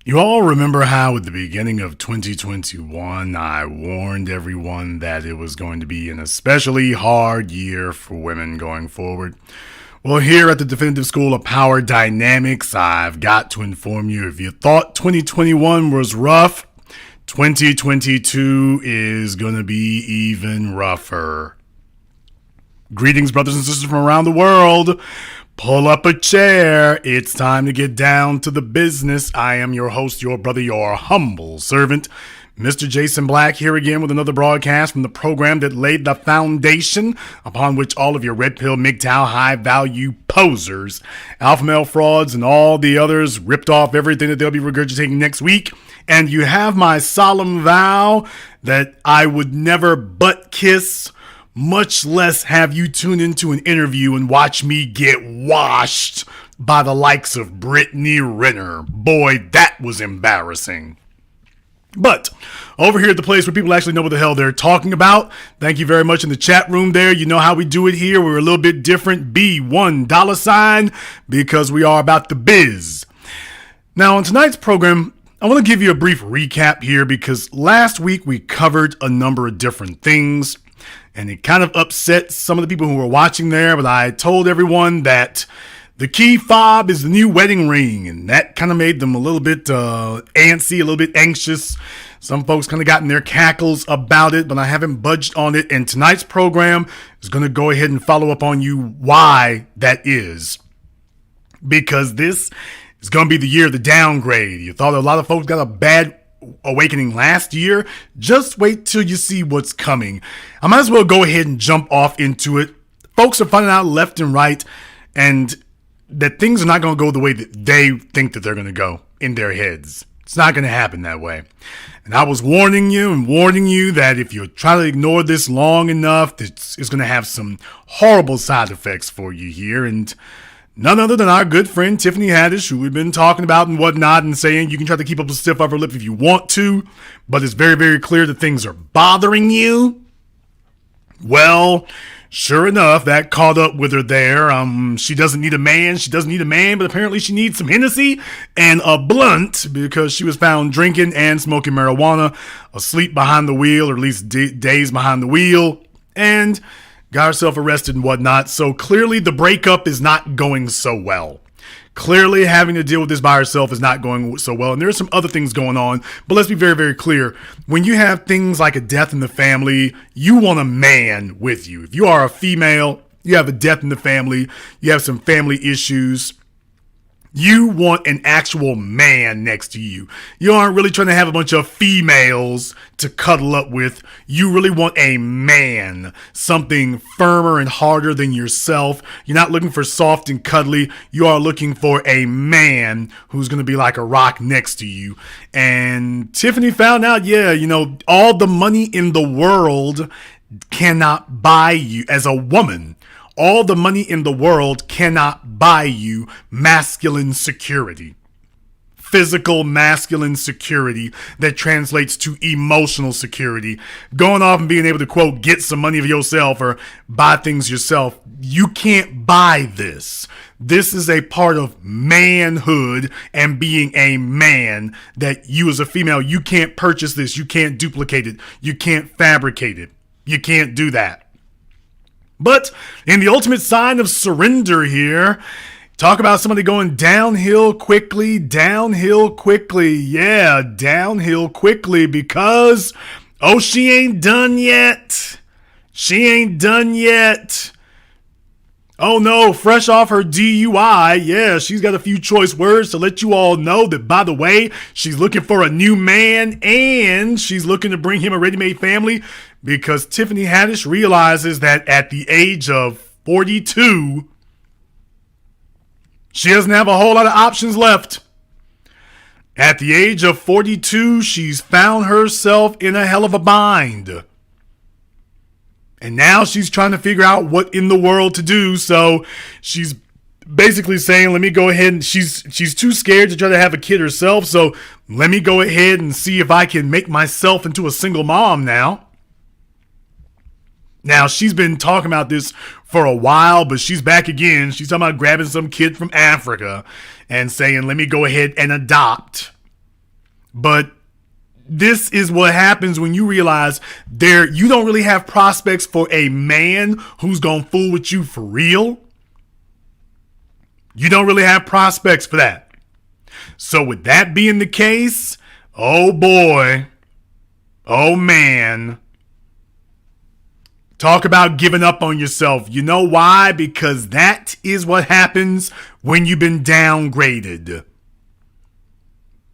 You all remember how at the beginning of 2021, I warned everyone that it was going to be an especially hard year for women going forward? Well, here at the Definitive School of Power Dynamics, I've got to inform you, if you thought 2021 was rough, 2022 is going to be even rougher. Greetings, brothers and sisters from around the world. Pull up a chair. It's time to get down to the business. I am your host, your brother, your humble servant, Mr. Jason Black, here again with another broadcast from the program that laid the foundation upon which all of your red pill, MGTOW, high value posers, alpha male frauds, and all the others ripped off everything that they'll be regurgitating next week. And you have my solemn vow that I would never butt kiss, much less have you tune into an interview and watch me get washed by the likes of Brittany Renner. Boy, that was embarrassing. But over here at the place where people actually know what the hell they're talking about, thank you very much in the chat room there. You know how we do it here. We're a little bit different. $1 because we are about the biz. Now, on tonight's program, I want to give you a brief recap here because last week we covered a number of different things. And it kind of upset some of the people who were watching there, but I told everyone that the key fob is the new wedding ring, and that kind of made them a little bit antsy, a little bit anxious. Some folks kind of got in their cackles about it, but I haven't budged on it, and tonight's program is going to go ahead and follow up on you why that is. Because this is going to be the year of the downgrade. You thought a lot of folks got a bad awakening last year. Just wait till you see what's coming. I might as well go ahead and jump off into it. Folks are finding out left and right and that things are not going to go the way that they think that they're going to go in their heads. It's not going to happen that way. And I was warning you that if you try to ignore this long enough, it's going to have some horrible side effects for you here. And none other than our good friend Tiffany Haddish, who we've been talking about and whatnot, and saying you can try to keep up a stiff upper lip if you want to, but it's very, very clear that things are bothering you. Well, sure enough, that caught up with her there. She doesn't need a man. She doesn't need a man, but apparently she needs some Hennessy and a blunt because she was found drinking and smoking marijuana, asleep behind the wheel, or at least days behind the wheel, and got herself arrested and whatnot. So clearly the breakup is not going so well. Clearly having to deal with this by herself is not going so well. And there are some other things going on. But let's be very, very clear. When you have things like a death in the family, you want a man with you. If you are a female, you have a death in the family, you have some family issues, you want an actual man next to you. You aren't really trying to have a bunch of females to cuddle up with. You really want a man, something firmer and harder than yourself. You're not looking for soft and cuddly. You are looking for a man who's going to be like a rock next to you. And Tiffany found out, all the money in the world cannot buy you as a woman. All the money in the world cannot buy you masculine security. Physical masculine security that translates to emotional security. Going off and being able to, quote, get some money of yourself or buy things yourself. You can't buy this. This is a part of manhood and being a man that you as a female, you can't purchase this. You can't duplicate it. You can't fabricate it. You can't do that. But in the ultimate sign of surrender here, talk about somebody going downhill quickly. Yeah, downhill quickly because, she ain't done yet. Oh no, fresh off her DUI. Yeah, she's got a few choice words to let you all know that, by the way, she's looking for a new man and she's looking to bring him a ready-made family because Tiffany Haddish realizes that at the age of 42, she doesn't have a whole lot of options left. At the age of 42, she's found herself in a hell of a bind. And now she's trying to figure out what in the world to do. So she's basically saying, let me go ahead and she's too scared to try to have a kid herself. So let me go ahead and see if I can make myself into a single mom now. Now, she's been talking about this for a while, but she's back again. She's talking about grabbing some kid from Africa and saying, let me go ahead and adopt. But this is what happens when you realize you don't really have prospects for a man who's gonna fool with you for real. You don't really have prospects for that. So with that being the case, oh boy, oh man, talk about giving up on yourself. You know why? Because that is what happens when you've been downgraded.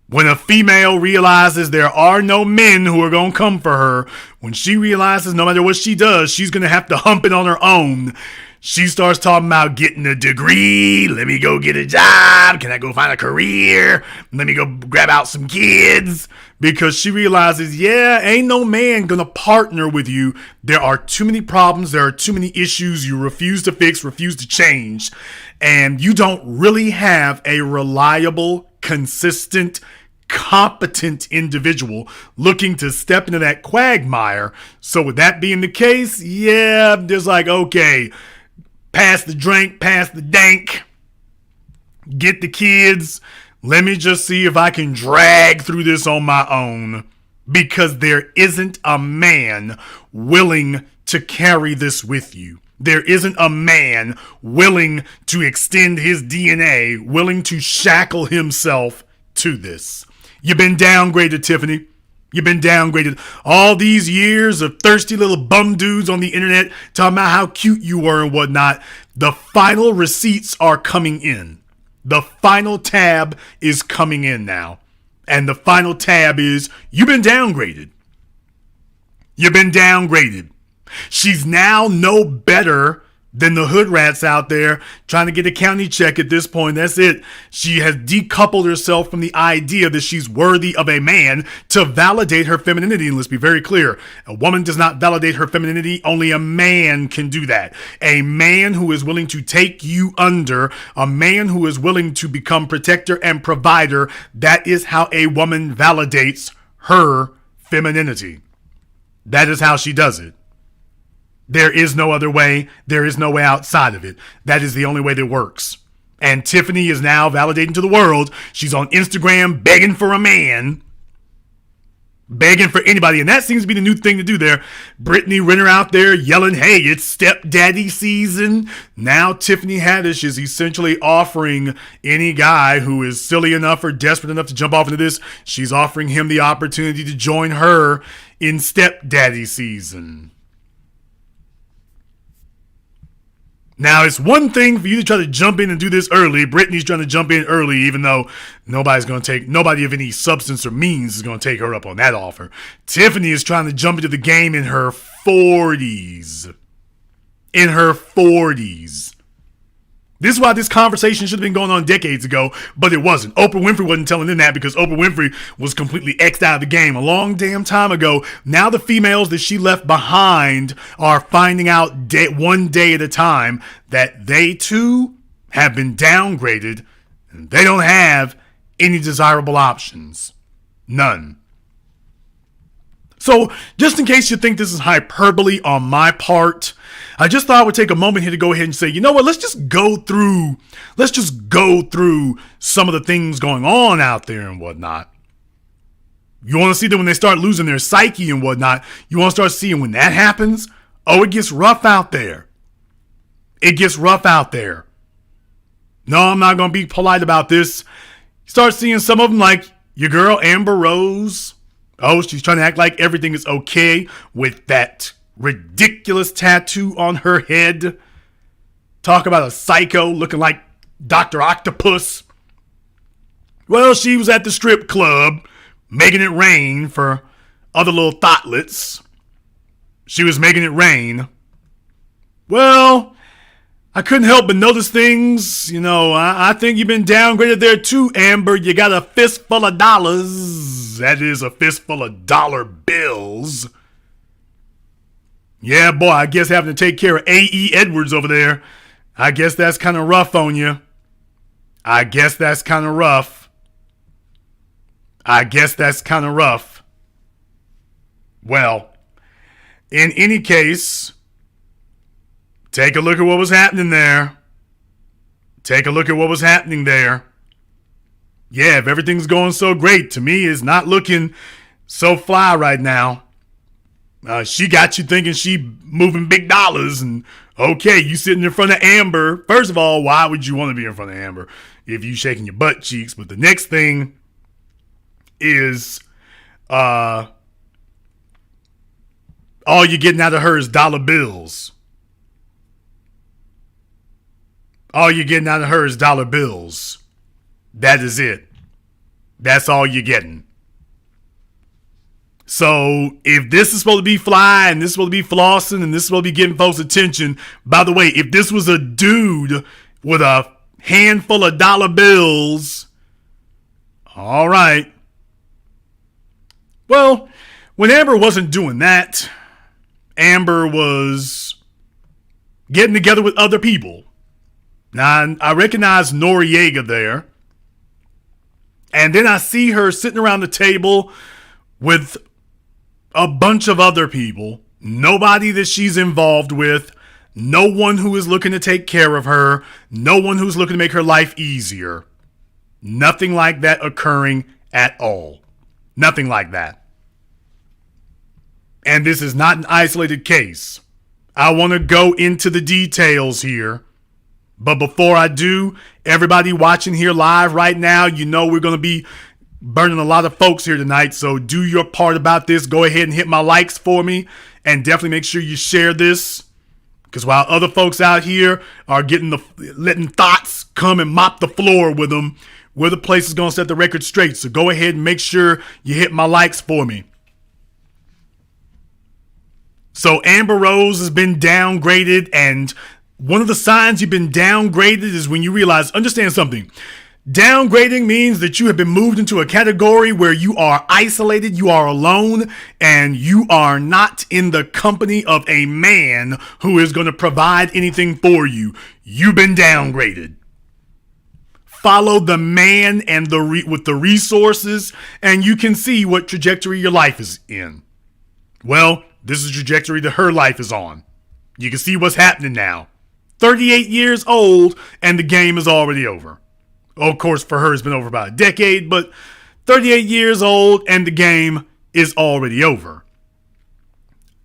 When a female realizes there are no men who are going to come for her, when she realizes no matter what she does, she's going to have to hump it on her own, she starts talking about getting a degree. Let me go get a job. Can I go find a career? Let me go grab out some kids. Because she realizes, yeah, ain't no man going to partner with you. There are too many problems. There are too many issues you refuse to fix, refuse to change. And you don't really have a reliable, consistent, competent individual looking to step into that quagmire. So with that being the case, yeah, there's like, okay, pass the drink, pass the dank, get the kids. Let me just see if I can drag through this on my own, because there isn't a man willing to carry this with you. There isn't a man willing to extend his DNA, willing to shackle himself to this. You've been downgraded, Tiffany. You've been downgraded. All these years of thirsty little bum dudes on the internet talking about how cute you were and whatnot. The final receipts are coming in. The final tab is coming in now. And the final tab is, you've been downgraded. You've been downgraded. She's now no better than the hood rats out there trying to get a county check at this point. That's it. She has decoupled herself from the idea that she's worthy of a man to validate her femininity. And let's be very clear. A woman does not validate her femininity. Only a man can do that. A man who is willing to take you under, a man who is willing to become protector and provider. That is how a woman validates her femininity. That is how she does it. There is no other way. There is no way outside of it. That is the only way that works. And Tiffany is now validating to the world. She's on Instagram begging for a man. Begging for anybody. And that seems to be the new thing to do there. Brittany Renner out there yelling, hey, it's stepdaddy season. Now Tiffany Haddish is essentially offering any guy who is silly enough or desperate enough to jump off into this, she's offering him the opportunity to join her in stepdaddy season. Now, it's one thing for you to try to jump in and do this early. Brittany's trying to jump in early, even though nobody of any substance or means is going to take her up on that offer. Tiffany is trying to jump into the game in her 40s. In her 40s. This is why this conversation should have been going on decades ago, but it wasn't. Oprah Winfrey wasn't telling them that because Oprah Winfrey was completely X'd out of the game a long damn time ago. Now the females that she left behind are finding out one day at a time that they too have been downgraded and they don't have any desirable options. None. So, just in case you think this is hyperbole on my part, I just thought I would take a moment here to go ahead and say, you know what, let's just go through some of the things going on out there and whatnot. You want to see them when they start losing their psyche and whatnot. You want to start seeing when that happens. Oh, it gets rough out there. It gets rough out there. No, I'm not going to be polite about this. You start seeing some of them like your girl Amber Rose. Oh, she's trying to act like everything is okay with that ridiculous tattoo on her head. Talk about a psycho looking like Dr. Octopus. Well, she was at the strip club making it rain for other little thotlets. She was making it rain. Well, I couldn't help but notice things. You know, I think you've been downgraded there too, Amber. You got a fistful of dollars. That is a fistful of dollar bills. Yeah, boy, I guess having to take care of A.E. Edwards over there, I guess that's kind of rough on you. I guess that's kind of rough. Well, in any case, take a look at what was happening there. yeah, if everything's going so great, to me, it's not looking so fly right now. She got you thinking she moving big dollars, and okay, you sitting in front of Amber. First of all, why would you want to be in front of Amber if you shaking your butt cheeks? But the next thing is, all you're getting out of her is dollar bills. All you're getting out of her is dollar bills. That is it. That's all you're getting. So if this is supposed to be fly and this is supposed to be flossing and this is supposed to be getting folks' attention, by the way, if this was a dude with a handful of dollar bills, all right. Well, when Amber wasn't doing that, Amber was getting together with other people. Now, I recognize Noriega there. And then I see her sitting around the table with a bunch of other people. Nobody that she's involved with. No one who is looking to take care of her. No one who's looking to make her life easier. Nothing like that occurring at all. Nothing like that. And this is not an isolated case. I want to go into the details here. But before I do, everybody watching here live right now, you know we're going to be burning a lot of folks here tonight. So do your part about this. Go ahead and hit my likes for me. And definitely make sure you share this. Because while other folks out here are letting thoughts come and mop the floor with them, we're the place that's going to set the record straight. So go ahead and make sure you hit my likes for me. So Amber Rose has been downgraded, and one of the signs you've been downgraded is when you realize, understand something. Downgrading means that you have been moved into a category where you are isolated, you are alone, and you are not in the company of a man who is going to provide anything for you. You've been downgraded. Follow the man and with the resources, and you can see what trajectory your life is in. Well, this is the trajectory that her life is on. You can see what's happening now. 38 years old, and the game is already over. Of course, for her, it's been over about a decade, but 38 years old, and the game is already over.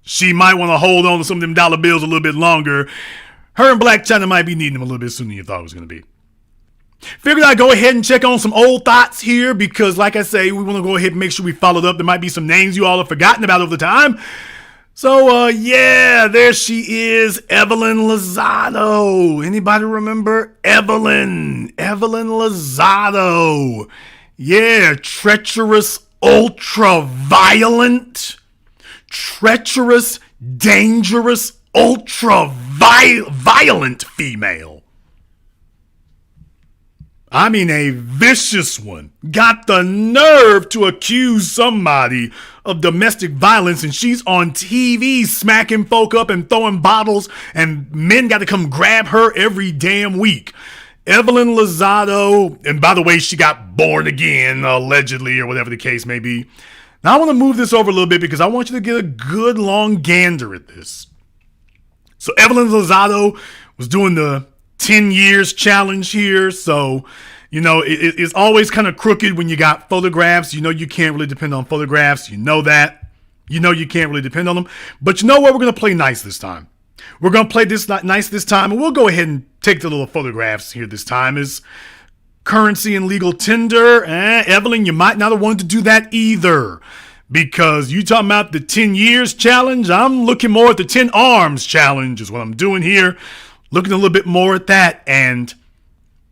She might want to hold on to some of them dollar bills a little bit longer. Her and Black China might be needing them a little bit sooner than you thought it was going to be. Figured I'd go ahead and check on some old thoughts here because, like I say, we want to go ahead and make sure we followed up. There might be some names you all have forgotten about over the time. So, yeah, there she is, Evelyn Lozado. Anybody remember Evelyn? Evelyn Lozado. Yeah, treacherous, ultra-violent, treacherous, dangerous, ultra-violent female. I mean, a vicious one. Got the nerve to accuse somebody of domestic violence, and she's on TV smacking folk up and throwing bottles, and men got to come grab her every damn week. Evelyn Lozado, and by the way, she got born again, allegedly, or whatever the case may be. Now, I want to move this over a little bit because I want you to get a good long gander at this. So, Evelyn Lozado was doing the 10 years challenge here. So, you know, it's always kind of crooked when you got photographs. You know, you can't really depend on photographs. You know that. You know, you can't really depend on them. But you know what? We're going to play nice this time. We're going to play this nice this time. And we'll go ahead and take the little photographs here this time as currency and legal tender. Evelyn, you might not have wanted to do that either. Because you talking about the 10 years challenge. I'm looking more at the 10 arms challenge is what I'm doing here. Looking a little bit more at that, and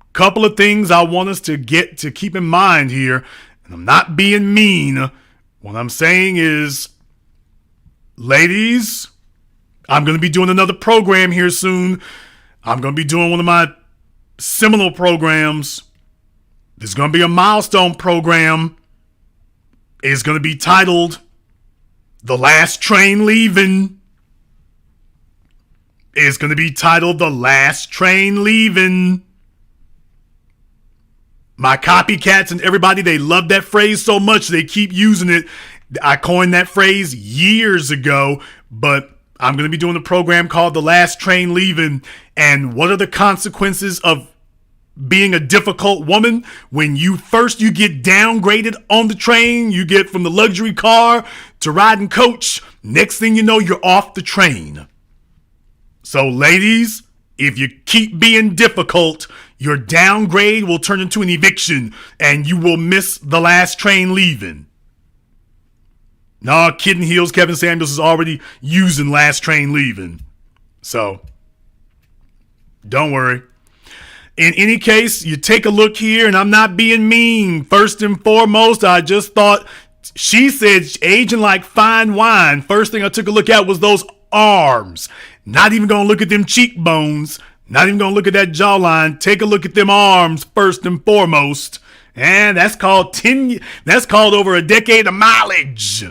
a couple of things I want us to keep in mind here, and I'm not being mean. What I'm saying is, ladies, I'm going to be doing another program here soon. I'm going to be doing one of my seminal programs. There's going to be a milestone program. It's going to be titled, The Last Train Leaving. It's going to be titled The Last Train Leaving. My copycats and everybody, they love that phrase so much they keep using it. I coined that phrase years ago, but I'm going to be doing a program called The Last Train Leaving. And what are the consequences of being a difficult woman, when you get downgraded on the train, you get from the luxury car to riding coach, next thing you know, you're off the train. So ladies, if you keep being difficult, your downgrade will turn into an eviction and you will miss the last train leaving. Nah, Kid and Heels Kevin Samuels is already using last train leaving. So, don't worry. In any case, you take a look here, and I'm not being mean. First and foremost, I just thought, she said aging like fine wine. First thing I took a look at was those arms. Not even going to look at them cheekbones. Not even going to look at that jawline. Take a look at them arms first and foremost. And that's called over a decade of mileage.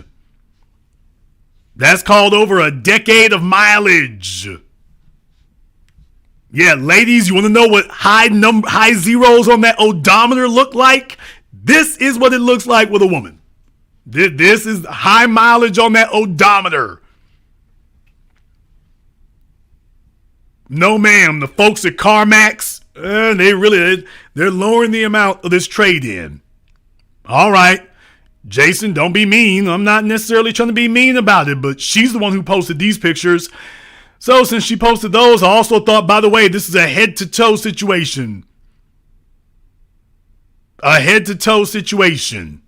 That's called over a decade of mileage. Yeah, ladies, you want to know what high zeros on that odometer look like? This is what it looks like with a woman. This is high mileage on that odometer. No, ma'am. The folks at CarMax, they're lowering the amount of this trade-in. All right. Jason, don't be mean. I'm not necessarily trying to be mean about it, but she's the one who posted these pictures. So since she posted those, I also thought, by the way, this is a head-to-toe situation. A head-to-toe situation.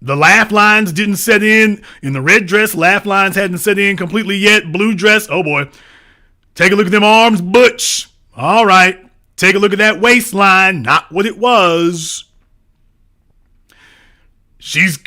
The laugh lines didn't set in the red dress. Laugh lines hadn't set in completely yet. Blue dress, oh boy. Take a look at them arms, butch. All right. Take a look at that waistline. Not what it was. She's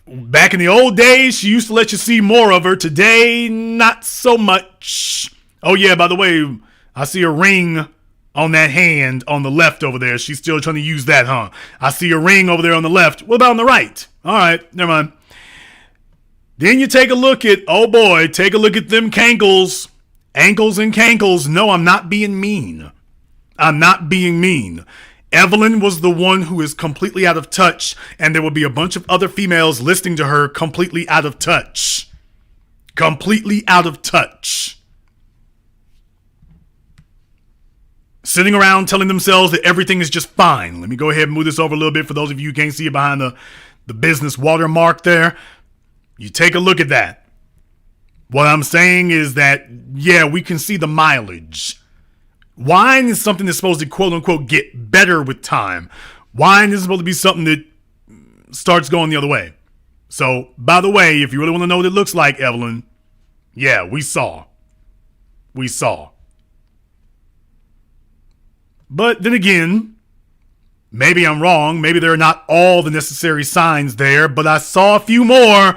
back in the old days, she used to let you see more of her. Today, not so much. Oh yeah, by the way, I see a ring on that hand on the left over there. She's still trying to use that, huh? I see a ring over there on the left. What about on the right? All right, never mind. Then you take a look at, oh boy, take a look at them cankles. Ankles and cankles. No, I'm not being mean. I'm not being mean. Evelyn was the one who is completely out of touch, and there will be a bunch of other females listening to her completely out of touch. Completely out of touch. Sitting around telling themselves that everything is just fine. Let me go ahead and move this over a little bit for those of you who can't see it behind the business watermark there. You take a look at that. What I'm saying is that, yeah, we can see the mileage. Wine is something that's supposed to, quote unquote, get better with time. Wine is supposed to be something that starts going the other way. So, by the way, if you really want to know what it looks like, Evelyn, yeah, we saw. We saw. But then again, maybe I'm wrong. Maybe there are not all the necessary signs there, but I saw a few more.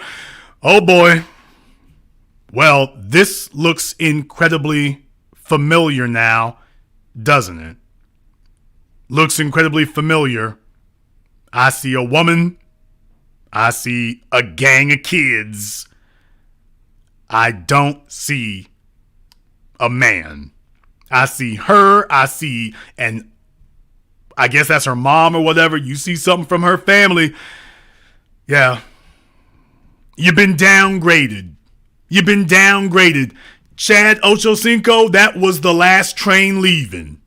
Oh boy. Well, this looks incredibly familiar now, doesn't it? Looks incredibly familiar. I see a woman. I see a gang of kids. I don't see a man. I see her. And I guess that's her mom or whatever. You see something from her family. Yeah. You've been downgraded. You've been downgraded. Chad Ochocinco, that was the last train leaving.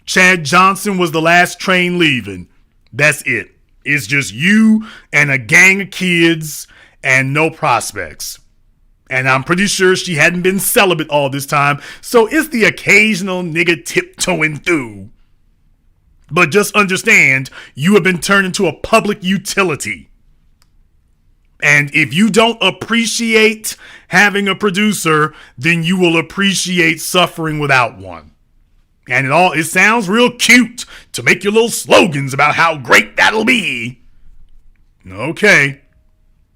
Chad Johnson was the last train leaving. That's it. It's just you and a gang of kids and no prospects. And I'm pretty sure she hadn't been celibate all this time, so it's the occasional nigga tiptoeing through. But just understand, you have been turned into a public utility. And if you don't appreciate having a producer, then you will appreciate suffering without one. And it sounds real cute to make your little slogans about how great that'll be. Okay.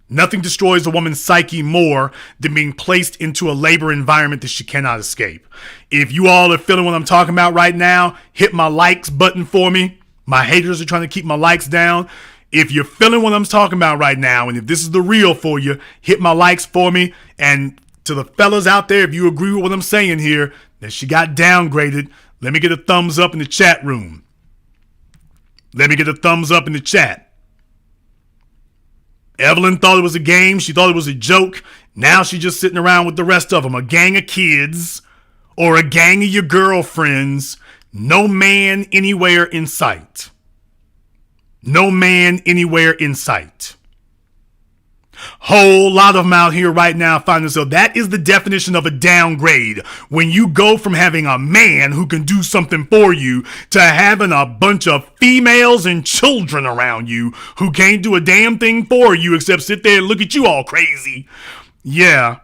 Nothing destroys a woman's psyche more than being placed into a labor environment that she cannot escape. If you all are feeling what I'm talking about right now, hit my likes button for me. My haters are trying to keep my likes down. If you're feeling what I'm talking about right now, and if this is the real for you, hit my likes for me. And to the fellas out there, if you agree with what I'm saying here, that she got downgraded, let me get a thumbs up in the chat room. Let me get a thumbs up in the chat. Evelyn thought it was a game. She thought it was a joke. Now she's just sitting around with the rest of them. A gang of kids or a gang of your girlfriends No man anywhere in sight. No man anywhere in sight. Whole lot of them out here right now find themselves. That is the definition of a downgrade. When you go from having a man who can do something for you to having a bunch of females and children around you who can't do a damn thing for you except sit there and look at you all crazy. Yeah,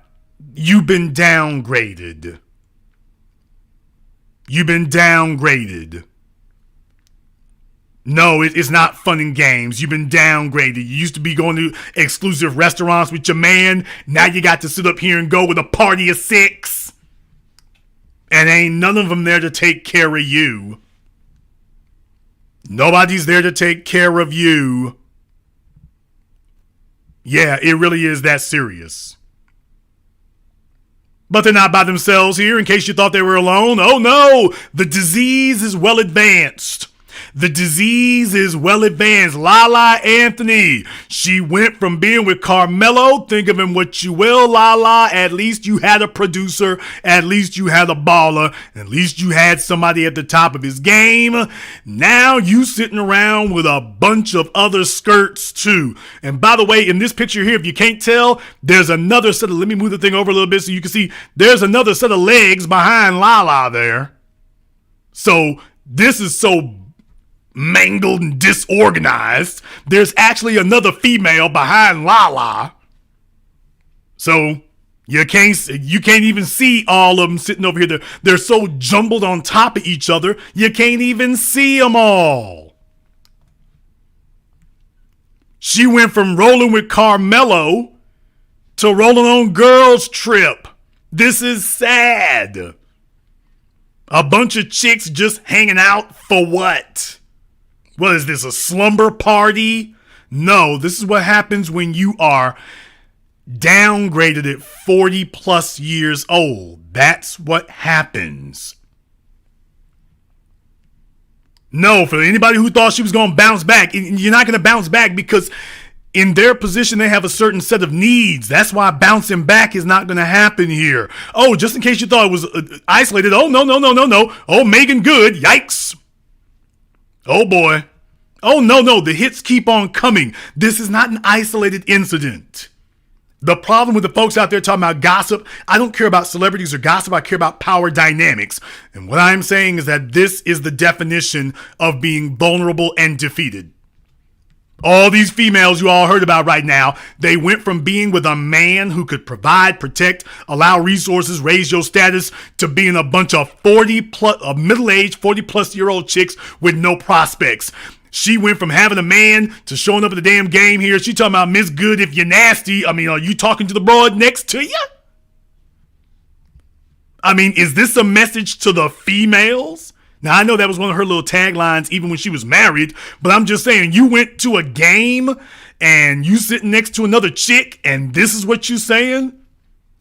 you've been downgraded. You've been downgraded. No, it's not fun and games. You've been downgraded. You used to be going to exclusive restaurants with your man. Now you got to sit up here and go with a party of 6. And ain't none of them there to take care of you. Nobody's there to take care of you. Yeah, it really is that serious. But they're not by themselves here, in case you thought they were alone. Oh no, the disease is well advanced. The disease is well advanced. Lala Anthony, she went from being with Carmelo. Think of him what you will, Lala. At least you had a producer. At least you had a baller. At least you had somebody at the top of his game. Now you sitting around with a bunch of other skirts too. And by the way, in this picture here, if you can't tell, there's another set of, let me move the thing over a little bit so you can see, there's another set of legs behind Lala there. So this is so mangled and disorganized. There's actually another female behind Lala. So you can't even see all of them sitting over here. They're so jumbled on top of each other, you can't even see them all. She went from rolling with Carmelo to rolling on Girls Trip. This is sad. A bunch of chicks just hanging out for what? What is this, a slumber party? No, this is what happens when you are downgraded at 40 plus years old. That's what happens. No, for anybody who thought she was going to bounce back, you're not going to bounce back because in their position, they have a certain set of needs. That's why bouncing back is not going to happen here. Oh, just in case you thought it was isolated. Oh, no. Oh, Megan Good. Yikes. Oh boy. Oh no, the hits keep on coming. This is not an isolated incident. The problem with the folks out there talking about gossip, I don't care about celebrities or gossip, I care about power dynamics. And what I'm saying is that this is the definition of being vulnerable and defeated. All these females you all heard about right now, they went from being with a man who could provide, protect, allow resources, raise your status, to being a bunch of middle-aged, 40 plus year old chicks with no prospects. She went from having a man to showing up at the damn game here. She talking about Miss Good if you're nasty. I mean, are you talking to the broad next to you? I mean, is this a message to the females? Now, I know that was one of her little taglines even when she was married, but I'm just saying, you went to a game and you sitting next to another chick and this is what you saying?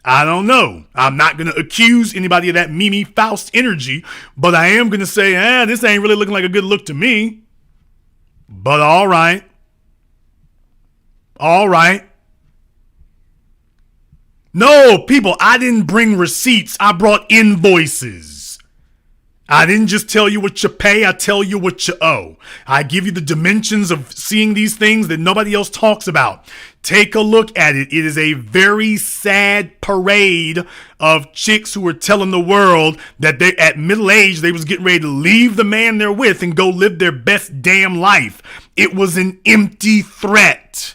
I don't know. I'm not going to accuse anybody of that Mimi Faust energy, but I am going to say, this ain't really looking like a good look to me. But all right. All right. No, people, I didn't bring receipts. I brought invoices. I didn't just tell you what you pay, I tell you what you owe. I give you the dimensions of seeing these things that nobody else talks about. Take a look at it. It is a very sad parade of chicks who are telling the world that they, at middle age, they was getting ready to leave the man they're with and go live their best damn life. It was an empty threat.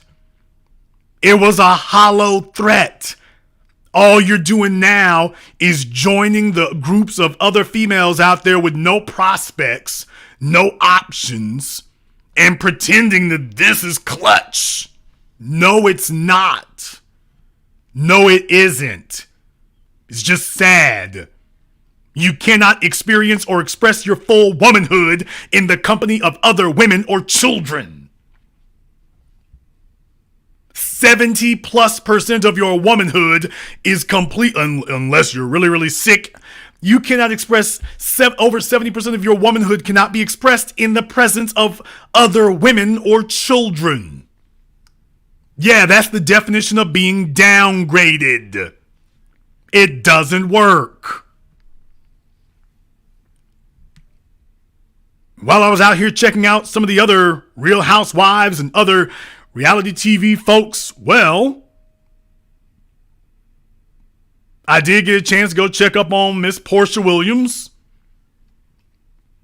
It was a hollow threat. All you're doing now is joining the groups of other females out there with no prospects, no options, and pretending that this is clutch. No, it's not. No, it isn't. It's just sad. You cannot experience or express your full womanhood in the company of other women or children. 70+% of your womanhood is complete, unless you're really, really sick. You cannot express, over 70% of your womanhood cannot be expressed in the presence of other women or children. Yeah, that's the definition of being downgraded. It doesn't work. while I was out here checking out some of the other Real Housewives and other reality TV folks, well, I did get a chance to go check up on Miss Porsha Williams.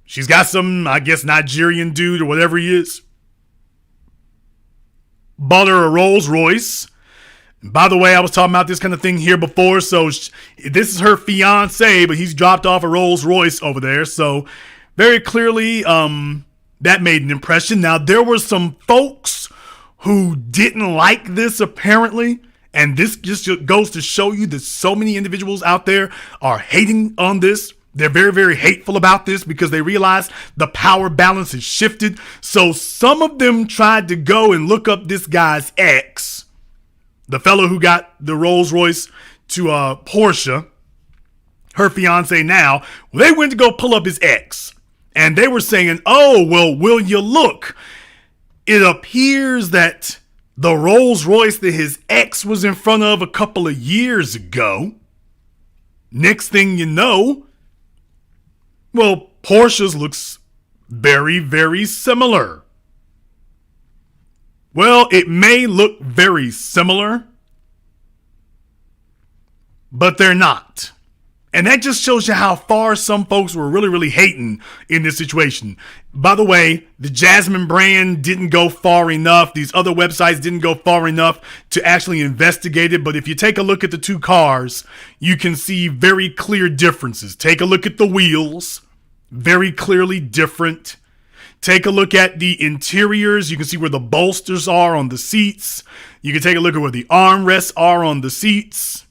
She's got some, I guess, Nigerian dude or whatever he is. Bought her a Rolls Royce. And by the way, I was talking about this kind of thing here before. So this is her fiance, but he's dropped off a Rolls Royce over there. So very clearly, that made an impression. Now, there were some folks who didn't like this apparently. And this just goes to show you that so many individuals out there are hating on this. They're very, very hateful about this because they realize the power balance has shifted. So some of them tried to go and look up this guy's ex, the fellow who got the Rolls Royce to Porsha, her fiance now. Well, they went to go pull up his ex. And they were saying, oh, well, will you look? It appears that the Rolls Royce that his ex was in front of a couple of years ago, next thing you know, well, Porsche's looks very, very similar. Well, it may look very similar, but they're not. And that just shows you how far some folks were really, really hating in this situation. By the way, the Jasmine brand didn't go far enough. These other websites didn't go far enough to actually investigate it. But if you take a look at the two cars, you can see very clear differences. Take a look at the wheels. Very clearly different. Take a look at the interiors. You can see where the bolsters are on the seats. You can take a look at where the armrests are on the seats.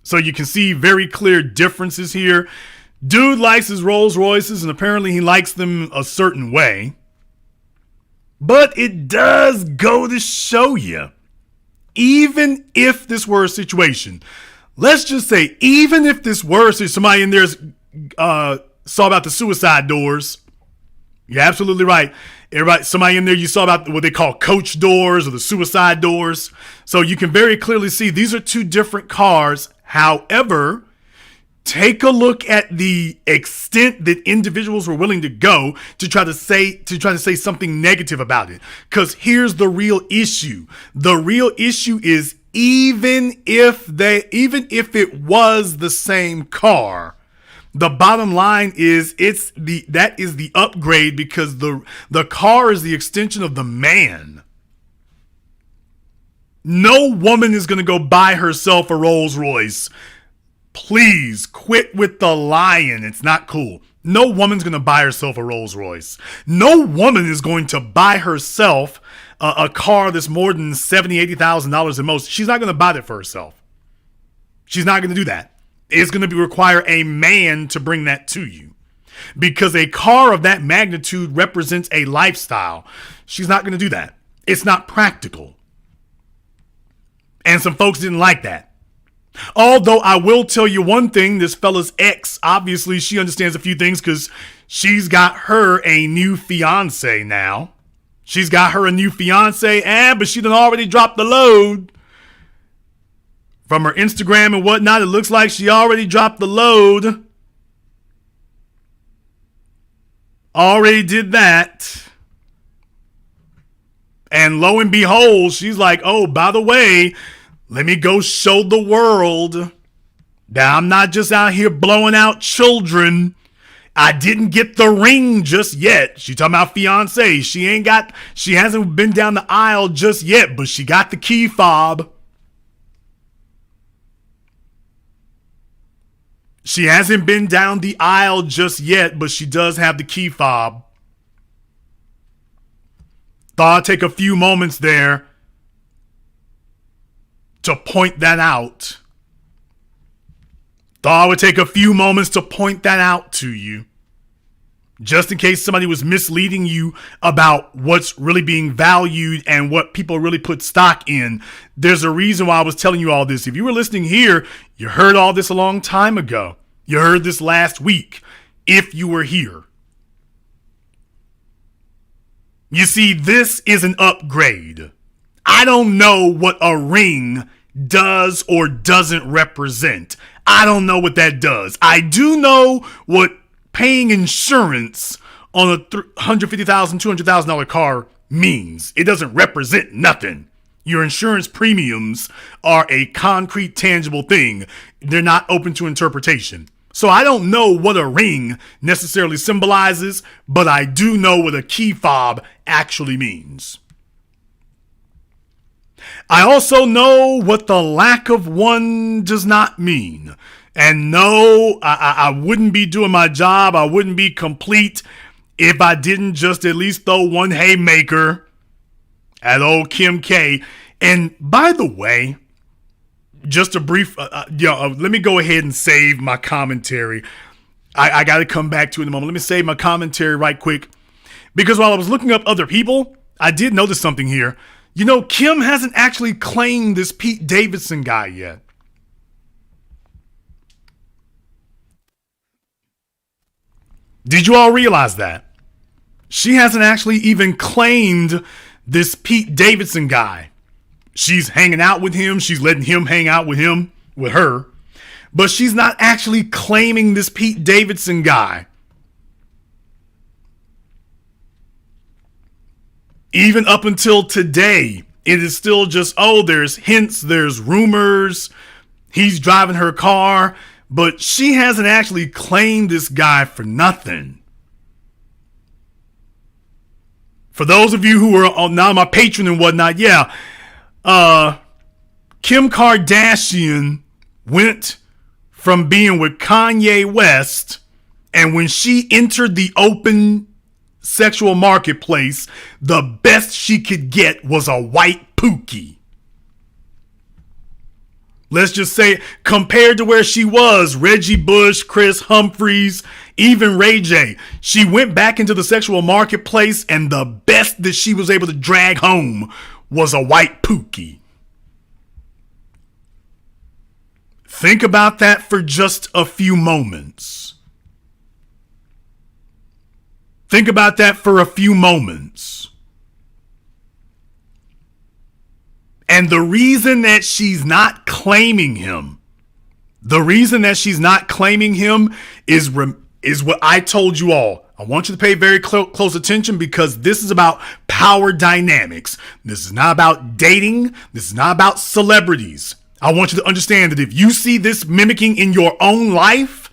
So you can see very clear differences here. Dude likes his Rolls Royces, and apparently he likes them a certain way. But it does go to show you, even if this were a situation, let's just say, even if this were somebody in there's saw about the suicide doors. You're absolutely right. Everybody, somebody in there, you saw about what they call coach doors or the suicide doors. So you can very clearly see these are two different cars. However, take a look at the extent that individuals were willing to go to try to say something negative about it. Because here's the real issue. The real issue is even if it was the same car, the bottom line is that is the upgrade, because the car is the extension of the man. No woman is going to go buy herself a Rolls Royce. Please quit with the lying. It's not cool. No woman's going to buy herself a Rolls Royce. No woman is going to buy herself a car that's more than $70,000, $80,000 at most. She's not going to buy that for herself. She's not going to do that. It's going to require a man to bring that to you, because a car of that magnitude represents a lifestyle. She's not going to do that. It's not practical. And some folks didn't like that. Although I will tell you one thing, this fella's ex, obviously she understands a few things, because she's got her a new fiance now. She's got her a new fiance, but she done already dropped the load. From her Instagram and whatnot, it looks like she already dropped the load. Already did that. And lo and behold, she's like, oh, by the way, let me go show the world that I'm not just out here blowing out children. I didn't get the ring just yet. She talking about fiance. She hasn't been down the aisle just yet, but she got the key fob. She hasn't been down the aisle just yet, but she does have the key fob. Thought I'd take a few moments there to point that out. Thought I would take a few moments to point that out to you, just in case somebody was misleading you about what's really being valued and what people really put stock in. There's a reason why I was telling you all this. If you were listening here, you heard all this a long time ago. You heard this last week, if you were here. You see, this is an upgrade. I don't know what a ring does or doesn't represent. I don't know what that does. I do know what paying insurance on a $150,000, $200,000 car means. It doesn't represent nothing. Your insurance premiums are a concrete, tangible thing. They're not open to interpretation. So I don't know what a ring necessarily symbolizes, but I do know what a key fob actually means. I also know what the lack of one does not mean. And no, I wouldn't be doing my job. I wouldn't be complete if I didn't just at least throw one haymaker at old Kim K. And by the way, just a brief, let me go ahead and save my commentary. I got to come back to it in a moment. Let me save my commentary right quick. Because while I was looking up other people, I did notice something here. You know, Kim hasn't actually claimed this Pete Davidson guy yet. Did you all realize that? She hasn't actually even claimed this Pete Davidson guy. She's hanging out with him. She's letting him hang out with her. But she's not actually claiming this Pete Davidson guy. Even up until today, it is still just, there's hints, there's rumors. He's driving her car. But she hasn't actually claimed this guy for nothing. For those of you who are now my patron and whatnot, Kim Kardashian went from being with Kanye West, and when she entered the open sexual marketplace, the best she could get was a white Pookie. Let's just say, compared to where she was, Reggie Bush, Chris Humphries, even Ray J, she went back into the sexual marketplace, and the best that she was able to drag home was a white Pookie. Think about that for just a few moments. Think about that for a few moments. And the reason that she's not claiming him, is what I told you all. I want you to pay very close attention, because this is about power dynamics. This is not about dating. This is not about celebrities. I want you to understand that if you see this mimicking in your own life,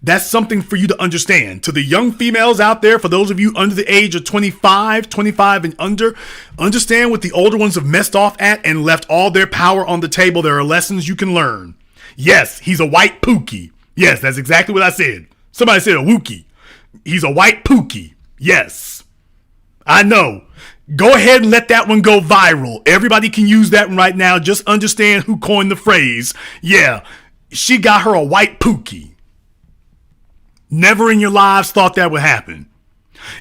that's something for you to understand. To the young females out there, for those of you under the age of 25 and under, understand what the older ones have messed off at and left all their power on the table. There are lessons you can learn. Yes, he's a white Pookie. Yes, that's exactly what I said. Somebody said a Wookie. He's a white Pookie. Yes, I know. Go ahead and let that one go viral. Everybody can use that one right now. Just understand who coined the phrase. Yeah, she got her a white Pookie. Never in your lives thought that would happen.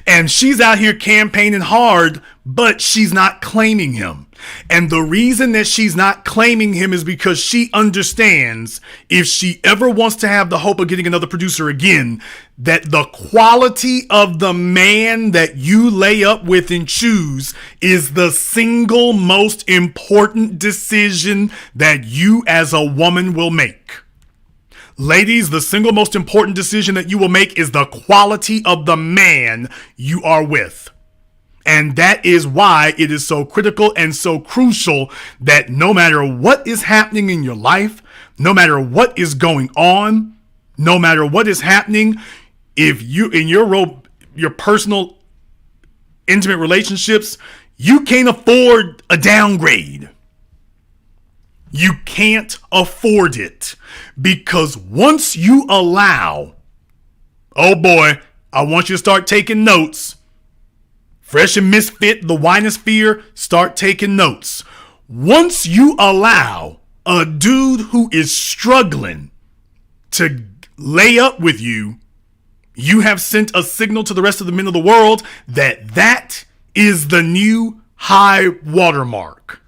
And she's out here campaigning hard, but she's not claiming him. And the reason that she's not claiming him is because she understands, if she ever wants to have the hope of getting another producer again, that the quality of the man that you lay up with and choose is the single most important decision that you as a woman will make. Ladies, the single most important decision that you will make is the quality of the man you are with. And that is why it is so critical and so crucial that no matter what is happening in your life, no matter what is going on, no matter what is happening, if you, in your personal intimate relationships, you can't afford a downgrade. You can't afford it, because once you allow, oh boy, I want you to start taking notes. Fresh and Misfit, the Winosphere, start taking notes. Once you allow a dude who is struggling to lay up with you, you have sent a signal to the rest of the men of the world that is the new high watermark.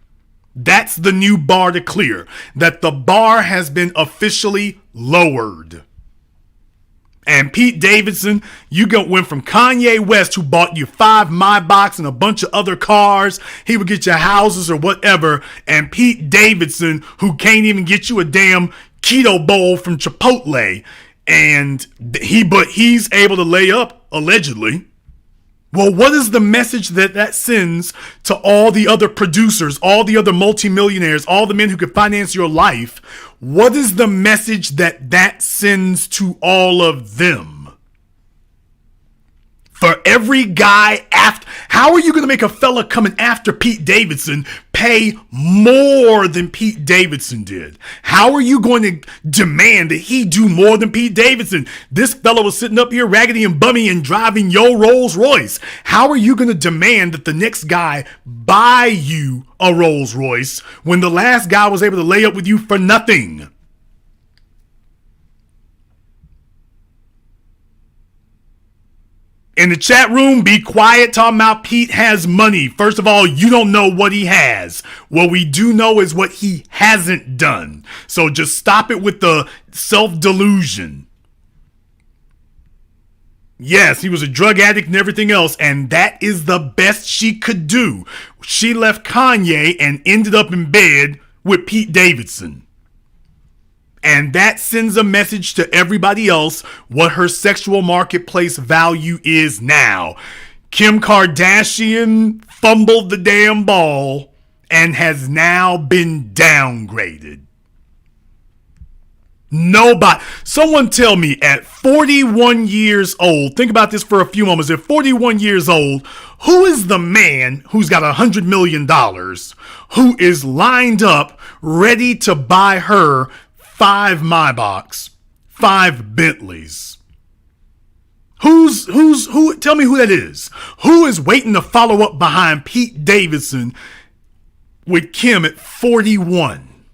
That's the new bar to clear. That the bar has been officially lowered. And Pete Davidson, went from Kanye West, who bought you 5 Maybachs and a bunch of other cars. He would get you houses or whatever. And Pete Davidson, who can't even get you a damn keto bowl from Chipotle. And he's able to lay up, allegedly. Well, what is the message that sends to all the other producers, all the other multimillionaires, all the men who could finance your life? What is the message that sends to all of them? For every guy after, how are you going to make a fella coming after Pete Davidson pay more than Pete Davidson did? How are you going to demand that he do more than Pete Davidson? This fella was sitting up here raggedy and bummy and driving your Rolls Royce. How are you going to demand that the next guy buy you a Rolls Royce when the last guy was able to lay up with you for nothing? In the chat room, be quiet talking about Pete has money. First of all, you don't know what he has. What we do know is what he hasn't done. So just stop it with the self-delusion. Yes, he was a drug addict and everything else, and that is the best she could do. She left Kanye and ended up in bed with Pete Davidson. And that sends a message to everybody else what her sexual marketplace value is now. Kim Kardashian fumbled the damn ball and has now been downgraded. Nobody, someone tell me at 41 years old, think about this for a few moments. At 41 years old, who is the man who's got $100 million who is lined up ready to buy her 5 Maybachs, 5 Bentleys? Who? Tell me who that is. Who is waiting to follow up behind Pete Davidson with Kim at 41?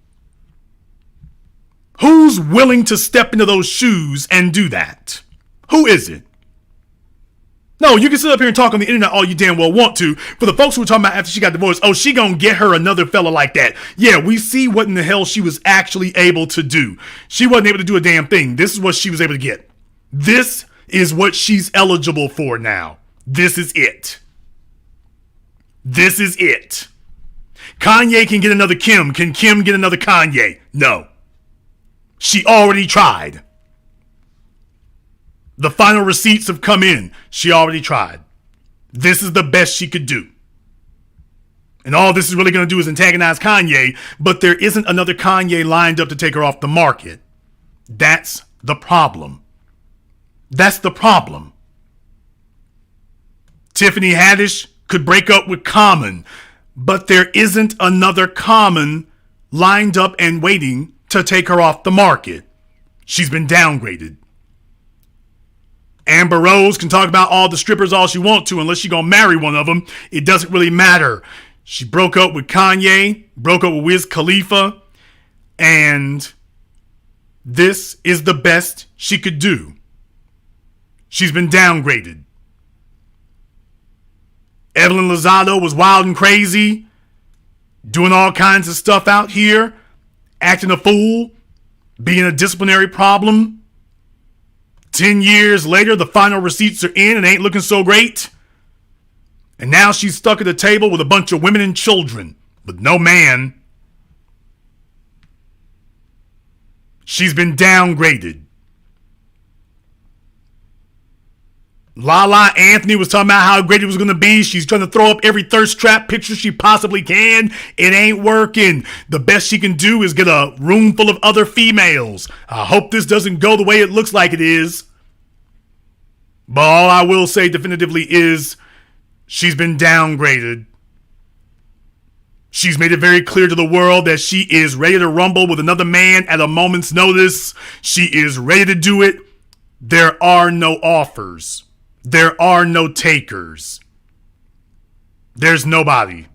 Who's willing to step into those shoes and do that? Who is it? No, you can sit up here and talk on the internet all you damn well want to. For the folks who were talking about after she got divorced, oh, she gonna get her another fella like that. Yeah, we see what in the hell she was actually able to do. She wasn't able to do a damn thing. This is what she was able to get. This is what she's eligible for now. This is it. This is it. Kanye can get another Kim. Can Kim get another Kanye? No. She already tried. The final receipts have come in. She already tried. This is the best she could do. And all this is really going to do is antagonize Kanye, but there isn't another Kanye lined up to take her off the market. That's the problem. That's the problem. Tiffany Haddish could break up with Common, but there isn't another Common lined up and waiting to take her off the market. She's been downgraded. Amber Rose can talk about all the strippers all she wants to, unless she's going to marry one of them. It doesn't really matter. She broke up with Kanye, broke up with Wiz Khalifa, and this is the best she could do. She's been downgraded. Evelyn Lozado was wild and crazy, doing all kinds of stuff out here, acting a fool, being a disciplinary problem. 10 years later, the final receipts are in and ain't looking so great. And now she's stuck at a table with a bunch of women and children, with no man. She's been downgraded. Lala Anthony was talking about how great it was going to be. She's trying to throw up every thirst trap picture she possibly can. It ain't working. The best she can do is get a room full of other females. I hope this doesn't go the way it looks like it is. But all I will say definitively is she's been downgraded. She's made it very clear to the world that she is ready to rumble with another man at a moment's notice. She is ready to do it. There are no offers. There are no takers. There's nobody.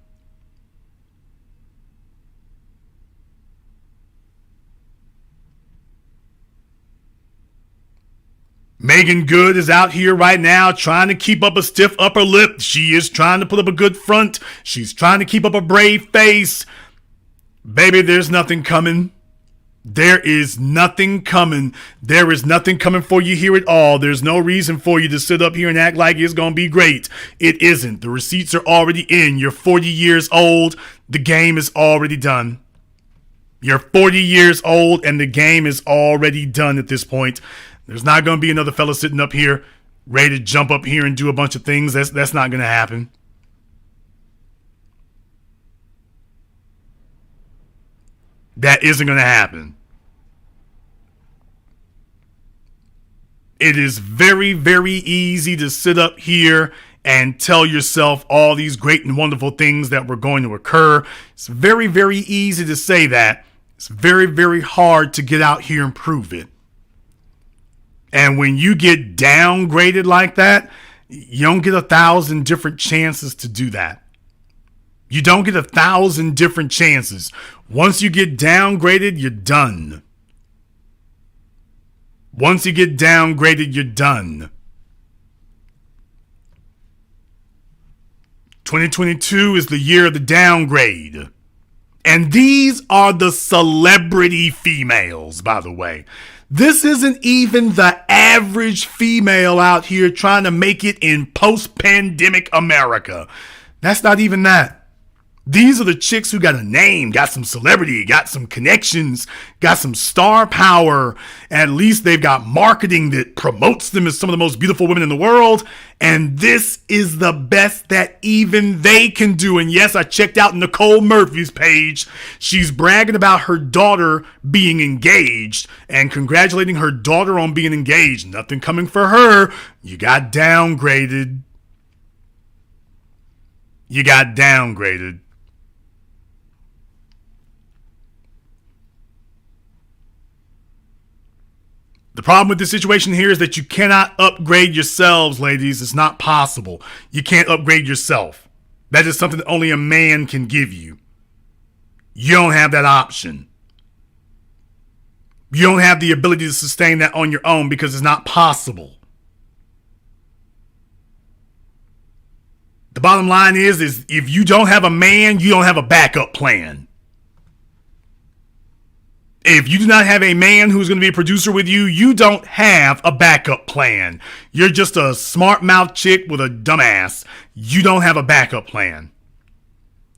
Megan Good is out here right now trying to keep up a stiff upper lip. She is trying to put up a good front. She's trying to keep up a brave face. Baby, there's nothing coming. There is nothing coming. There is nothing coming for you here at all. There's no reason for you to sit up here and act like it's going to be great. It isn't. The receipts are already in. You're 40 years old. The game is already done. You're 40 years old and the game is already done at this point. There's not going to be another fella sitting up here ready to jump up here and do a bunch of things. That's not going to happen. That isn't going to happen. It is very, very easy to sit up here and tell yourself all these great and wonderful things that were going to occur. It's very, very easy to say that. It's very, very hard to get out here and prove it. And when you get downgraded like that, you don't get 1,000 different chances to do that. You don't get 1,000 different chances. Once you get downgraded, you're done. Once you get downgraded, you're done. 2022 is the year of the downgrade. And these are the celebrity females, by the way. This isn't even the average female out here trying to make it in post-pandemic America. That's not even that. These are the chicks who got a name, got some celebrity, got some connections, got some star power. At least they've got marketing that promotes them as some of the most beautiful women in the world. And this is the best that even they can do. And yes, I checked out Nicole Murphy's page. She's bragging about her daughter being engaged and congratulating her daughter on being engaged. Nothing coming for her. You got downgraded. You got downgraded. The problem with this situation here is that you cannot upgrade yourselves, ladies. It's not possible. You can't upgrade yourself. That is something that only a man can give you. You don't have that option. You don't have the ability to sustain that on your own because it's not possible. The bottom line is if you don't have a man, you don't have a backup plan. If you do not have a man who's going to be a producer with you, you don't have a backup plan. You're just a smart mouth chick with a dumb ass. You don't have a backup plan.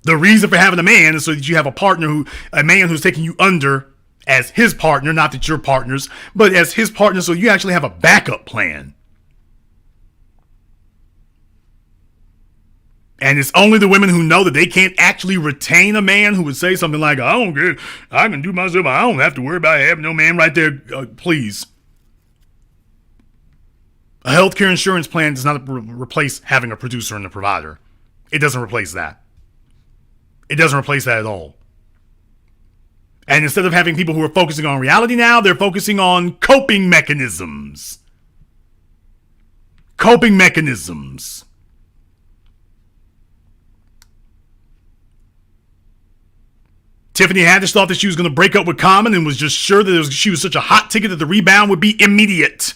The reason for having a man is so that you have a man who's taking you under as his partner, not that you're partners, but as his partner, so you actually have a backup plan. And it's only the women who know that they can't actually retain a man who would say something like, I don't care, I can do myself, I don't have to worry about having no man right there. Please. A healthcare insurance plan does not replace having a producer and a provider. It doesn't replace that. It doesn't replace that at all. And instead of having people who are focusing on reality now, they're focusing on coping mechanisms. Coping mechanisms. Tiffany Haddish thought that she was going to break up with Common and was just sure that she was such a hot ticket that the rebound would be immediate.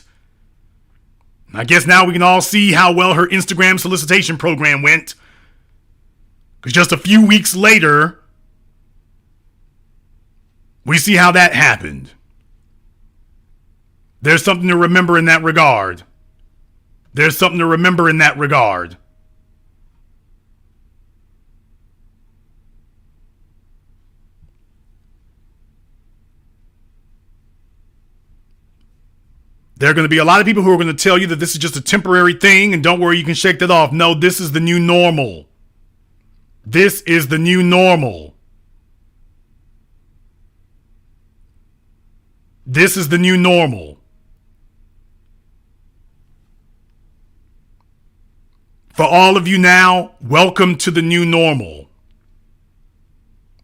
I guess now we can all see how well her Instagram solicitation program went. Because just a few weeks later, we see how that happened. There's something to remember in that regard. There's something to remember in that regard. There are going to be a lot of people who are going to tell you that this is just a temporary thing and don't worry, you can shake that off. No, this is the new normal. This is the new normal. This is the new normal. For all of you now, welcome to the new normal.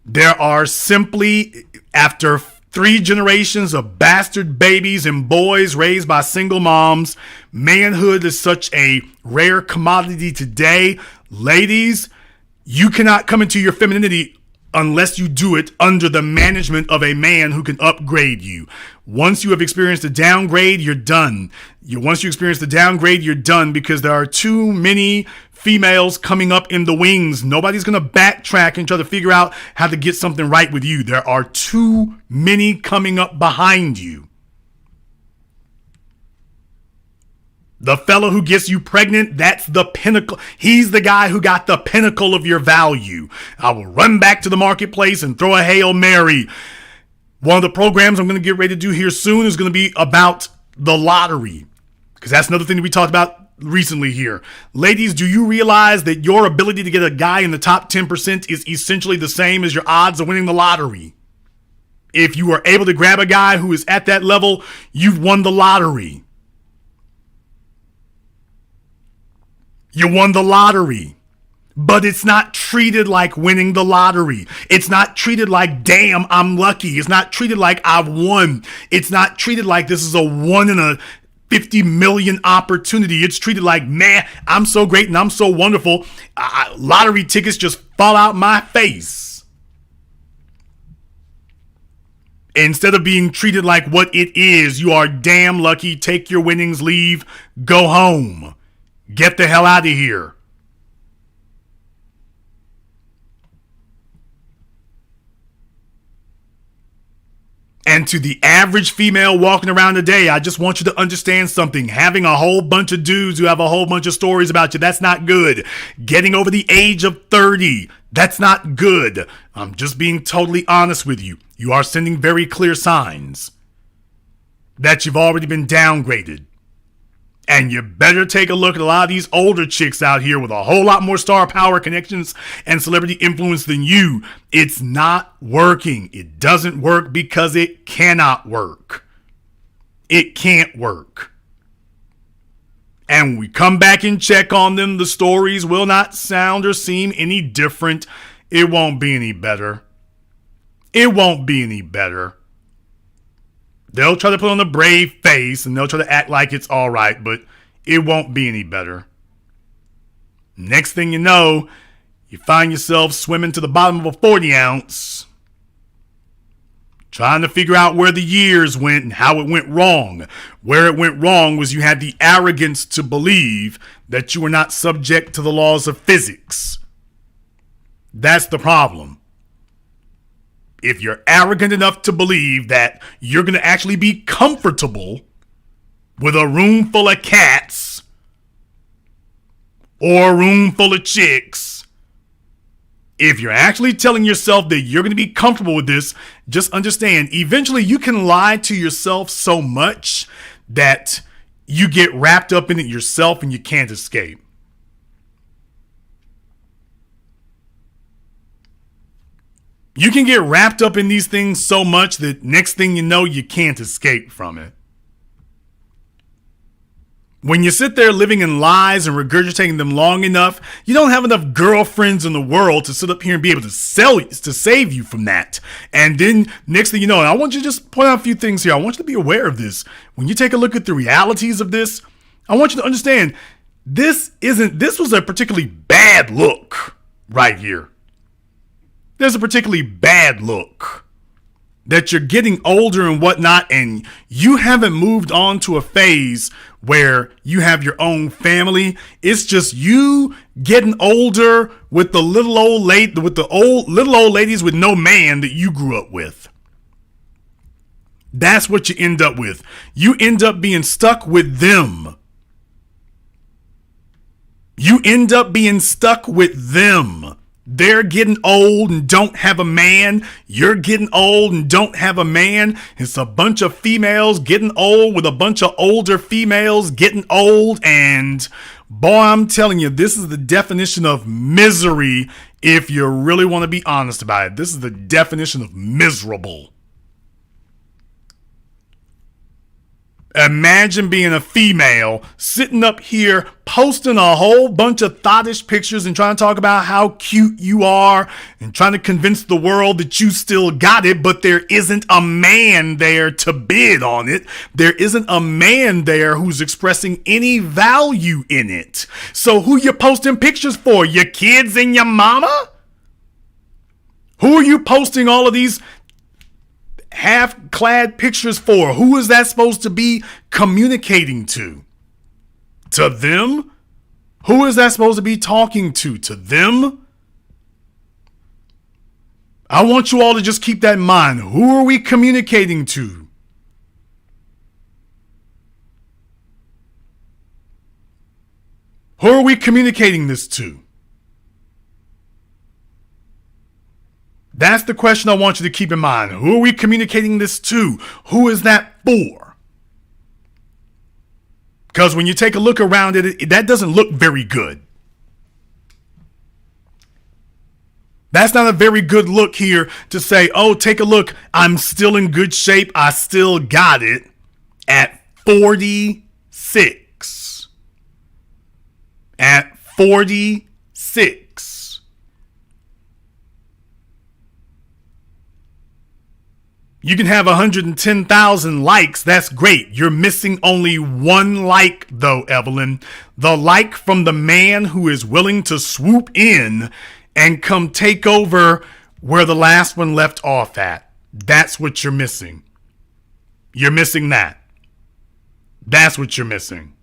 There are simply, after 3 generations of bastard babies and boys raised by single moms, manhood is such a rare commodity today. Ladies, you cannot come into your femininity unless you do it under the management of a man who can upgrade you. Once you have experienced a downgrade, you're done. Once you experience the downgrade, you're done because there are too many females coming up in the wings. Nobody's going to backtrack and try to figure out how to get something right with you. There are too many coming up behind you. The fellow who gets you pregnant, that's the pinnacle. He's the guy who got the pinnacle of your value. I will run back to the marketplace and throw a Hail Mary. One of the programs I'm going to get ready to do here soon is going to be about the lottery. Because that's another thing that we talked about recently here. Ladies, do you realize that your ability to get a guy in the top 10% is essentially the same as your odds of winning the lottery? If you are able to grab a guy who is at that level, you've won the lottery. You won the lottery. But it's not treated like winning the lottery. It's not treated like, damn, I'm lucky. It's not treated like I've won. It's not treated like this is a 1 in a 50 million opportunity. It's treated like, man, I'm so great and I'm so wonderful. Lottery tickets just fall out my face. Instead of being treated like what it is, you are damn lucky. Take your winnings, leave, go home. Get the hell out of here. And to the average female walking around today, I just want you to understand something. Having a whole bunch of dudes who have a whole bunch of stories about you, that's not good. Getting over the age of 30, that's not good. I'm just being totally honest with you. You are sending very clear signs that you've already been downgraded. And you better take a look at a lot of these older chicks out here with a whole lot more star power, connections, and celebrity influence than you. It's not working. It doesn't work because it cannot work. It can't work. And when we come back and check on them, the stories will not sound or seem any different. It won't be any better. It won't be any better. They'll try to put on a brave face and they'll try to act like it's all right, but it won't be any better. Next thing you know, you find yourself swimming to the bottom of a 40 ounce, trying to figure out where the years went and how it went wrong. Where it went wrong was you had the arrogance to believe that you were not subject to the laws of physics. That's the problem. If you're arrogant enough to believe that you're going to actually be comfortable with a room full of cats or a room full of chicks, if you're actually telling yourself that you're going to be comfortable with this, just understand, eventually you can lie to yourself so much that you get wrapped up in it yourself and you can't escape. You can get wrapped up in these things so much that next thing you know, you can't escape from it. When you sit there living in lies and regurgitating them long enough, you don't have enough girlfriends in the world to sit up here and be able to save you from that. And then next thing you know, and I want you to just point out a few things here. I want you to be aware of this. When you take a look at the realities of this, I want you to understand this was a particularly bad look right here. There's a particularly bad look that you're getting older and whatnot, and you haven't moved on to a phase where you have your own family. It's just you getting older with the little old ladies with no man that you grew up with. That's what you end up with. You end up being stuck with them. You end up being stuck with them. They're getting old and don't have a man. You're getting old and don't have a man. It's a bunch of females getting old with a bunch of older females getting old. And boy, I'm telling you, this is the definition of misery if you really want to be honest about it. This is the definition of miserable. Imagine being a female sitting up here posting a whole bunch of thottish pictures and trying to talk about how cute you are and trying to convince the world that you still got it, but there isn't a man there to bid on it. There isn't a man there who's expressing any value in it. So who you posting pictures for? Your kids and your mama? Who are you posting all of these half-clad pictures for? Who is that supposed to be communicating to? To them? Who is that supposed to be talking to? To them? I want you all to just keep that in mind. Who are we communicating to? Who are we communicating this to? That's the question I want you to keep in mind. Who are we communicating this to? Who is that for? Because when you take a look around it, that doesn't look very good. That's not a very good look here to say, oh, take a look. I'm still in good shape. I still got it at 46. At 46. You can have 110,000 likes. That's great. You're missing only one like, though, Evelyn. The like from the man who is willing to swoop in and come take over where the last one left off at. That's what you're missing. You're missing that. That's what you're missing.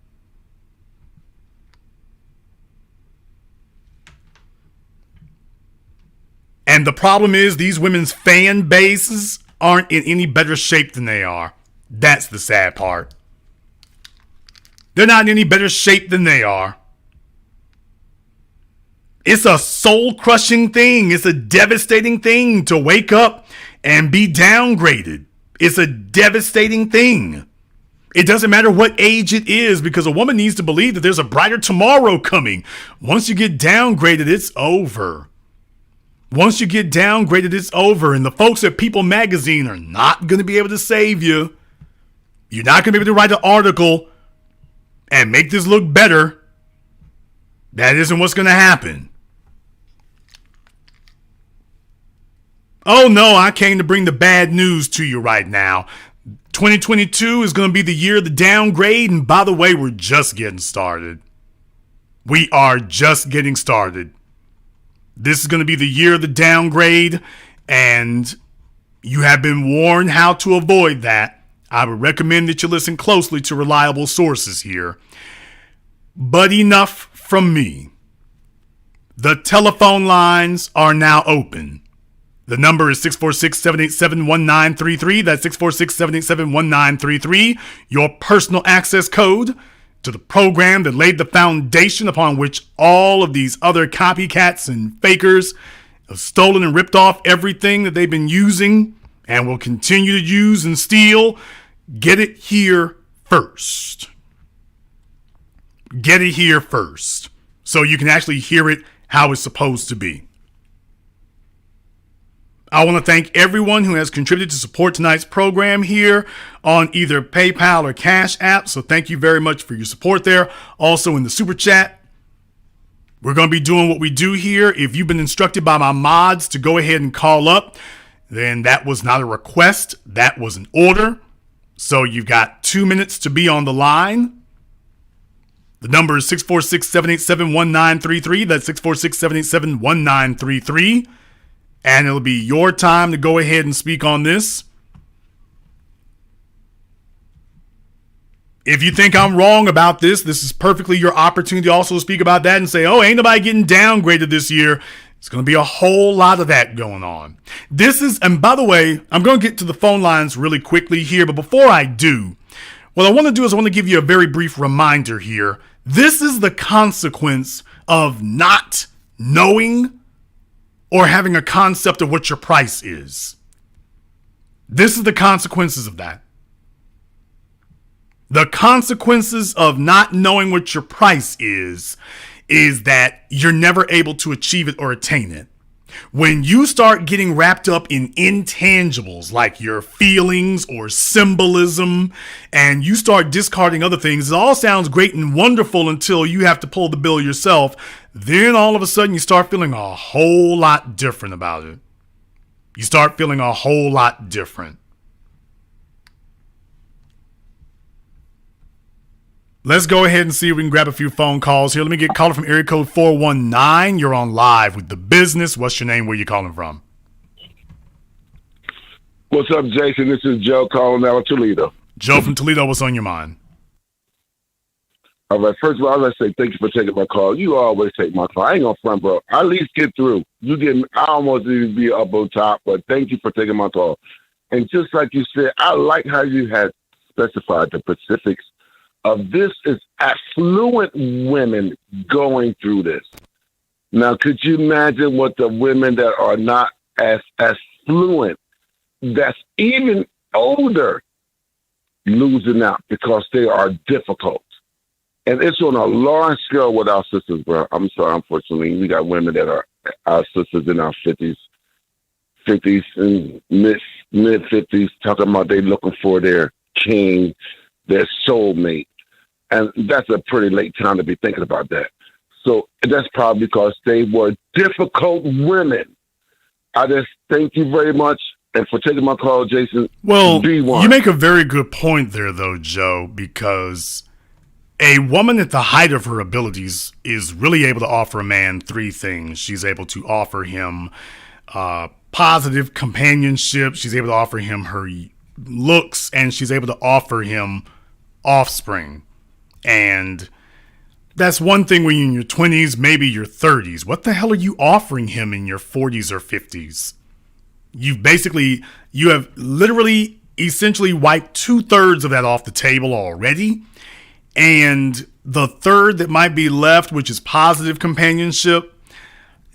And the problem is these women's fan bases aren't in any better shape than they are. That's the sad part. They're not in any better shape than they are. It's a soul-crushing thing. It's a devastating thing to wake up and be downgraded. It's a devastating thing. It doesn't matter what age it is, because a woman needs to believe that there's a brighter tomorrow coming. Once you get downgraded, it's over. Once you get downgraded, it's over. And the folks at People Magazine are not going to be able to save you. You're not going to be able to write an article and make this look better. That isn't what's going to happen. Oh no, I came to bring the bad news to you right now. 2022 is going to be the year of the downgrade. And by the way, we're just getting started. We are just getting started. This is going to be the year of the downgrade, and you have been warned how to avoid that. I would recommend that you listen closely to reliable sources here. But enough from me. The telephone lines are now open. The number is 646-787-1933. That's 646-787-1933. Your personal access code to the program that laid the foundation upon which all of these other copycats and fakers have stolen and ripped off everything that they've been using and will continue to use and steal. Get it here first. Get it here first, so you can actually hear it how it's supposed to be. I want to thank everyone who has contributed to support tonight's program here on either PayPal or CashApp. So thank you very much for your support there. Also in the Super Chat, we're going to be doing what we do here. If you've been instructed by my mods to go ahead and call up, then that was not a request. That was an order. So you've got 2 minutes to be on the line. The number is 646-787-1933. That's 646-787-1933. And it'll be your time to go ahead and speak on this. If you think I'm wrong about this, this is perfectly your opportunity to also speak about that and say, oh, ain't nobody getting downgraded this year. It's going to be a whole lot of that going on. And by the way, I'm going to get to the phone lines really quickly here. But before I do, what I want to do is I want to give you a very brief reminder here. This is the consequence of not knowing or having a concept of what your price is. This is the consequences of that. The consequences of not knowing what your price is that you're never able to achieve it or attain it. When you start getting wrapped up in intangibles like your feelings or symbolism, and you start discarding other things, it all sounds great and wonderful until you have to pull the bill yourself. Then all of a sudden you start feeling a whole lot different about it. You start feeling a whole lot different. Let's go ahead and see if we can grab a few phone calls here. Let me get caller from area code 419. You're on live with The Business. What's your name? Where you calling from? What's up, Jason? This is Joe calling out of Toledo. Joe from Toledo, what's on your mind? All right, first of all, let's say thank you for taking my call. You always take my call. I ain't gonna front, bro. I at least get through. I almost need to be up on top, but thank you for taking my call. And just like you said, I like how you had specified the specifics of this is affluent women going through this. Now, could you imagine what the women that are not as affluent, that's even older, losing out because they are difficult? And it's on a large scale with our sisters, bro. I'm sorry, unfortunately. We got women that are our sisters in our 50s and mid 50s talking about they looking for their king, their soulmate. And that's a pretty late time to be thinking about that. So that's probably because they were difficult women. I just thank you very much and for taking my call, Jason. Well, Be one. you make a very good point there, though, Joe, because a woman at the height of her abilities is really able to offer a man three things. She's able to offer him positive companionship. She's able to offer him her looks, and she's able to offer him offspring. And that's one thing when you're in your 20s, maybe your 30s. What the hell are you offering him in your 40s or 50s? You have literally essentially wiped 2/3 of that off the table already. And the third that might be left, which is positive companionship,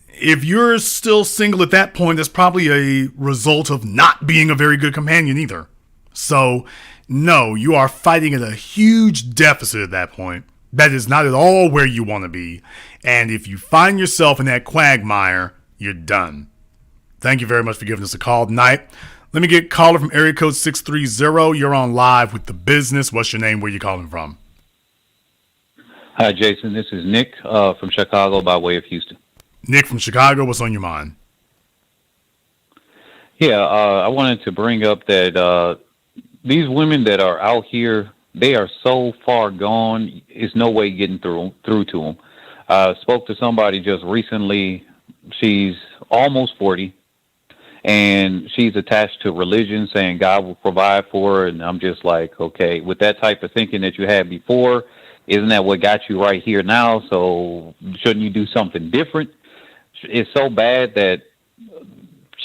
if you're still single at that point, that's probably a result of not being a very good companion either. So, no, you are fighting at a huge deficit at that point. That is not at all where you want to be. And if you find yourself in that quagmire, you're done. Thank you very much for giving us a call tonight. Let me get caller from area code 630. You're on live with The Business. What's your name? Where you calling from? Hi, Jason. This is Nick from Chicago by way of Houston. Nick from Chicago, what's on your mind? Yeah, I wanted to bring up that these women that are out here, they are so far gone, there's no way getting through to them. I spoke to somebody just recently. She's almost 40, and she's attached to religion, saying God will provide for her, and I'm just like, okay, with that type of thinking that you had before, isn't that what got you right here now? So shouldn't you do something different? It's so bad that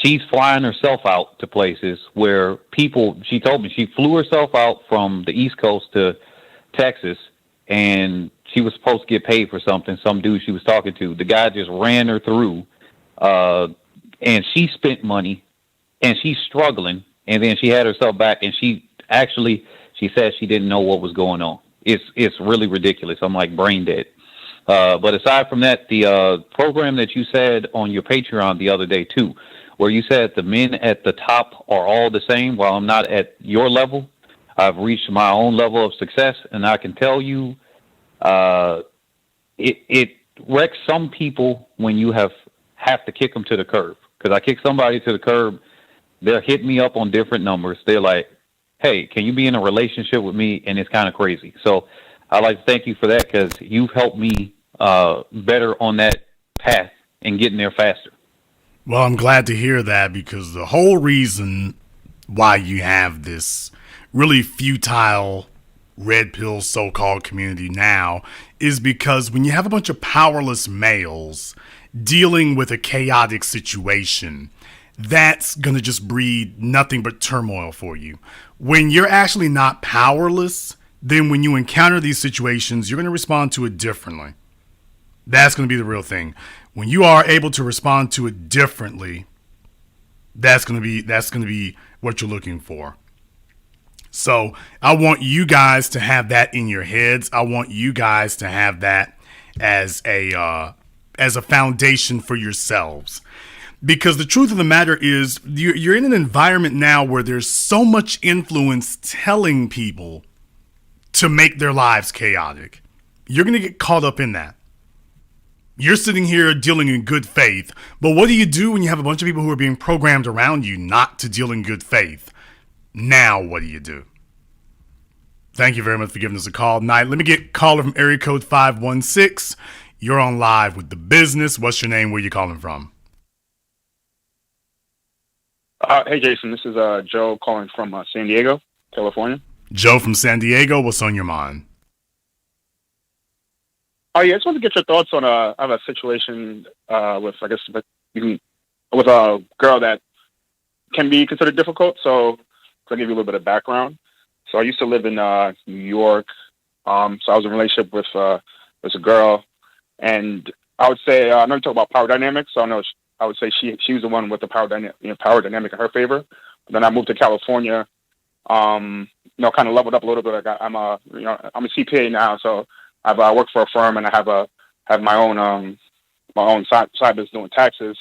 she's flying herself out to places where people, she told me she flew herself out from the East Coast to Texas, and she was supposed to get paid for something. Some dude she was talking to, the guy just ran her through, and she spent money, and she's struggling, and then she had herself back, and she said she didn't know what was going on. It's really ridiculous. I'm like brain dead. But aside from that, the program that you said on your Patreon the other day too, where you said the men at the top are all the same, while I'm not at your level, I've reached my own level of success, and I can tell you, it wrecks some people when you have to kick them to the curb. Because I kick somebody to the curb, they'll hit me up on different numbers. They're like, hey, can you be in a relationship with me? And it's kind of crazy. So I'd like to thank you for that, because you've helped me better on that path and getting there faster. Well, I'm glad to hear that, because the whole reason why you have this really futile red pill so-called community now is because when you have a bunch of powerless males dealing with a chaotic situation, that's going to just breed nothing but turmoil for you. When you're actually not powerless, then when you encounter these situations, you're going to respond to it differently. That's going to be the real thing. When you are able to respond to it differently, that's going to be what you're looking for. So I want you guys to have that in your heads. I want you guys to have that as a foundation for yourselves. Because the truth of the matter is, you're in an environment now where there's so much influence telling people to make their lives chaotic. You're going to get caught up in that. You're sitting here dealing in good faith, but what do you do when you have a bunch of people who are being programmed around you not to deal in good faith? Now, what do you do? Thank you very much for giving us a call tonight. Let me get caller from area code 516. You're on live with The Business. What's your name? Where you calling from? Hey, Jason. This is Joe calling from San Diego, California. Joe from San Diego. What's on your mind? Oh, yeah. I just wanted to get your thoughts on I have a situation with a girl that can be considered difficult. So I'll give you a little bit of background. So I used to live in New York. So I was in a relationship with a girl, and I would say I know you talk about power dynamics. So I would say she was the one with the power dynamic in her favor. But then I moved to California. Kind of leveled up a little bit. I'm a CPA now, so I work for a firm, and I have my own side business doing taxes.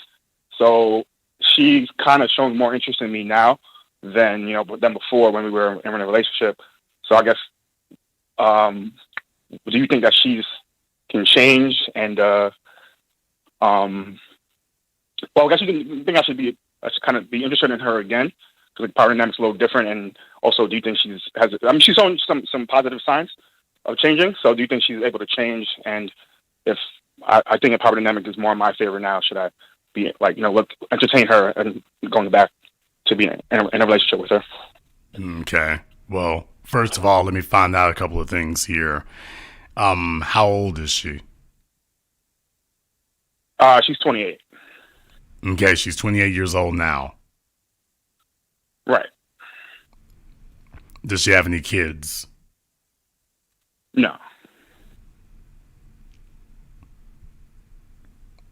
So she's kind of showing more interest in me now than before when we were in a relationship. So I guess, do you think that she's can change? And well, I guess you think I should kind of be interested in her again, because the power dynamic's a little different. And also, do you think she's showing some positive signs of changing? So do you think she's able to change? And if I think a power dynamic is more in my favor now, should I be entertain her and going back to be in a relationship with her? Okay. Well, first of all, let me find out a couple of things here. How old is she? She's 28. Okay, she's 28 years old now. Right. Does she have any kids? No.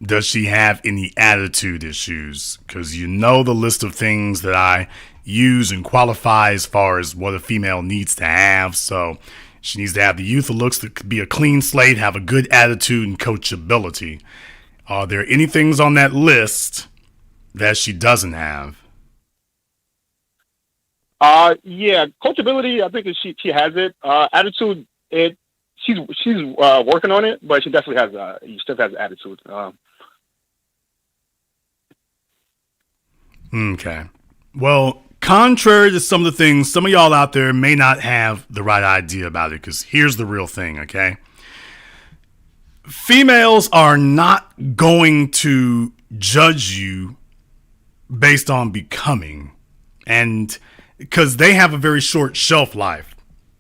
Does she have any attitude issues? Because you know the list of things that I use and qualify as far as what a female needs to have. So she needs to have the youth of looks that could be a clean slate, have a good attitude, and coachability. Are there any things on that list that she doesn't have? Yeah, coachability, I think she has it. Attitude, she's working on it, but she definitely has attitude. Okay. Well, contrary to some of the things, some of y'all out there may not have the right idea about it, because here's the real thing, okay? Females are not going to judge you based on becoming, and because they have a very short shelf life.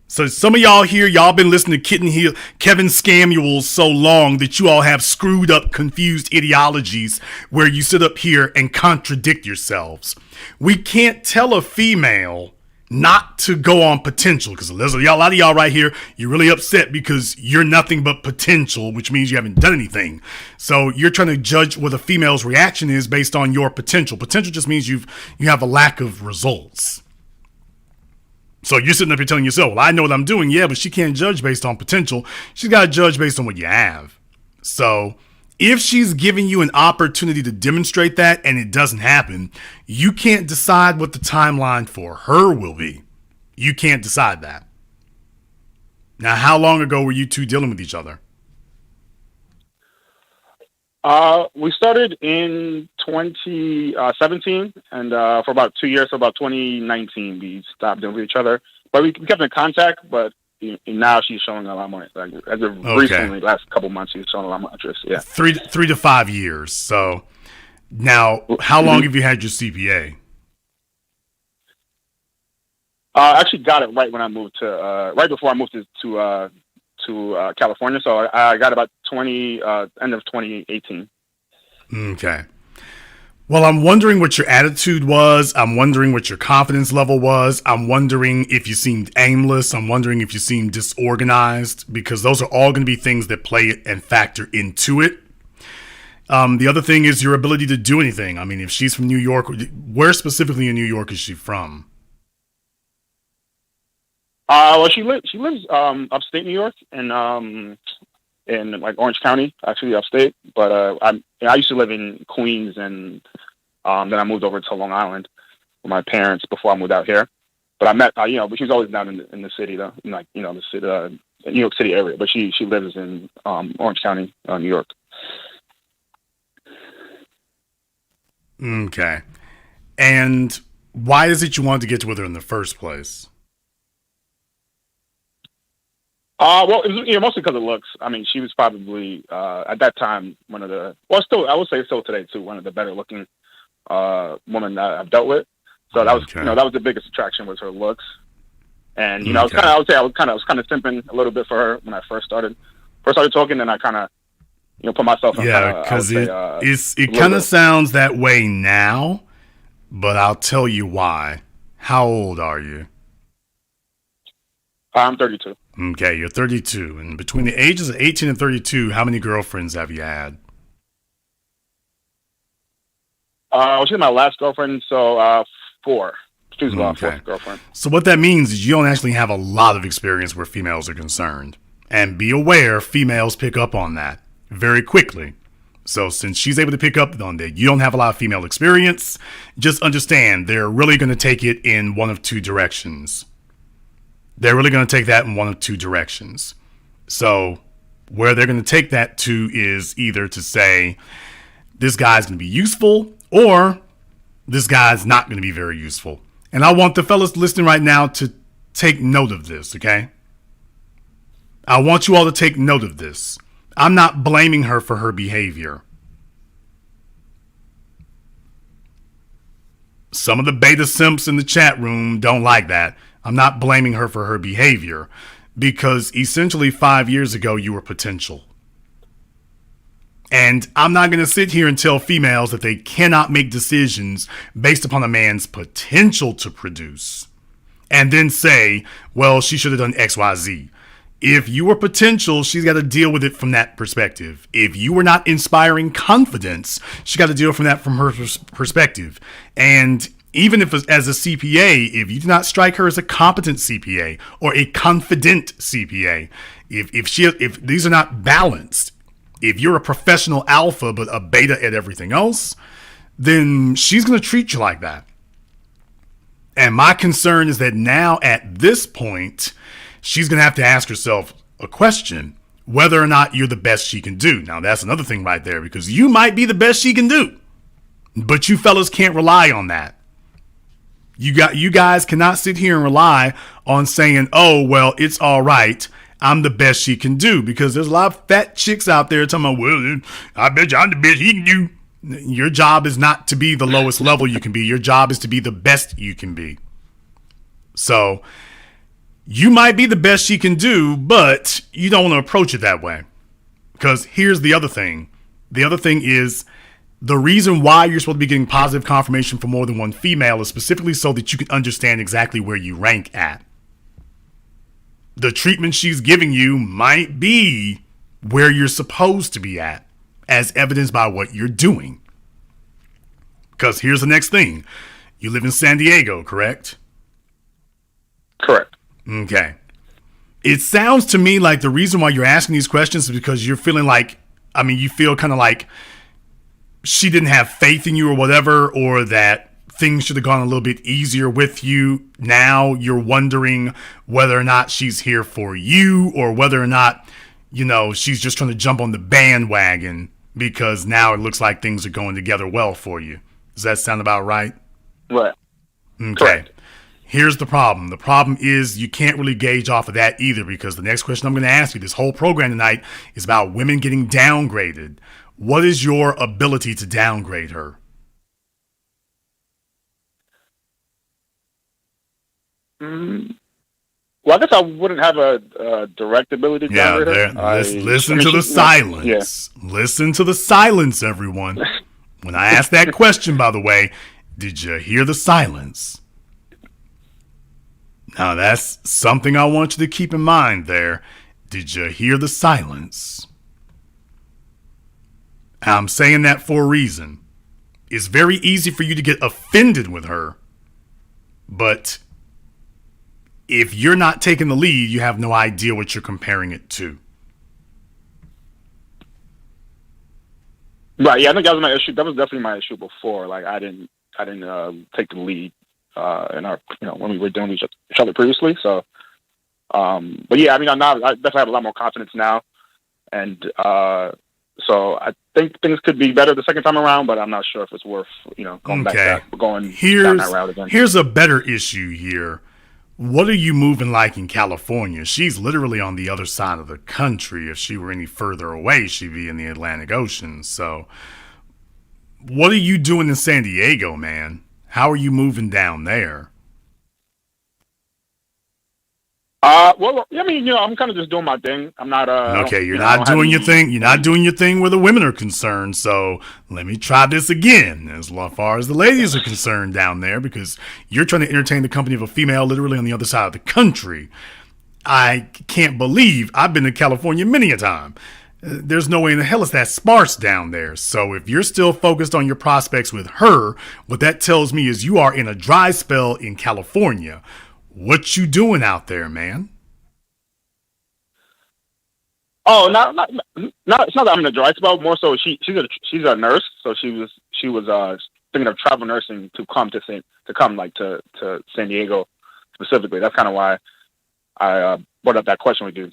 So some of y'all here, y'all been listening to Kevin Scamuels so long that you all have screwed up, confused ideologies where you sit up here and contradict yourselves. We can't tell a female not to go on potential, because there's a lot of y'all right here, you're really upset because you're nothing but potential, which means you haven't done anything. So you're trying to judge what a female's reaction is based on your potential. Potential just means you have a lack of results. So you're sitting up here telling yourself, well, I know what I'm doing. Yeah, but she can't judge based on potential. She's got to judge based on what you have. So if she's giving you an opportunity to demonstrate that and it doesn't happen, you can't decide what the timeline for her will be. You can't decide that. Now, how long ago were you two dealing with each other? We started in 2017, and for about 2 years, so about 2019, we stopped dealing with each other. But we kept in contact, but now she's showing a lot more. Like, as of recently, last couple months, she's showing a lot more interest. Yeah, 3 to 5 years. So now, how long have you had your CPA? I actually got it right when I moved to right before I moved to California. So I got about end of 2018. Okay. Well, I'm wondering what your attitude was. I'm wondering what your confidence level was. I'm wondering if you seemed aimless. I'm wondering if you seemed disorganized, because those are all going to be things that play and factor into it. The other thing is your ability to do anything. I mean, if she's from New York, where specifically in New York is she from? Well, she lives upstate New York, and in like Orange County, actually upstate. But I used to live in Queens, and then I moved over to Long Island with my parents before I moved out here. But I met, but she was always down in the city, though, the city, New York City area. But she lives in Orange County, New York. Okay. And why is it you wanted to get with her in the first place? Well, it was, mostly because of looks. I mean, she was probably at that time I would say still today too, one of the better looking women that I've dealt with. So that was, that was the biggest attraction, was her looks. And I was kind of simping a little bit for her when I first started talking, and I kind of put myself in. Yeah, because it kind of sounds that way now, but I'll tell you why. How old are you? I'm 32. Okay, you're 32. And between the ages of 18 and 32, how many girlfriends have you had? She's my last girlfriend, so 4. She was my fourth girlfriend. So what that means is you don't actually have a lot of experience where females are concerned. And be aware, females pick up on that very quickly. So since she's able to pick up on that, you don't have a lot of female experience, just understand they're really going to take it in one of two directions. They're really going to take that in one of two directions. So where they're going to take that to is either to say, this guy's going to be useful, or this guy's not going to be very useful. And I want the fellas listening right now to take note of this, okay? I want you all to take note of this. I'm not blaming her for her behavior. Some of the beta simps in the chat room don't like that. I'm not blaming her for her behavior because essentially 5 years ago you were potential. And I'm not going to sit here and tell females that they cannot make decisions based upon a man's potential to produce and then say, well, she should have done X, Y, Z. If you were potential, she's got to deal with it from that perspective. If you were not inspiring confidence, she got to deal from her perspective. And even if as a CPA, if you do not strike her as a competent CPA or a confident CPA, if these are not balanced, if you're a professional alpha but a beta at everything else, then she's going to treat you like that. And my concern is that now at this point, she's going to have to ask herself a question, whether or not you're the best she can do. Now, that's another thing right there, because you might be the best she can do, but you fellas can't rely on that. You guys cannot sit here and rely on saying, oh, well, it's all right, I'm the best she can do, because there's a lot of fat chicks out there talking about, well, I bet you I'm the best he can do. Your job is not to be the lowest level you can be. Your job is to be the best you can be. So you might be the best she can do, but you don't want to approach it that way. Because here's the other thing. The other thing is the reason why you're supposed to be getting positive confirmation from more than one female is specifically so that you can understand exactly where you rank at. The treatment she's giving you might be where you're supposed to be at, as evidenced by what you're doing. Because here's the next thing. You live in San Diego, correct? Correct. Okay. It sounds to me like the reason why you're asking these questions is because you're feeling like, you feel kind of like she didn't have faith in you or whatever, or that things should have gone a little bit easier with you. Now you're wondering whether or not she's here for you, or whether or not, she's just trying to jump on the bandwagon because now it looks like things are going together well for you. Does that sound about right? Right. Okay. Correct. Here's the problem. The problem is you can't really gauge off of that either, because the next question I'm going to ask you, this whole program tonight, is about women getting downgraded. What is your ability to downgrade her? Well, I guess I wouldn't have a direct ability to downgrade her. Listen to the silence. Yeah. Listen to the silence, everyone. When I asked that question, by the way, did you hear the silence? Now, that's something I want you to keep in mind there. Did you hear the silence? I'm saying that for a reason. It's very easy for you to get offended with her, but if you're not taking the lead, you have no idea what you're comparing it to. Right. Yeah, I think that was my issue. That was definitely my issue before. Like, I didn't take the lead in our, when we were doing each other previously. So, but yeah, I definitely have a lot more confidence now, and so I think things could be better the second time around. But I'm not sure if it's worth going back down that route again. Here's a better issue here. What are you moving like in California? She's literally on the other side of the country. If she were any further away, she'd be in the Atlantic Ocean. So what are you doing in San Diego, man? How are you moving down there? Well, I'm kind of just doing my thing. I'm not. Okay, you're not doing your thing. You're not doing your thing where the women are concerned. So let me try this again, as far as the ladies are concerned down there, because you're trying to entertain the company of a female literally on the other side of the country. I can't believe I've been to California many a time. There's no way in the hell it's that sparse down there. So if you're still focused on your prospects with her, what that tells me is you are in a dry spell in California. What you doing out there, man? Oh, it's not that I'm in a dry spell. More so, she's a nurse, so she was thinking of travel nursing to come to San Diego specifically. That's kind of why I brought up that question with you.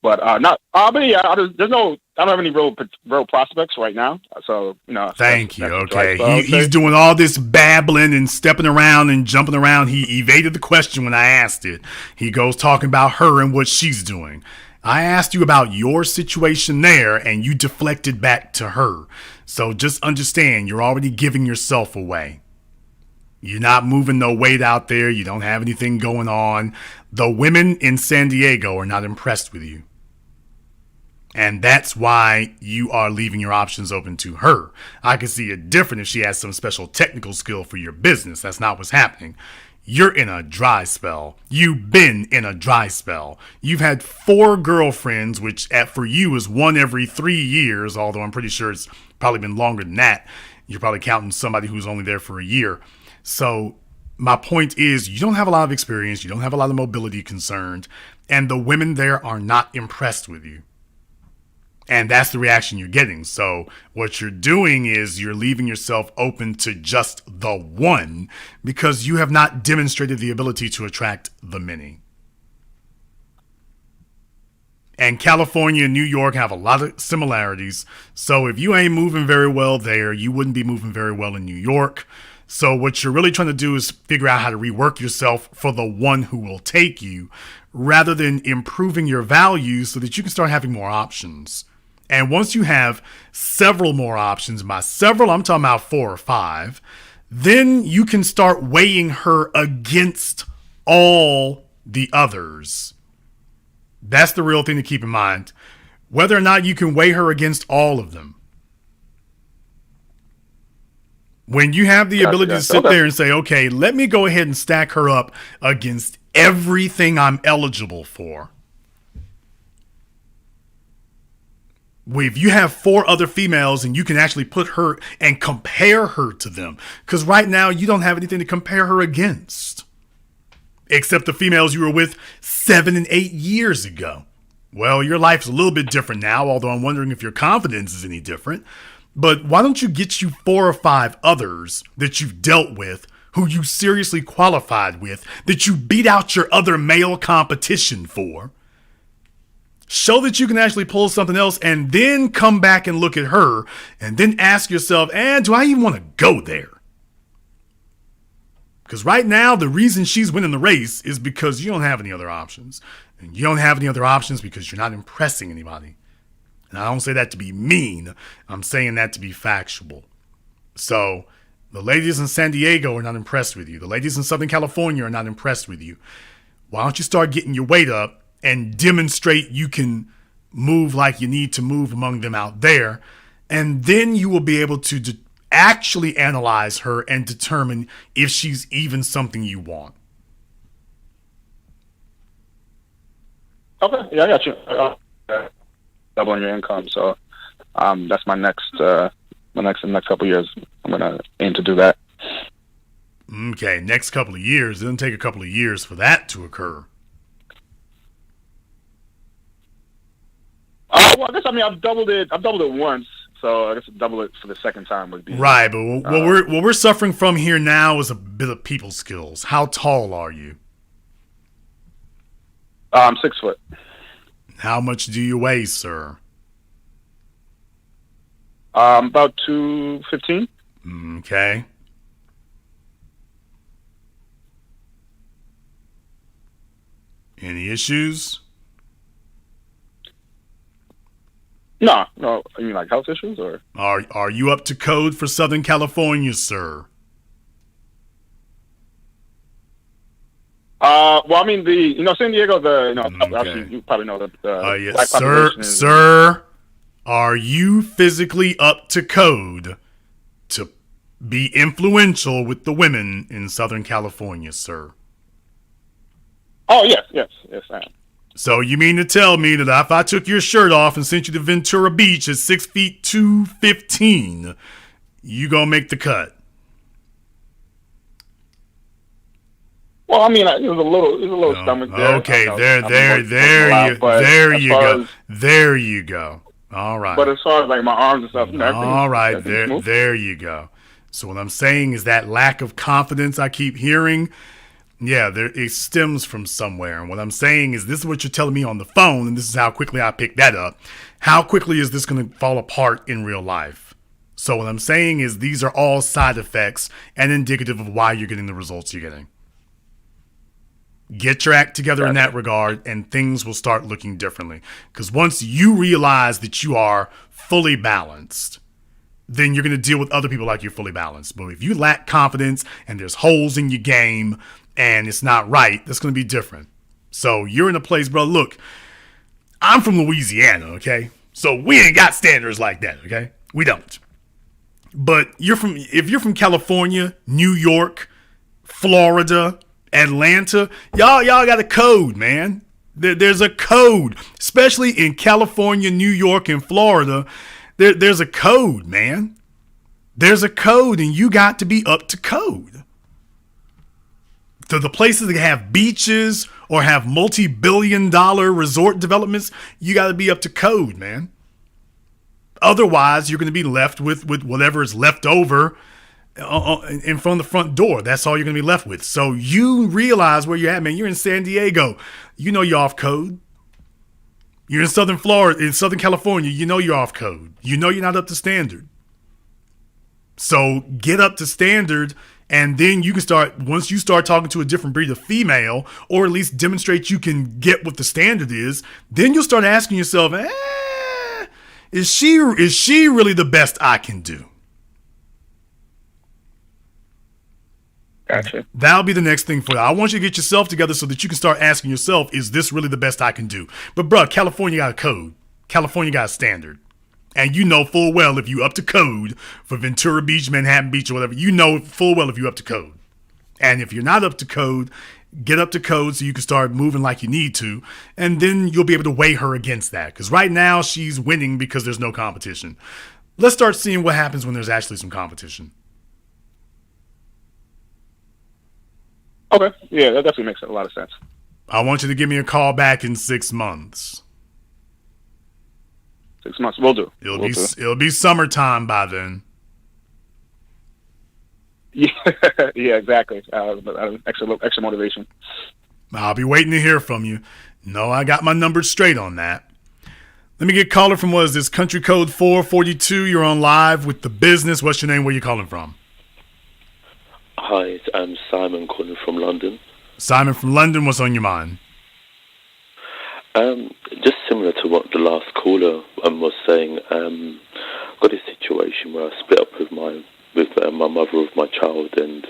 But but yeah, I don't have any real prospects right now. So Thank you. Okay, he's doing all this babbling and stepping around and jumping around. He evaded the question when I asked it. He goes talking about her and what she's doing. I asked you about your situation there, and you deflected back to her. So just understand, you're already giving yourself away. You're not moving no weight out there. You don't have anything going on. The women in San Diego are not impressed with you. And that's why you are leaving your options open to her. I can see it different if she has some special technical skill for your business. That's not what's happening. You're in a dry spell. You've been in a dry spell. You've had 4 girlfriends, which for you is 1 every 3 years, although I'm pretty sure it's probably been longer than that. You're probably counting somebody who's only there for a year. So my point is, you don't have a lot of experience. You don't have a lot of mobility concerned. And the women there are not impressed with you. And that's the reaction you're getting. So what you're doing is you're leaving yourself open to just the one because you have not demonstrated the ability to attract the many. And California and New York have a lot of similarities. So if you ain't moving very well there, you wouldn't be moving very well in New York. So what you're really trying to do is figure out how to rework yourself for the one who will take you rather than improving your values so that you can start having more options. And once you have several more options, by several, I'm talking about 4 or 5, then you can start weighing her against all the others. That's the real thing to keep in mind. Whether or not you can weigh her against all of them. When you have the ability to sit there and say, okay, let me go ahead and stack her up against everything I'm eligible for. If you have 4 other females and you can actually put her and compare her to them, because right now you don't have anything to compare her against except the females you were with 7 and 8 years ago. Well, your life's a little bit different now, although I'm wondering if your confidence is any different. But why don't you get you 4 or 5 others that you've dealt with, who you seriously qualified with, that you beat out your other male competition for? Show that you can actually pull something else and then come back and look at her and then ask yourself, do I even want to go there? Because right now, the reason she's winning the race is because you don't have any other options. And you don't have any other options because you're not impressing anybody. And I don't say that to be mean. I'm saying that to be factual. So the ladies in San Diego are not impressed with you. The ladies in Southern California are not impressed with you. Why don't you start getting your weight up and demonstrate you can move like you need to move among them out there. And then you will be able to actually analyze her and determine if she's even something you want. Okay, yeah, I got you. Doubling your income, so that's my next couple of years. I'm gonna aim to do that. Okay, next couple of years. It doesn't take a couple of years for that to occur. Well, I guess I've doubled it once, so I guess double it for the second time would be right. But what we're suffering from here now is a bit of people skills. How tall are you? I'm 6 foot. How much do you weigh, sir? About 215. Okay. Any issues? No. You mean like health issues, or are you up to code for Southern California, sir? Well, I mean San Diego. Okay. Actually, you probably know that. Yes, black population sir. Are you physically up to code to be influential with the women in Southern California, sir? Oh yes, I am. So you mean to tell me that if I took your shirt off and sent you to Ventura Beach at 6 feet 215, you gonna make the cut? Well, I mean, it was a little stomach there. Okay, there you go. All right. But as far as like my arms and stuff, all right, there you go. So what I'm saying is that lack of confidence I keep hearing, it stems from somewhere. And what I'm saying is this is what you're telling me on the phone, and this is how quickly I picked that up. How quickly is this going to fall apart in real life? So what I'm saying is these are all side effects and indicative of why you're getting the results you're getting. Get your act together in that regard, and things will start looking differently. Because once you realize that you are fully balanced, then you're going to deal with other people like you're fully balanced. But if you lack confidence and there's holes in your game and it's not right, that's going to be different. So you're in a place, bro. Look, I'm from Louisiana, okay? So we ain't got standards like that, okay? We don't. But if you're from California, New York, Florida, Atlanta, y'all got a code, man. There's a code, especially in California, New York, and Florida. There's a code, man. There's a code, and you got to be up to code. So the places that have beaches or have multi-billion-dollar resort developments, you got to be up to code, man. Otherwise, you're going to be left with whatever is left over in front of the front door. That's all you're going to be left with. So you realize where you're at, man. You're in San Diego. You know you're off code. You're in Southern Florida, in Southern California. You know you're off code. You know you're not up to standard. So get up to standard, and then you can start, once you start talking to a different breed of female, or at least demonstrate you can get what the standard is, then you'll start asking yourself, is she really the best I can do? Gotcha. That'll be the next thing for you. I want you to get yourself together so that you can start asking yourself, is this really the best I can do? But bruh, California got a code. California got a standard. And you know full well if you up to code for Ventura Beach, Manhattan Beach, or whatever, you know full well if you up to code. And if you're not up to code, get up to code so you can start moving like you need to. And then you'll be able to weigh her against that. Because right now she's winning because there's no competition. Let's start seeing what happens when there's actually some competition. Okay. Yeah, that definitely makes a lot of sense. I want you to give me a call back in 6 months. 6 months. Will do. It'll be summertime by then. Yeah, yeah, exactly. Extra motivation. I'll be waiting to hear from you. No, I got my numbers straight on that. Let me get caller from, what is this, country code 442. You're on live with The Business. What's your name? Where you calling from? Hi, I'm Simon calling from London. Simon from London, what's on your mind? Just similar to what the last caller was saying, got a situation where I split up with my mother of my child, and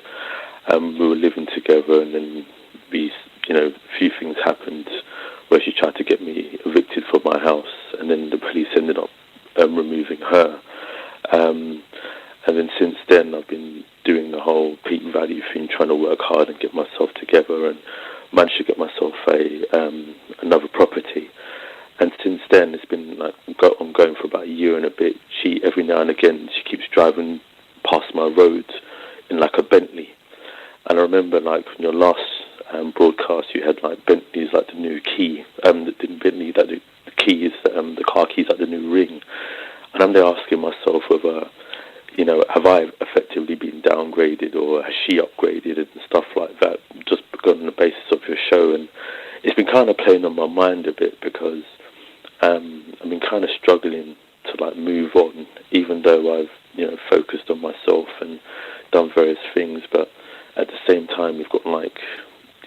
we were living together, and then a few things happened where she tried to get me evicted from my house, and then the police ended up removing her. And then since then, I've been doing the whole peak value thing, trying to work hard and get myself together, and managed to get myself another property. And since then, it's been like ongoing for about a year and a bit. She, every now and again, she keeps driving past my road in like a Bentley. And I remember, like, in your last broadcast, you had like Bentley's like the new key, the Bentley that the keys, the car keys like the new ring. And I'm there asking myself whether, have I effectively been downgraded, or has she upgraded and stuff like that, just on the basis of your show. And it's been kind of playing on my mind a bit because I've been kind of struggling to like move on, even though I've focused on myself and done various things. But at the same time, we've got like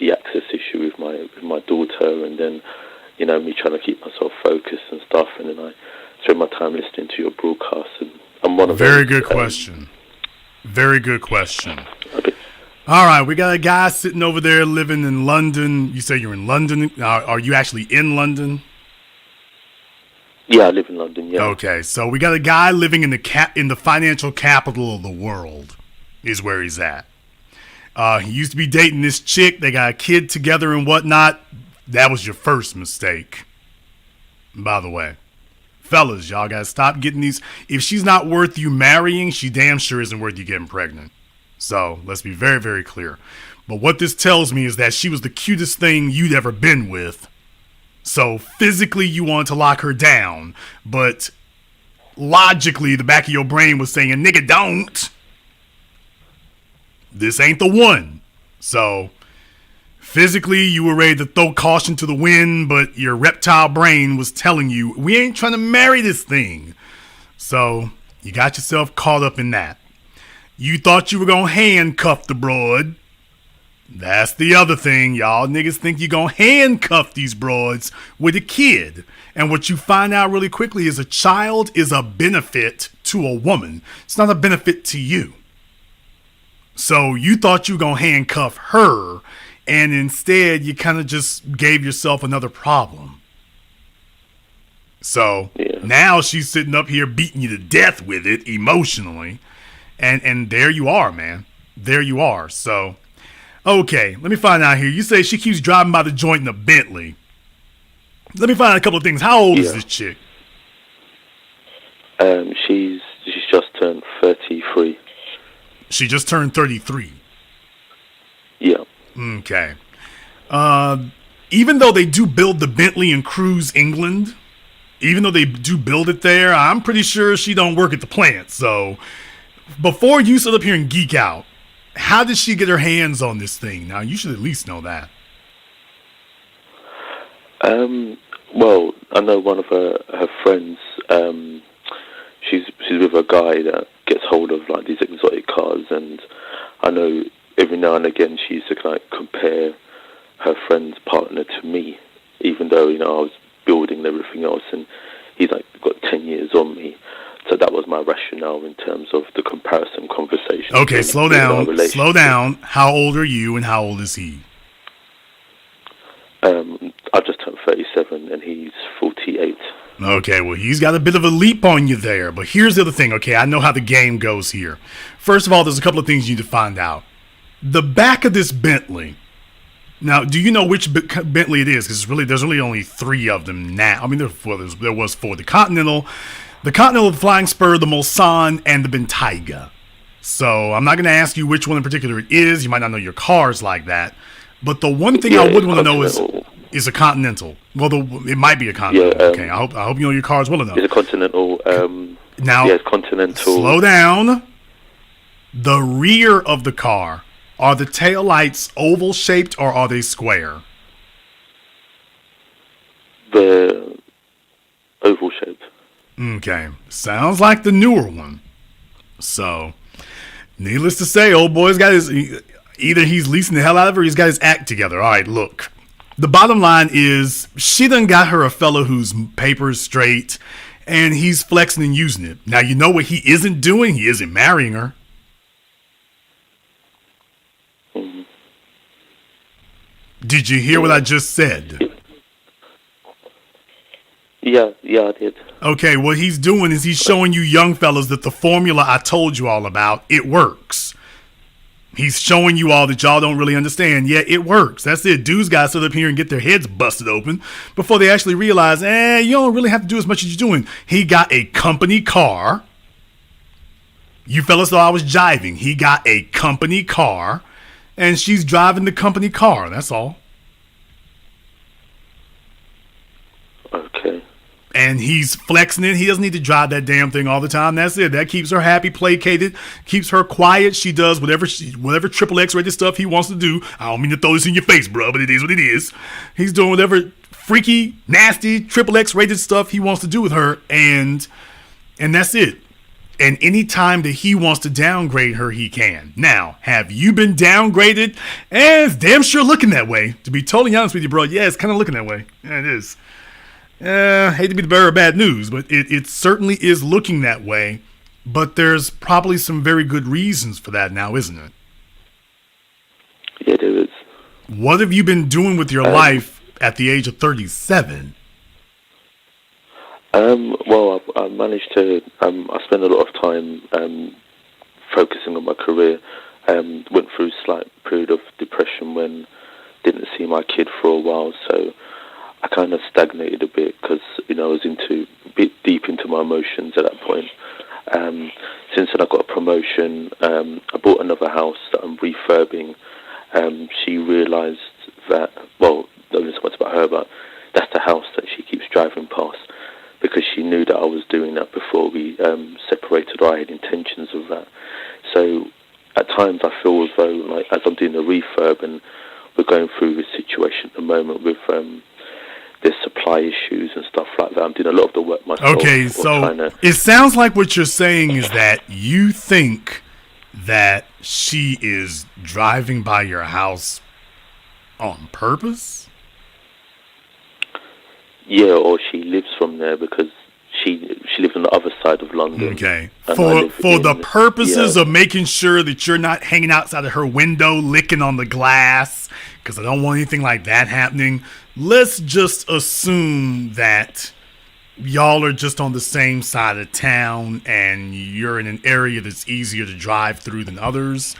the access issue with my daughter, and then me trying to keep myself focused and stuff. And then I spend my time listening to your broadcast, and I'm one of Very good question. Very good question. All right, we got a guy sitting over there living in London. You say you're in London. Are you actually in London? Yeah, I live in London, yeah. Okay, so we got a guy living in the financial capital of the world is where he's at. He used to be dating this chick. They got a kid together and whatnot. That was your first mistake, by the way. Fellas, y'all got to stop getting these. If she's not worth you marrying, she damn sure isn't worth you getting pregnant. So let's be very, very clear. But what this tells me is that she was the cutest thing you'd ever been with. So physically you wanted to lock her down, but logically the back of your brain was saying, nigga, don't. This ain't the one. So physically you were ready to throw caution to the wind, but your reptile brain was telling you, we ain't trying to marry this thing. So you got yourself caught up in that. You thought you were going to handcuff the broad. That's the other thing. Y'all niggas think you're going to handcuff these broads with a kid. And what you find out really quickly is a child is a benefit to a woman. It's not a benefit to you. So you thought you were going to handcuff her, and instead you kind of just gave yourself another problem. So now she's sitting up here beating you to death with it emotionally. And there you are, man. There you are. So, okay, let me find out here. You say she keeps driving by the joint in a Bentley. Let me find out a couple of things. How old is this chick? She's just turned 33. She just turned 33. Yeah. Okay. Even though they do build the Bentley in Cruise, England, even though they do build it there, I'm pretty sure she don't work at the plant. So before you sit up here and geek out, how did she get her hands on this thing? Now, you should at least know that. Well, I know one of her friends, she's with a guy that gets hold of like these exotic cars, and I know every now and again she used to like compare her friend's partner to me, even though, you know, I was building and everything else, and he's like got 10 years on me. So that was my rationale in terms of the comparison conversation. Okay, slow down. How old are you and how old is he? I just turned 37 and he's 48. Okay, well, he's got a bit of a leap on you there. But here's the other thing, okay? I know how the game goes here. First of all, there's a couple of things you need to find out. The back of this Bentley. Now, do you know which Bentley it is? Because there's really only 3 of them now. I mean, there was 4. The Continental, the Flying Spur, the Mulsanne, and the Bentayga. So I'm not going to ask you which one in particular it is. You might not know your cars like that. But the one thing I would want to know is a Continental. Well, it might be a Continental. Yeah, okay, I hope you know your cars well enough. It's a Continental. Now, it's Continental. Slow down. The rear of the car, are the taillights oval shaped or are they square? They're oval shaped. Okay, sounds like the newer one. So, needless to say, old boy's got either he's leasing the hell out of her or he's got his act together. All right, look. The bottom line is she done got her a fella whose paper's straight and he's flexing and using it. Now, you know what he isn't doing? He isn't marrying her. Mm-hmm. Did you hear what I just said? Yeah, I did. Okay, what he's doing is he's showing you young fellas that the formula I told you all about, it works. He's showing you all that y'all don't really understand. Yeah, it works. That's it. Dudes got to sit up here and get their heads busted open before they actually realize, you don't really have to do as much as you're doing. He got a company car. You fellas thought I was jiving. He got a company car, and she's driving the company car. That's all. Okay. And he's flexing it. He doesn't need to drive that damn thing all the time. That's it. That keeps her happy, placated, keeps her quiet. She does whatever triple X rated stuff he wants to do. I don't mean to throw this in your face, bro, but it is what it is. He's doing whatever freaky, nasty, triple X rated stuff he wants to do with her, and that's it. And any time that he wants to downgrade her, he can. Now, have you been downgraded? It's damn sure looking that way. To be totally honest with you, bro, yeah, it's kind of looking that way. Yeah, it is. Hate to be the bearer of bad news, but it certainly is looking that way. But there's probably some very good reasons for that now, isn't it? Yeah, there is. What have you been doing with your life at the age of 37? Well, I managed to. I spent a lot of time focusing on my career. Went through a slight period of depression when didn't see my kid for a while, so I kind of stagnated a bit because, you know, I was a bit deep into my emotions at that point. Since then, I got a promotion. I bought another house that I'm refurbing. she realised that, well, not so much about her, but that's the house that she keeps driving past, because she knew that I was doing that before we separated, or I had intentions of that. So at times I feel as though, like, as I'm doing the refurb and we're going through this situation at the moment with there's supply issues and stuff like that, I'm doing a lot of the work myself. Okay, so it sounds like what you're saying is that you think that she is driving by your house on purpose? Yeah, or she lives from there because she lives on the other side of London. Okay. For the purposes of making sure that you're not hanging outside of her window licking on the glass, because I don't want anything like that happening, let's just assume that y'all are just on the same side of town and you're in an area that's easier to drive through than others.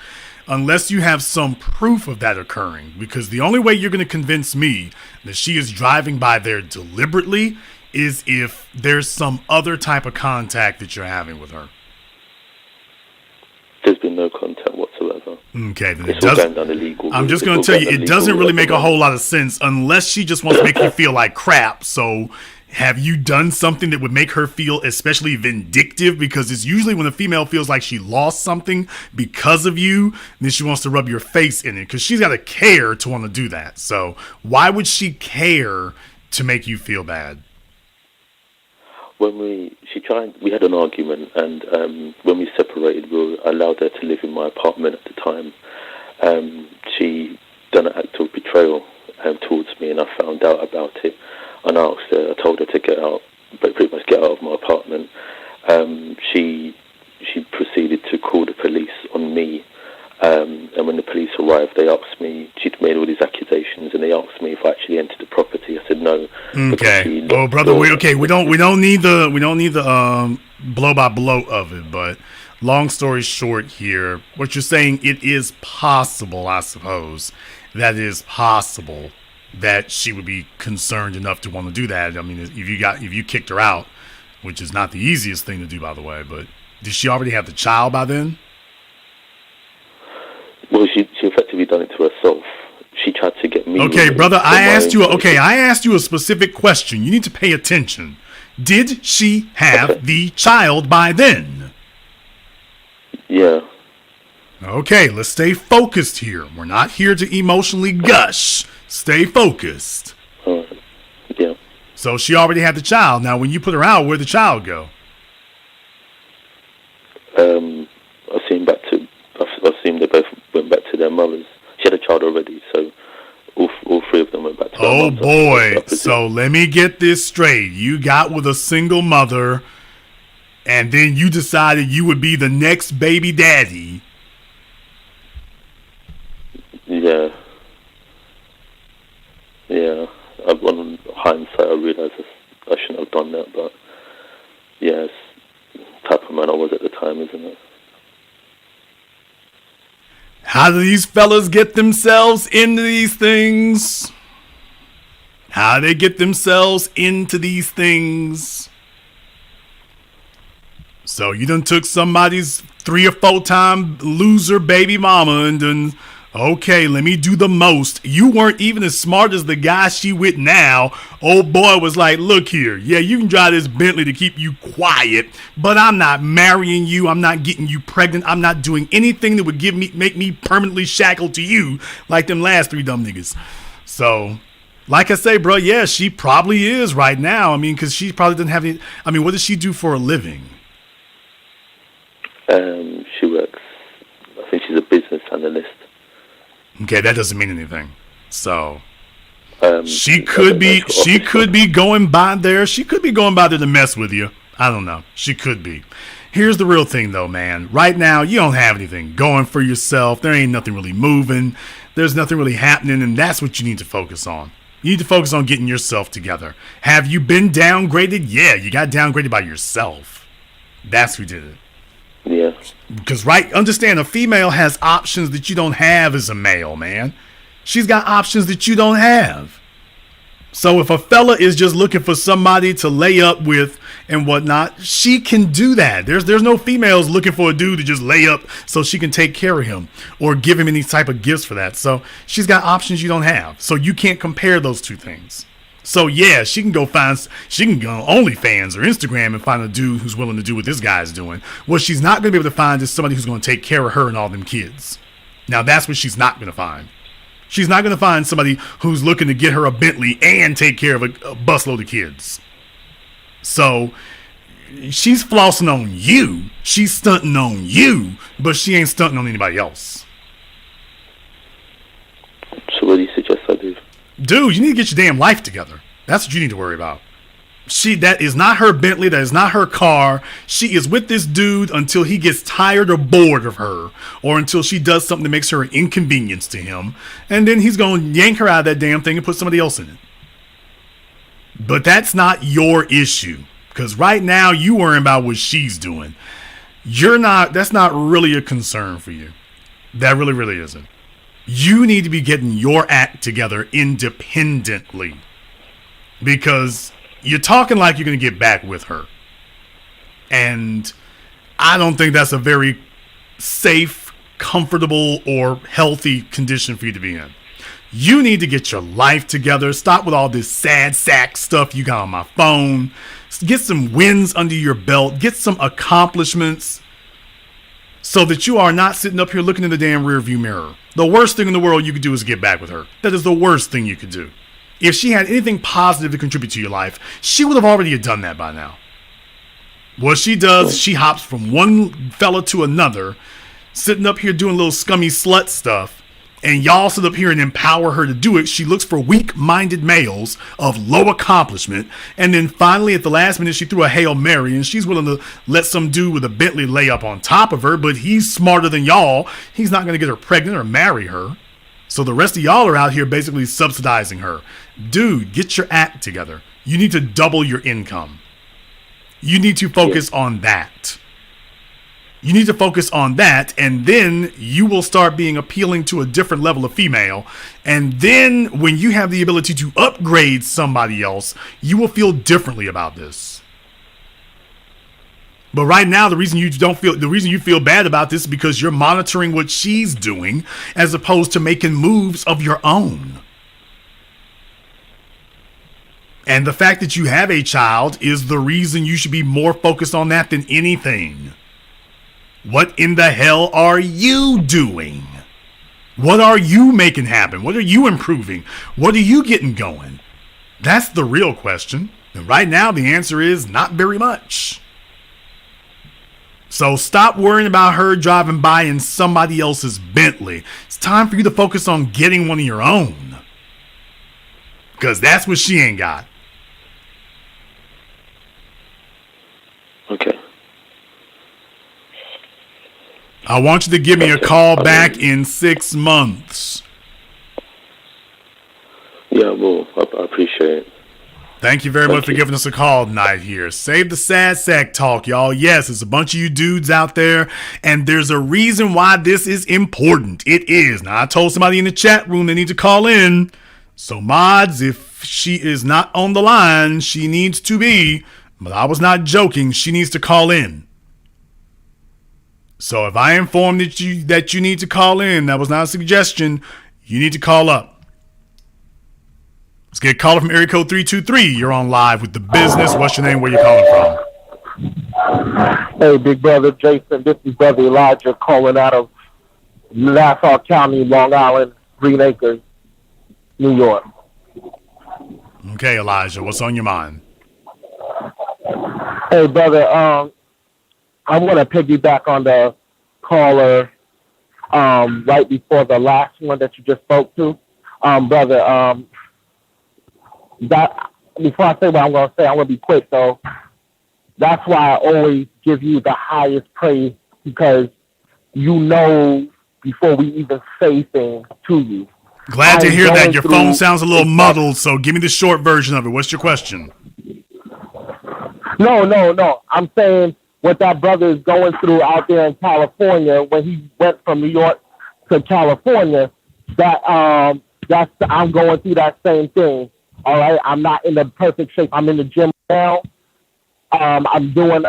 Unless you have some proof of that occurring, because the only way you're going to convince me that she is driving by there deliberately is if there's some other type of contact that you're having with her. There's been no contact whatsoever. Okay, then it's all going down illegal. I'm just going to tell you, it doesn't really make a whole lot of sense unless she just wants to make you feel like crap. So have you done something that would make her feel especially vindictive? Because it's usually when a female feels like she lost something because of you, then she wants to rub your face in it, because she's got to care to want to do that. So why would she care to make you feel bad? When we had an argument, and when we separated, we allowed her to live in my apartment at the time. She done an act of betrayal towards me, and I found out about it. And I told her to get out, but pretty much get out of my apartment. She proceeded to call the police on me. And when the police arrived, they asked me, she'd made all these accusations, and they asked me if I actually entered the property. I said no. Okay. Oh, brother, we don't need the blow by blow of it, but long story short here, what you're saying, it is possible, I suppose, that it is possible that she would be concerned enough to want to do that. I mean, if you kicked her out, which is not the easiest thing to do, by the way, but did she already have the child by then? Well, she effectively done it to herself. She tried to get me. Okay, brother, I asked you a specific question. You need to pay attention. Did she have the child by then? Yeah. Okay, let's stay focused here. We're not here to emotionally gush. Stay focused. Yeah. So she already had the child. Now, when you put her out, where'd the child go? I've seen they both went back to their mothers. She had a child already, so all three of them went back to their mothers. Oh, boy. So let me get this straight. You got with a single mother, and then you decided you would be the next baby daddy. Yeah. Yeah. On hindsight, I realised I shouldn't have done that, but yeah, it's the type of man I was at the time, isn't it? How do these fellas get themselves into these things? How they get themselves into these things? So you done took somebody's 3 or 4 time loser baby mama and done, okay, let me do the most. You weren't even as smart as the guy she with now. Old boy was like, look here, yeah, you can drive this Bentley to keep you quiet, but I'm not marrying you. I'm not getting you pregnant. I'm not doing anything that would make me permanently shackled to you like them last 3 dumb niggas. So, like I say, bro, yeah, she probably is right now. I mean, because she probably doesn't have any. I mean, what does she do for a living? She works, I think she's a business analyst. Okay, that doesn't mean anything. So she could be going by there. She could be going by there to mess with you. I don't know. She could be. Here's the real thing, though, man. Right now, you don't have anything going for yourself. There ain't nothing really moving. There's nothing really happening, and that's what you need to focus on. You need to focus on getting yourself together. Have you been downgraded? Yeah, you got downgraded by yourself. That's who did it. Yeah. Because, right, understand, a female has options that you don't have as a male, man. She's got options that you don't have. So if a fella is just looking for somebody to lay up with and whatnot, she can do that. There's no females looking for a dude to just lay up so she can take care of him or give him any type of gifts for that. So she's got options you don't have. So you can't compare those two things. So yeah, she can go OnlyFans or Instagram and find a dude who's willing to do what this guy's doing. What she's not going to be able to find is somebody who's going to take care of her and all them kids. Now that's what she's not going to find. She's not going to find somebody who's looking to get her a Bentley and take care of a busload of kids. So she's flossing on you. She's stunting on you, but she ain't stunting on anybody else. So what do you suggest I do? Dude, you need to get your damn life together. That's what you need to worry about. That is not her Bentley. That is not her car. She is with this dude until he gets tired or bored of her, or until she does something that makes her an inconvenience to him, and then he's going to yank her out of that damn thing and put somebody else in it. But that's not your issue, because right now you worrying about what she's doing. That's not really a concern for you. That really, really isn't. You need to be getting your act together independently, because you're talking like you're going to get back with her. And I don't think that's a very safe, comfortable, or healthy condition for you to be in. You need to get your life together. Stop with all this sad sack stuff you got on my phone. Get some wins under your belt. Get some accomplishments so that you are not sitting up here looking in the damn rearview mirror. The worst thing in the world you could do is get back with her. That is the worst thing you could do. If she had anything positive to contribute to your life, she would have already done that by now. What she does, she hops from one fella to another, sitting up here doing little scummy slut stuff, and y'all sit up here and empower her to do it. She looks for weak-minded males of low accomplishment, and then finally at the last minute she threw a Hail Mary, and she's willing to let some dude with a Bentley lay up on top of her, but he's smarter than y'all. He's not going to get her pregnant or marry her. So the rest of y'all are out here basically subsidizing her. Dude, get your act together. You need to double your income. You need to focus on that. You need to focus on that, and then you will start being appealing to a different level of female. And then when you have the ability to upgrade somebody else, you will feel differently about this. But right now, the reason you feel bad about this is because you're monitoring what she's doing as opposed to making moves of your own. And the fact that you have a child is the reason you should be more focused on that than anything. What in the hell are you doing? What are you making happen? What are you improving? What are you getting going? That's the real question. And right now, the answer is not very much. So stop worrying about her driving by in somebody else's Bentley. It's time for you to focus on getting one of your own. Because that's what she ain't got. Okay. I want you to give me a call back in 6 months. Yeah, well, I appreciate it. Thank you very much for giving us a call tonight here. Save the sad sack talk, y'all. Yes, there's a bunch of you dudes out there, and there's a reason why this is important. It is. Now, I told somebody in the chat room they need to call in. So, mods, if she is not on the line, she needs to be. But I was not joking. She needs to call in. So, if I informed that you need to call in, that was not a suggestion. You need to call up. Let's get a caller from area code 323. You're on live with The Business. What's your name? Where you calling from? Hey, big brother Jason. This is brother Elijah calling out of Nassau County, Long Island, Green Acres, New York. Okay, Elijah, what's on your mind? Hey, brother. I want to piggyback on the caller right before the last one that you just spoke to, brother. That before I say what I'm going to say, I'm going to be quick, though. That's why I always give you the highest praise, because you know before we even say things to you. Glad to hear that. Your phone sounds a little muddled, so give me the short version of it. What's your question? No. I'm saying what that brother is going through out there in California when he went from New York to California, I'm going through that same thing. All right, I'm not in the perfect shape. I'm in the gym now, I'm doing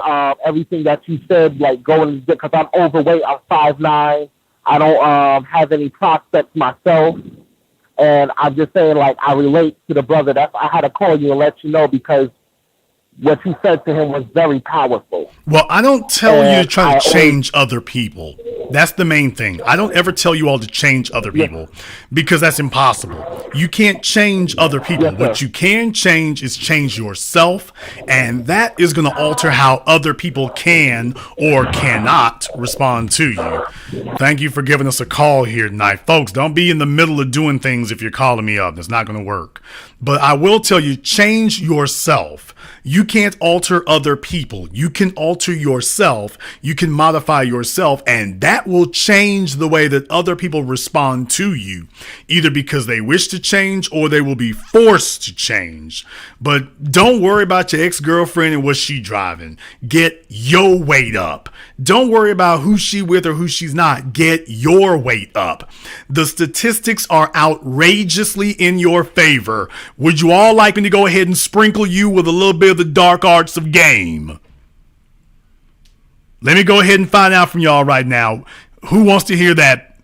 everything that you said, like going because I'm overweight. I'm 5'9". I don't have any prospects myself, and I'm just saying, like, I relate to the brother. That's I had to call you and let you know because what you said to him was very powerful. Well, I don't tell you to try to change other people. That's the main thing. I don't ever tell you all to change other people because that's impossible. You can't change other people. Yes, what you can change is change yourself, and that is going to alter how other people can or cannot respond to you. Thank you for giving us a call here tonight. Folks, don't be in the middle of doing things if you're calling me up. That's not going to work. But I will tell you, change yourself. You can't alter other people. You can alter yourself. You can modify yourself, and that will change the way that other people respond to you, either because they wish to change or they will be forced to change. But don't worry about your ex-girlfriend and what she driving. Get your weight up. Don't worry about who she with or who she's not. Get your weight up. The statistics are outrageously in your favor. Would you all like me to go ahead and sprinkle you with a little bit of the dark arts of game? Let me go ahead and find out from y'all right now. Who wants to hear that?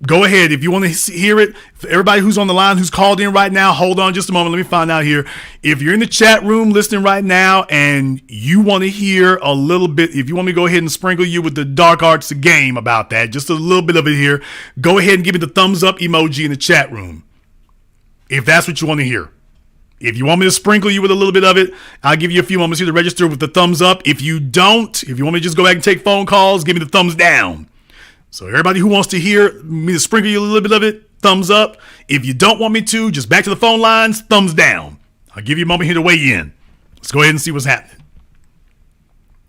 Go ahead. If you want to hear it, for everybody who's on the line, who's called in right now, hold on just a moment. Let me find out here. If you're in the chat room listening right now and you want to hear a little bit, if you want me to go ahead and sprinkle you with the dark arts of game about that, just a little bit of it here, go ahead and give me the thumbs up emoji in the chat room. If that's what you want to hear. If you want me to sprinkle you with a little bit of it, I'll give you a few moments here to register with the thumbs up. If you don't, if you want me to just go back and take phone calls, give me the thumbs down. So everybody who wants to hear me to sprinkle you a little bit of it, thumbs up. If you don't want me to, just back to the phone lines, thumbs down. I'll give you a moment here to weigh in. Let's go ahead and see what's happening.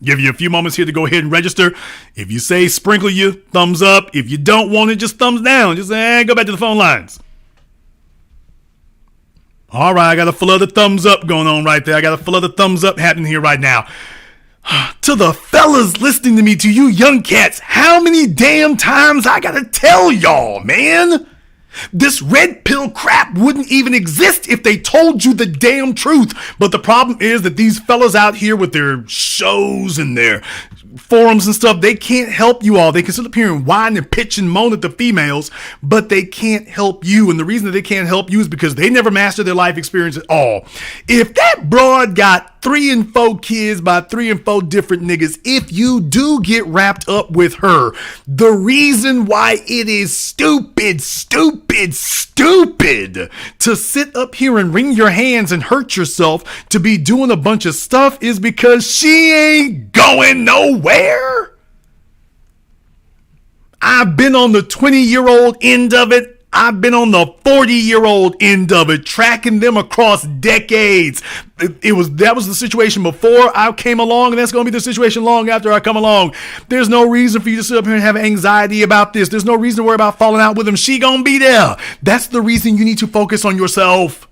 Give you a few moments here to go ahead and register. If you say sprinkle you, thumbs up. If you don't want it, just thumbs down. Just go back to the phone lines. All right, I got a full of the thumbs up going on right there. I got a full of the thumbs up happening here right now. To the fellas listening to me, to you young cats, how many damn times I gotta tell y'all, man? This red pill crap wouldn't even exist if they told you the damn truth. But the problem is that these fellas out here with their shows and their forums and stuff, they can't help you all. They can sit up here and whine and pitch and moan at the females, but they can't help you. And the reason that they can't help you is because they never mastered their life experience at all. If that broad got 3 and 4 kids by 3 and 4 different niggas, if you do get wrapped up with her, the reason why it is stupid to sit up here and wring your hands and hurt yourself to be doing a bunch of stuff is because she ain't going nowhere. I've been on the 20-year-old end of it. I've been on the 40-year-old end of it, tracking them across decades. That was the situation before I came along, and that's going to be the situation long after I come along. There's no reason for you to sit up here and have anxiety about this. There's no reason to worry about falling out with them. She gonna be there. That's the reason you need to focus on yourself.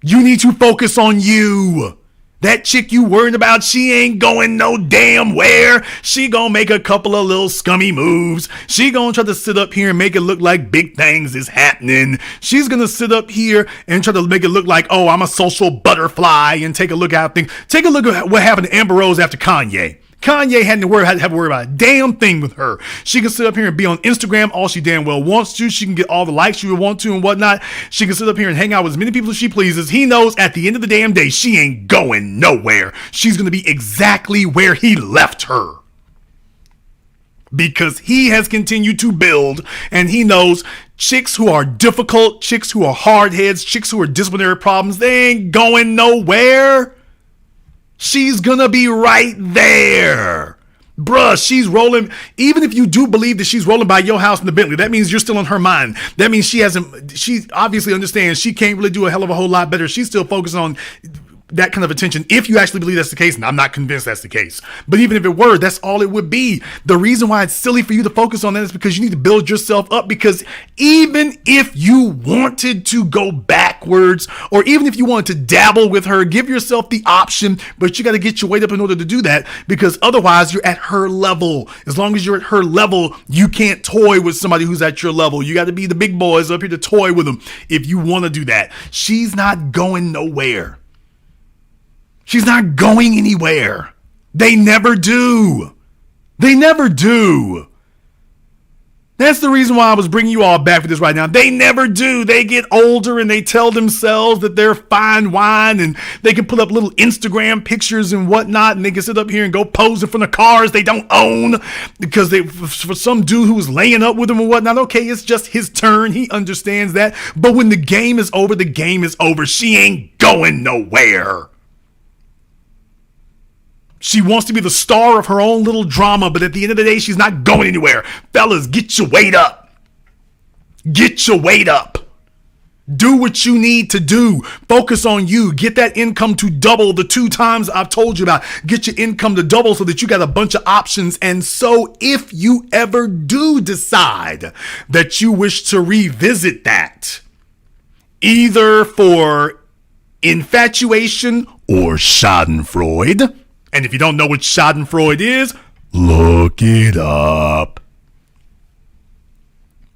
You need to focus on you. That chick you worried about, she ain't going no damn where. She gonna make a couple of little scummy moves. She gonna try to sit up here and make it look like big things is happening. She's gonna sit up here and try to make it look like, oh, I'm a social butterfly, and take a look at things. Take a look at what happened to Amber Rose after Kanye. Kanye hadn't had to worry about a damn thing with her. She can sit up here and be on Instagram all she damn well wants to. She can get all the likes she would want to and whatnot. She can sit up here and hang out with as many people as she pleases. He knows at the end of the damn day, she ain't going nowhere. She's going to be exactly where he left her. Because he has continued to build, and he knows chicks who are difficult, chicks who are hard heads, chicks who are disciplinary problems, they ain't going nowhere. She's gonna be right there. Bruh, she's rolling. Even if you do believe that she's rolling by your house in the Bentley, that means you're still in her mind. That means she obviously understands she can't really do a hell of a whole lot better. She's still focused on that kind of attention, if you actually believe that's the case, and I'm not convinced that's the case. But even if it were, that's all it would be. The reason why it's silly for you to focus on that is because you need to build yourself up, because even if you wanted to go backwards, or even if you wanted to dabble with her, give yourself the option, but you got to get your weight up in order to do that, because otherwise you're at her level. As long as you're at her level, you can't toy with somebody who's at your level. You got to be the big boys up here to toy with them if you want to do that. She's not going nowhere. She's not going anywhere. They never do. They never do. That's the reason why I was bringing you all back for this right now. They never do. They get older and they tell themselves that they're fine wine and they can put up little Instagram pictures and whatnot, and they can sit up here and go pose in front of cars they don't own because for some dude who was laying up with them and whatnot. Okay, it's just his turn. He understands that. But when the game is over, the game is over. She ain't going nowhere. She wants to be the star of her own little drama, but at the end of the day, she's not going anywhere. Fellas, get your weight up. Get your weight up. Do what you need to do. Focus on you. Get that income to double the 2 times I've told you about. Get your income to double so that you got a bunch of options. And so if you ever do decide that you wish to revisit that, either for infatuation or schadenfreude, and if you don't know what schadenfreude is, look it up.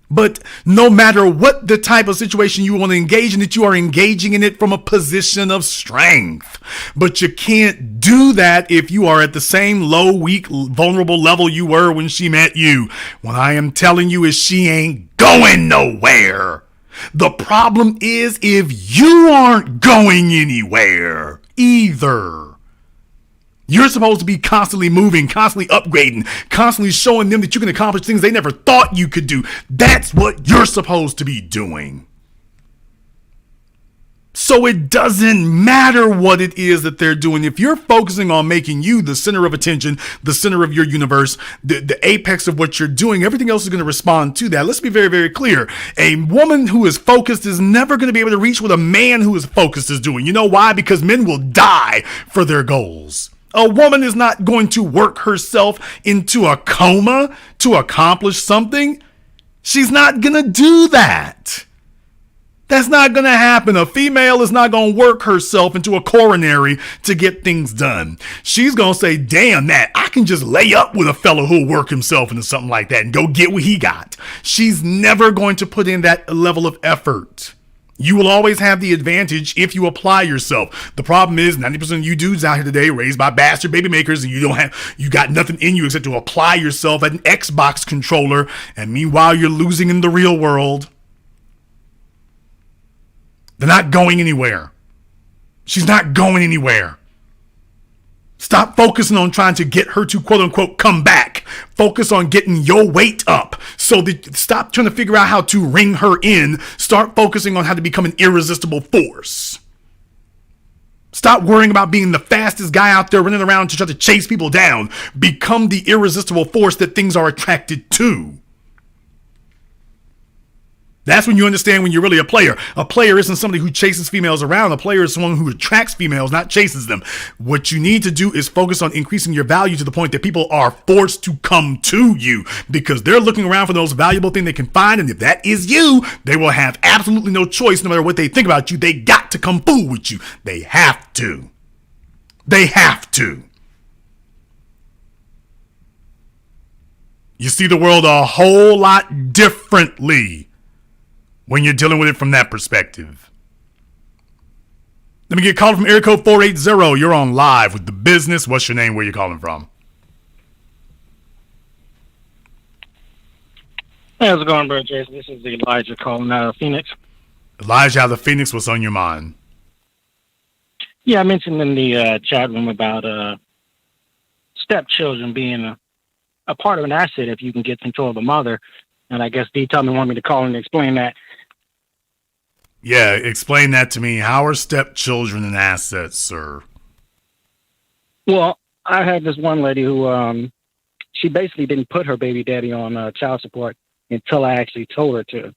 But no matter what the type of situation you want to engage in, that you are engaging in it from a position of strength. But you can't do that if you are at the same low, weak, vulnerable level you were when she met you. What I am telling you is she ain't going nowhere. The problem is if you aren't going anywhere either. You're supposed to be constantly moving, constantly upgrading, constantly showing them that you can accomplish things they never thought you could do. That's what you're supposed to be doing. So it doesn't matter what it is that they're doing. If you're focusing on making you the center of attention, the center of your universe, the apex of what you're doing, everything else is going to respond to that. Let's be very, very clear. A woman who is focused is never going to be able to reach what a man who is focused is doing. You know why? Because men will die for their goals. A woman is not going to work herself into a coma to accomplish something. She's not going to do that. That's not going to happen. A female is not going to work herself into a coronary to get things done. She's going to say, damn that, I can just lay up with a fellow who'll work himself into something like that and go get what he got. She's never going to put in that level of effort. You will always have the advantage if you apply yourself. The problem is 90% of you dudes out here today raised by bastard baby makers, and you got nothing in you except to apply yourself at an Xbox controller, and meanwhile you're losing in the real world. They're not going anywhere. She's not going anywhere. Stop focusing on trying to get her to quote unquote come back. Focus on getting your weight up. So that stop trying to figure out how to ring her in. Start focusing on how to become an irresistible force. Stop worrying about being the fastest guy out there running around to try to chase people down. Become the irresistible force that things are attracted to. That's when you understand when you're really a player. A player isn't somebody who chases females around. A player is someone who attracts females, not chases them. What you need to do is focus on increasing your value to the point that people are forced to come to you because they're looking around for the most valuable thing they can find. And if that is you, they will have absolutely no choice. No matter what they think about you, they got to come fool with you. They have to. They have to. You see the world a whole lot differently when you're dealing with it from that perspective. Let me get called from area code 480. You're on live with The Business. What's your name? Where you calling from? Hey, how's it going, bro, Jason? This is Elijah calling out of Phoenix. Elijah out of Phoenix. What's on your mind? Yeah, I mentioned in the chat room about stepchildren being a part of an asset if you can get control of a mother. And I guess D told me wanted me to call and explain that. Yeah, explain that to me. How are stepchildren an asset, sir? Well, I had this one lady who she basically didn't put her baby daddy on child support until I actually told her to.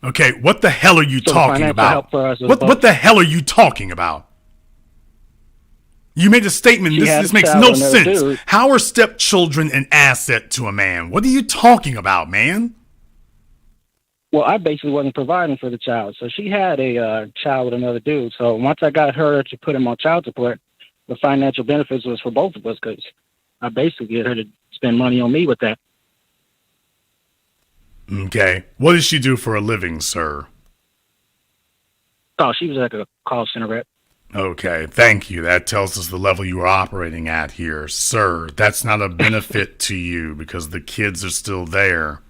Okay, what the hell are you talking about? What the hell are you talking about? You made a statement. This makes no sense. Dude. How are stepchildren an asset to a man? What are you talking about, man? Well, I basically wasn't providing for the child. So she had a child with another dude. So once I got her to put him on child support, the financial benefits was for both of us because I basically get her to spend money on me with that. Okay. What does she do for a living, sir? Oh, she was like a call center rep. Okay, thank you. That tells us the level you are operating at here. Sir, that's not a benefit to you because the kids are still there.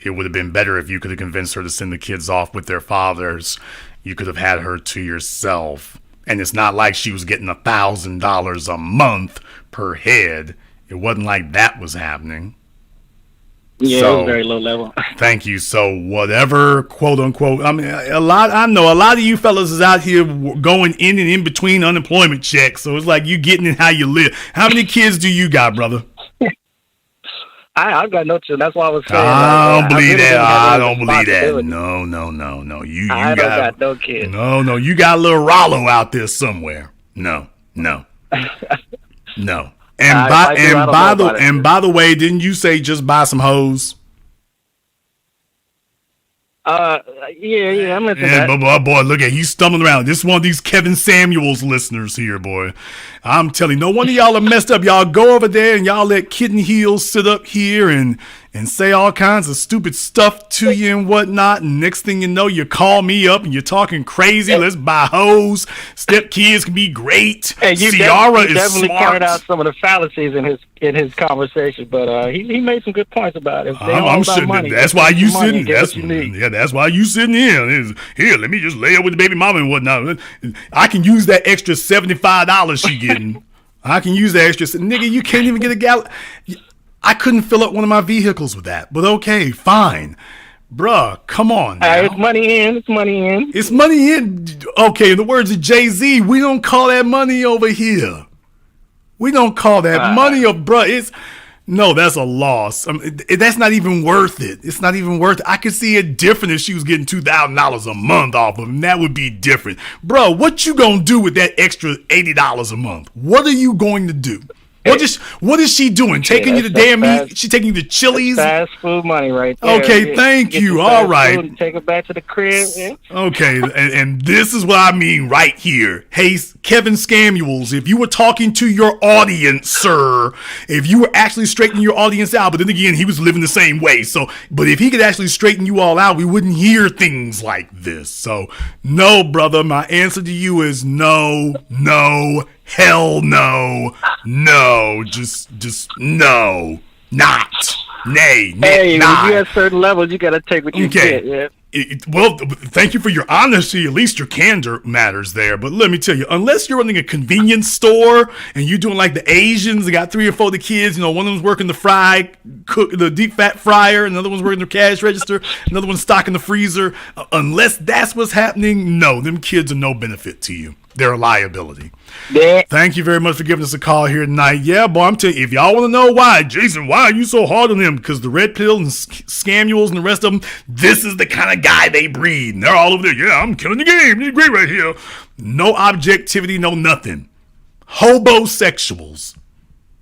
It would have been better if you could have convinced her to send the kids off with their fathers. You could have had her to yourself. And it's not like she was getting $1,000 a month per head. It wasn't like that was happening. Yeah, So, it was very low level. Thank you. So whatever, quote unquote, I mean, I know a lot of you fellas is out here going in and in between unemployment checks. So it's like you getting it how you live. How many kids do you got, brother? I've got no children. That's why I was saying. I don't believe really that. didn't have I any don't believe that. responsibility. No. You I don't got no kids. No. You got a little Rollo out there somewhere. No. No. And by the way, didn't you say just buy some hoes? Yeah, I'm into Yeah, that. boy, look at he's stumbling around. This is one of these Kevin Samuels listeners here, boy. I'm telling you, no wonder y'all are messed up. Y'all go over there and y'all let Kitten Heels sit up here and say all kinds of stupid stuff to you and whatnot. And next thing you know, you call me up and you're talking crazy. Let's buy hoes. Step kids can be great. And you Ciara is definitely smart. pointed out some of the fallacies in his conversation, but he made some good points about it. I'm sure money. that's why you sitting. That's That's why you sitting here. Here, let me just lay up with the baby mama and whatnot. I can use that extra $75 she getting. I can use that extra. Nigga, you can't even get a gallon. I couldn't fill up one of my vehicles with that. But okay, fine. Bruh, come on now. It's money in. It's money in. It's money in. Okay, in the words of Jay-Z, we don't call that money over here. We don't call that money, bruh. No, that's a loss. That's not even worth it. It's not even worth it. I could see it different if she was getting $2,000 a month off of him. That would be different. Bro, what you gonna do with that extra $80 a month? What are you going to do? What is she doing? Taking you to damn meat? She taking you to Chili's? Fast food money right there. Okay, thank you. All right. Take it back to the crib. Yeah. Okay, and this is what I mean right here. Hey, Kevin Samuels, if you were talking to your audience, sir, if you were actually straightening your audience out, but then again, he was living the same way. So, but if he could actually straighten you all out, we wouldn't hear things like this. So, no, brother, my answer to you is no, hell no, just no, not, nay, hey, not. when you at certain levels, you gotta take what you get. Yeah. Well, thank you for your honesty. At least your candor matters there. But let me tell you, unless you're running a convenience store and you're doing like the Asians, they got 3 or 4 of the kids. You know, one of them's working the deep fat fryer, another one's working the cash register, another one's stocking the freezer. Unless that's what's happening, no, them kids are no benefit to you. They're a liability. Yeah. Thank you very much for giving us a call here tonight. Yeah, boy, I'm telling you, if y'all want to know why, Jason, why are you so hard on him? Because the Red Pill and Scamuels and the rest of them, this is the kind of guy they breed. And they're all over there. Yeah, I'm killing the game. You're great right here. No objectivity, no nothing. Hobosexuals.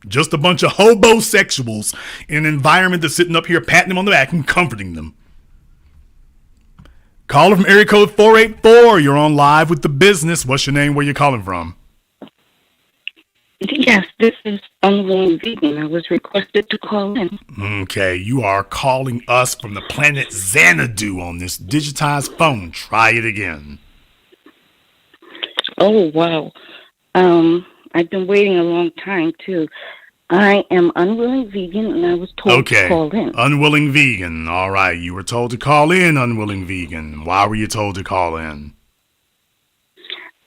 Just a bunch of hobosexuals in an environment that's sitting up here patting them on the back and comforting them. Caller from area code 484. You're on live with The Business. What's your name? Where you calling from? Yes, this is Unrealistic Vegan. I was requested to call in. Okay, you are calling us from the planet Xanadu on this digitized phone. Try it again. Oh, wow. I've been waiting a long time, too. I am Unwilling Vegan, and I was told to call in. Unwilling Vegan. All right, you were told to call in, Unwilling Vegan. Why were you told to call in?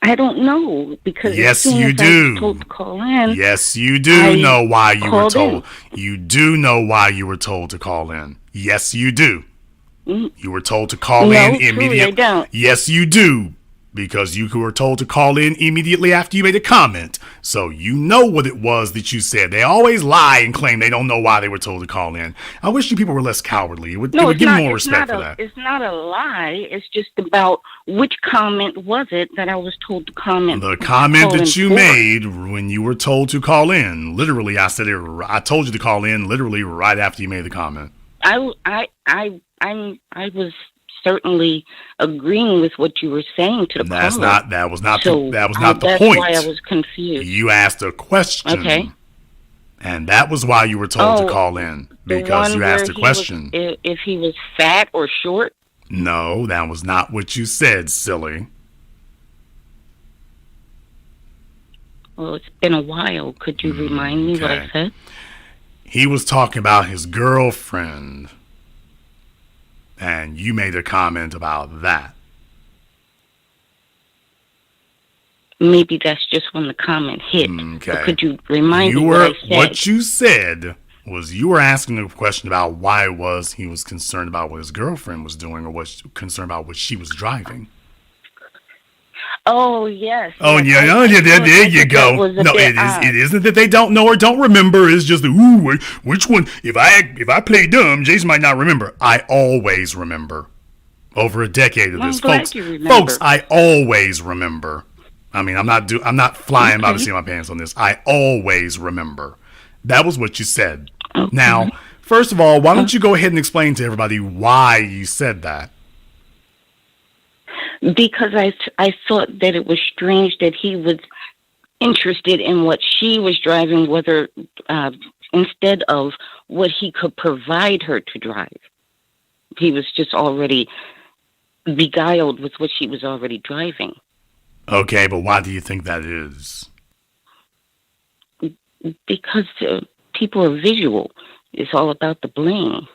I don't know, because yes, as soon you as do. I was told to call in, yes, you do know why you were told. In. You do know why you were told to call in. Yes, you do. You were told to call in immediately. I don't. Yes, you do. Because you were told to call in immediately after you made a comment. So you know what it was that you said. They always lie and claim they don't know why they were told to call in. I wish you people were less cowardly. It would give me more respect for that. It's not a lie. It's just about which comment was it that I was told to comment. The comment that you made when you were told to call in. Literally, I said it. I told you to call in literally right after you made the comment. I was certainly agreeing with what you were saying to the caller. That was not the point. That's why I was confused. You asked a question. Okay. And that was why you were told to call in. Because you asked a question. If he was fat or short? No, that was not what you said, silly. Well, it's been a while. Could you remind me what I said? He was talking about his girlfriend, and you made a comment about that. Maybe that's just when the comment hit. Okay. But could you remind me what I said? What you said was you were asking a question about why it was he was concerned about what his girlfriend was doing, or was concerned about what she was driving. Oh, yes. Oh, yes. yeah, there you go. No, it isn't that they don't know or don't remember. It's just, which one? If I play dumb, Jason might not remember. I always remember. Over a decade of this, folks, I always remember. I mean, I'm not flying by the seat of my pants on this. I always remember. That was what you said. Okay. Now, first of all, why don't you go ahead and explain to everybody why you said that? Because I thought that it was strange that he was interested in what she was driving, whether instead of what he could provide her to drive. He was just already beguiled with what she was already driving. Okay, but why do you think that is? Because people are visual. It's all about the bling.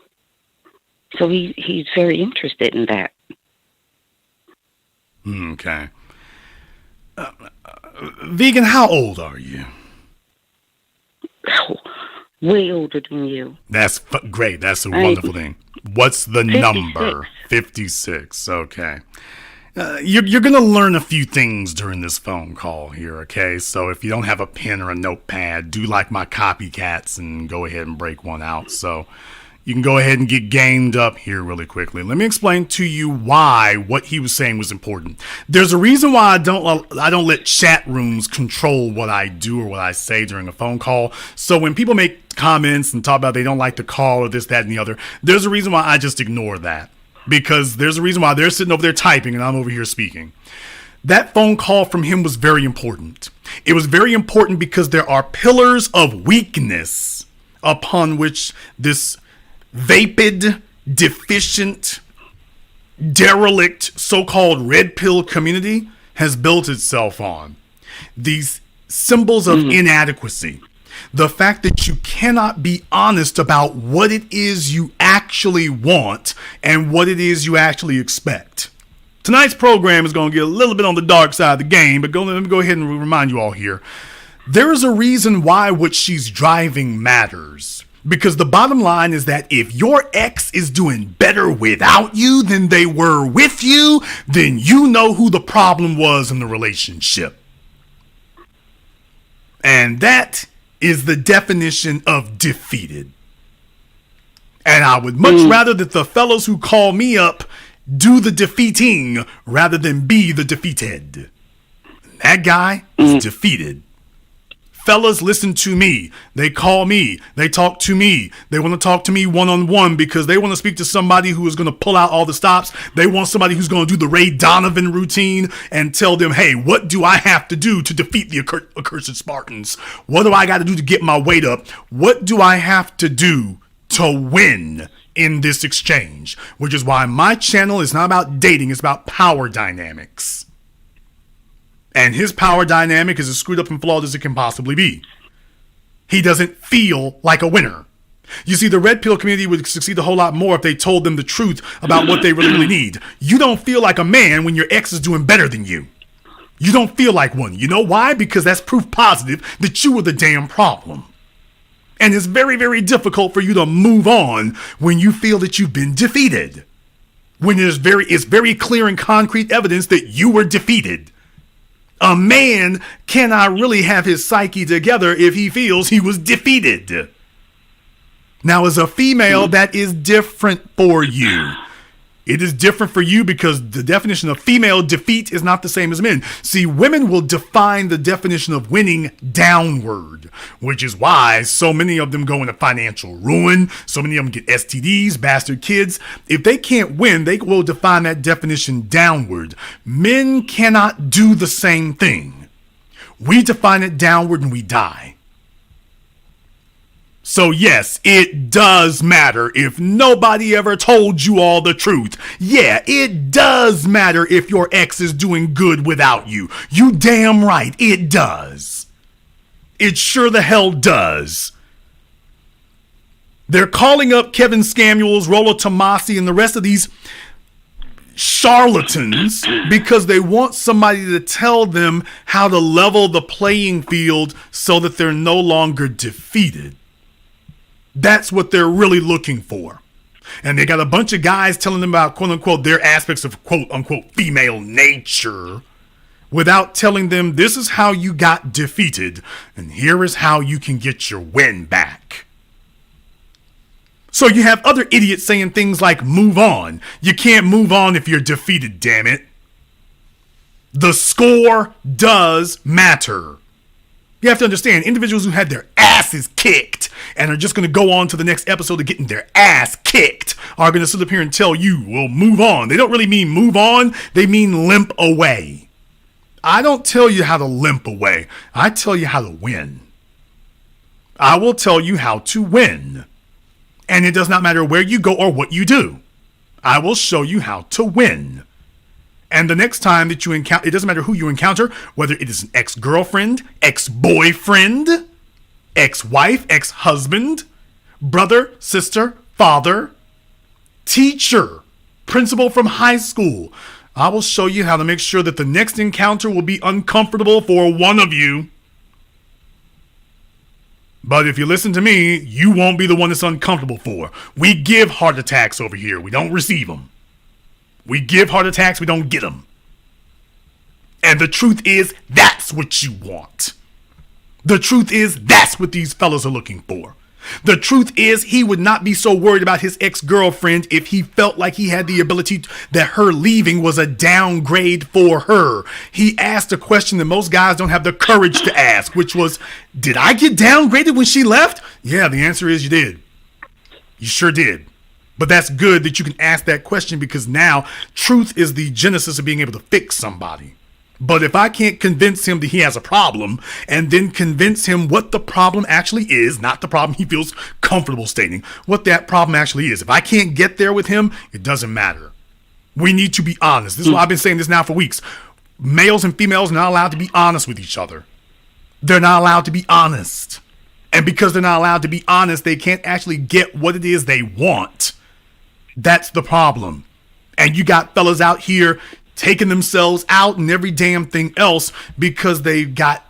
So he's very interested in that. Okay. Vegan, how old are you? Oh, way older than you. That's great. That's a wonderful thing. What's the 56. Number? 56. Okay. You're going to learn a few things during this phone call here, okay? So if you don't have a pen or a notepad, do like my copycats and go ahead and break one out. So you can go ahead and get gamed up here really quickly. Let me explain to you why what he was saying was important. There's a reason why I don't let chat rooms control what I do or what I say during a phone call. So when people make comments and talk about they don't like the call or this, that, and the other, there's a reason why I just ignore that. Because there's a reason why they're sitting over there typing and I'm over here speaking. That phone call from him was very important. It was very important because there are pillars of weakness upon which this vapid, deficient, derelict, so-called red pill community has built itself on. These symbols of inadequacy. The fact that you cannot be honest about what it is you actually want and what it is you actually expect. Tonight's program is going to get a little bit on the dark side of the game, but let me go ahead and remind you all here. There is a reason why what she's driving matters. Because the bottom line is that if your ex is doing better without you than they were with you, then you know who the problem was in the relationship. And that is the definition of defeated. And I would much rather that the fellows who call me up do the defeating rather than be the defeated. That guy is defeated. Fellas, listen to me. They call me. They talk to me. They want to talk to me one-on-one because they want to speak to somebody who is going to pull out all the stops. They want somebody who's going to do the Ray Donovan routine and tell them, hey, what do I have to do to defeat the accursed Spartans? What do I got to do to get my weight up? What do I have to do to win in this exchange? Which is why my channel is not about dating. It's about power dynamics. And his power dynamic is as screwed up and flawed as it can possibly be. He doesn't feel like a winner. You see, the red pill community would succeed a whole lot more if they told them the truth about what they really need. You don't feel like a man when your ex is doing better than you. You don't feel like one. You know why? Because that's proof positive that you were the damn problem. And it's very, very difficult for you to move on when you feel that you've been defeated. When it's very clear and concrete evidence that you were defeated. A man cannot really have his psyche together if he feels he was defeated. Now, as a female, that is different for you. It is different for you because the definition of female defeat is not the same as men. See, women will define the definition of winning downward, which is why so many of them go into financial ruin. So many of them get STDs, bastard kids. If they can't win, they will define that definition downward. Men cannot do the same thing. We define it downward and we die. So yes, it does matter if nobody ever told you all the truth. Yeah, it does matter if your ex is doing good without you. You damn right, it does. It sure the hell does. They're calling up Kevin Samuels, Rollo Tomasi, and the rest of these charlatans because they want somebody to tell them how to level the playing field so that they're no longer defeated. That's what they're really looking for. And they got a bunch of guys telling them about, quote unquote, their aspects of, quote unquote, female nature without telling them this is how you got defeated and here is how you can get your win back. So you have other idiots saying things like move on. You can't move on if you're defeated, damn it. The score does matter. You have to understand, individuals who had their asses kicked and are just going to go on to the next episode of getting their ass kicked are going to sit up here and tell you, well, move on. They don't really mean move on. They mean limp away. I don't tell you how to limp away. I tell you how to win. I will tell you how to win. And it does not matter where you go or what you do. I will show you how to win. And the next time that you encounter, it doesn't matter who you encounter, whether it is an ex-girlfriend, ex-boyfriend, ex-wife, ex-husband, brother, sister, father, teacher, principal from high school, I will show you how to make sure that the next encounter will be uncomfortable for one of you. But if you listen to me, you won't be the one that's uncomfortable for. We give heart attacks over here. We don't receive them. We give heart attacks. We don't get them. And the truth is, that's what you want. The truth is, that's what these fellas are looking for. The truth is, he would not be so worried about his ex-girlfriend if he felt like he had the ability that her leaving was a downgrade for her. He asked a question that most guys don't have the courage to ask, which was, did I get downgraded when she left? Yeah, the answer is you did. You sure did. But that's good that you can ask that question because now truth is the genesis of being able to fix somebody. But if I can't convince him that he has a problem and then convince him what the problem actually is, not the problem he feels comfortable stating, what that problem actually is. If I can't get there with him, it doesn't matter. We need to be honest. This is why I've been saying this now for weeks. Males and females are not allowed to be honest with each other. They're not allowed to be honest. And because they're not allowed to be honest, they can't actually get what it is they want. That's the problem. And you got fellas out here taking themselves out and every damn thing else because they got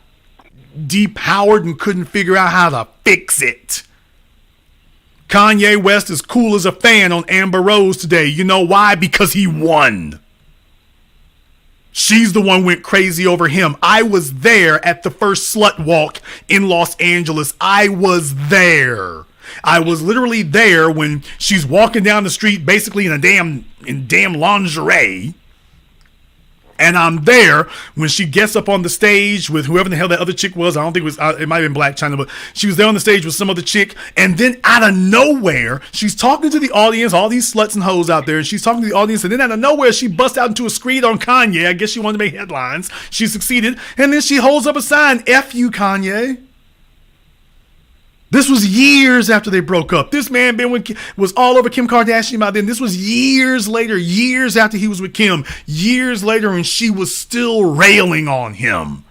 depowered and couldn't figure out how to fix it. Kanye West is cool as a fan on Amber Rose today. You know why? Because he won. She's the one went crazy over him. I was there at the first slut walk in Los Angeles. I was there. I was literally there when she's walking down the street basically in damn lingerie. And I'm there when she gets up on the stage with whoever the hell that other chick was. I don't think it was, it might have been Black China, but she was there on the stage with some other chick. And then out of nowhere, she's talking to the audience, all these sluts and hoes out there. And she's talking to the audience. And then out of nowhere, she busts out into a screed on Kanye. I guess she wanted to make headlines. She succeeded. And then she holds up a sign, F you, Kanye. This was years after they broke up. This man was all over Kim Kardashian by then. This was years later, years after he was with Kim, years later, and she was still railing on him.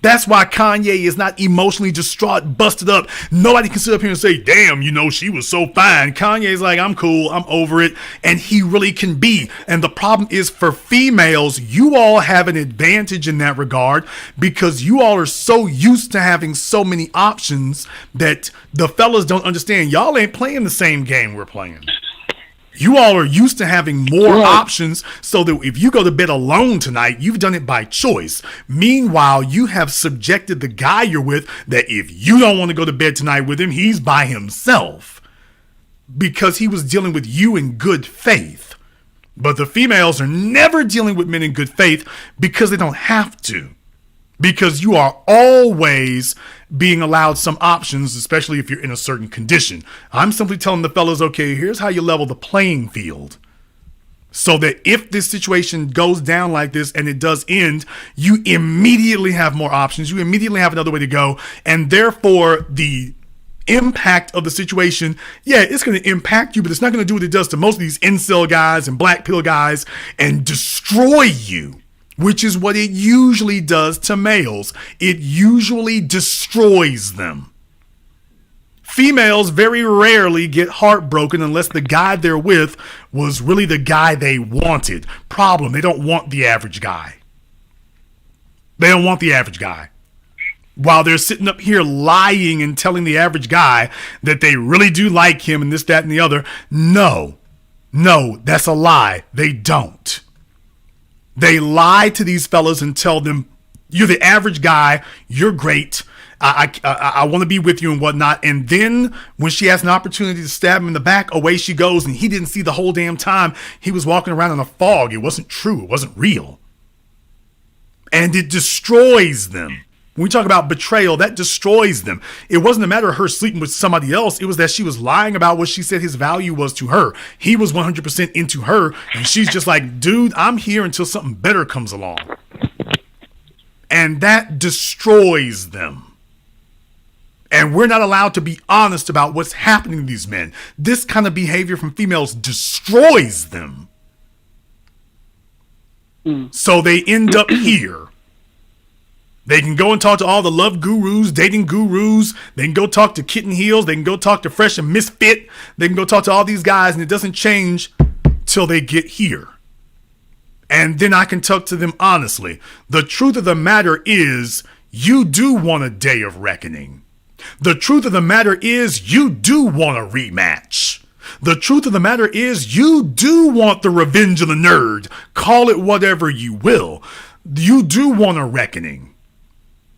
That's why Kanye is not emotionally distraught, busted up. Nobody can sit up here and say, damn, she was so fine. Kanye's like, I'm cool, I'm over it. And he really can be. And the problem is for females, you all have an advantage in that regard because you all are so used to having so many options that the fellas don't understand. Y'all ain't playing the same game we're playing. You all are used to having more options so that if you go to bed alone tonight, you've done it by choice. Meanwhile, you have subjected the guy you're with that if you don't want to go to bed tonight with him, he's by himself because he was dealing with you in good faith. But the females are never dealing with men in good faith because they don't have to. Because you are always being allowed some options, especially if you're in a certain condition. I'm simply telling the fellas, okay, here's how you level the playing field. So that if this situation goes down like this and it does end, you immediately have more options. You immediately have another way to go. And therefore, the impact of the situation, it's going to impact you, but it's not going to do what it does to most of these incel guys and black pill guys and destroy you. which is what it usually does to males. It usually destroys them. Females very rarely get heartbroken unless the guy they're with was really the guy they wanted. Problem, they don't want the average guy. They don't want the average guy. While they're sitting up here lying and telling the average guy that they really do like him and this, that, and the other. No, that's a lie. They don't. They lie to these fellas and tell them, you're the average guy, you're great, I want to be with you and whatnot. And then when she has an opportunity to stab him in the back, away she goes, and he didn't see the whole damn time. He was walking around in a fog. It wasn't true. It wasn't real. And it destroys them. When we talk about betrayal, that destroys them. It wasn't a matter of her sleeping with somebody else. It was that she was lying about what she said his value was to her. He was 100% into her, and she's just like, dude, I'm here until something better comes along. And that destroys them. And we're not allowed to be honest about what's happening to these men. This kind of behavior from females destroys them. So they end up here. They can go and talk to all the love gurus, dating gurus. They can go talk to Kitten Heels. They can go talk to Fresh and Misfit. They can go talk to all these guys, and it doesn't change till they get here. And then I can talk to them honestly. The truth of the matter is, you do want a day of reckoning. The truth of the matter is, you do want a rematch. The truth of the matter is, you do want the revenge of the nerd. Call it whatever you will. You do want a reckoning.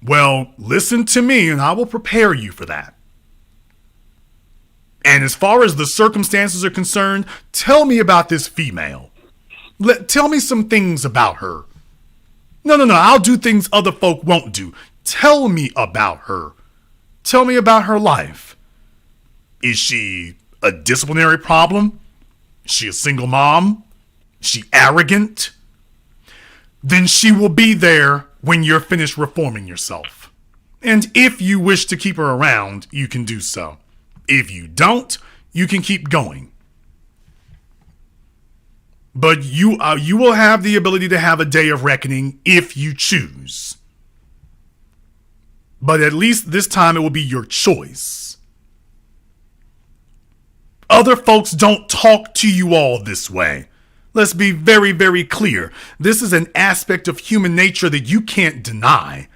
Well, listen to me and I will prepare you for that. And as far as the circumstances are concerned, tell me about this female. Tell me some things about her. No, I'll do things other folk won't do. Tell me about her. Tell me about her life. Is she a disciplinary problem? Is she a single mom? Is she arrogant? Then she will be there when you're finished reforming yourself. And if you wish to keep her around, you can do so. If you don't, you can keep going. But you will have the ability to have a day of reckoning if you choose. But at least this time it will be your choice. Other folks don't talk to you all this way. Let's be very, very clear. This is an aspect of human nature that you can't deny.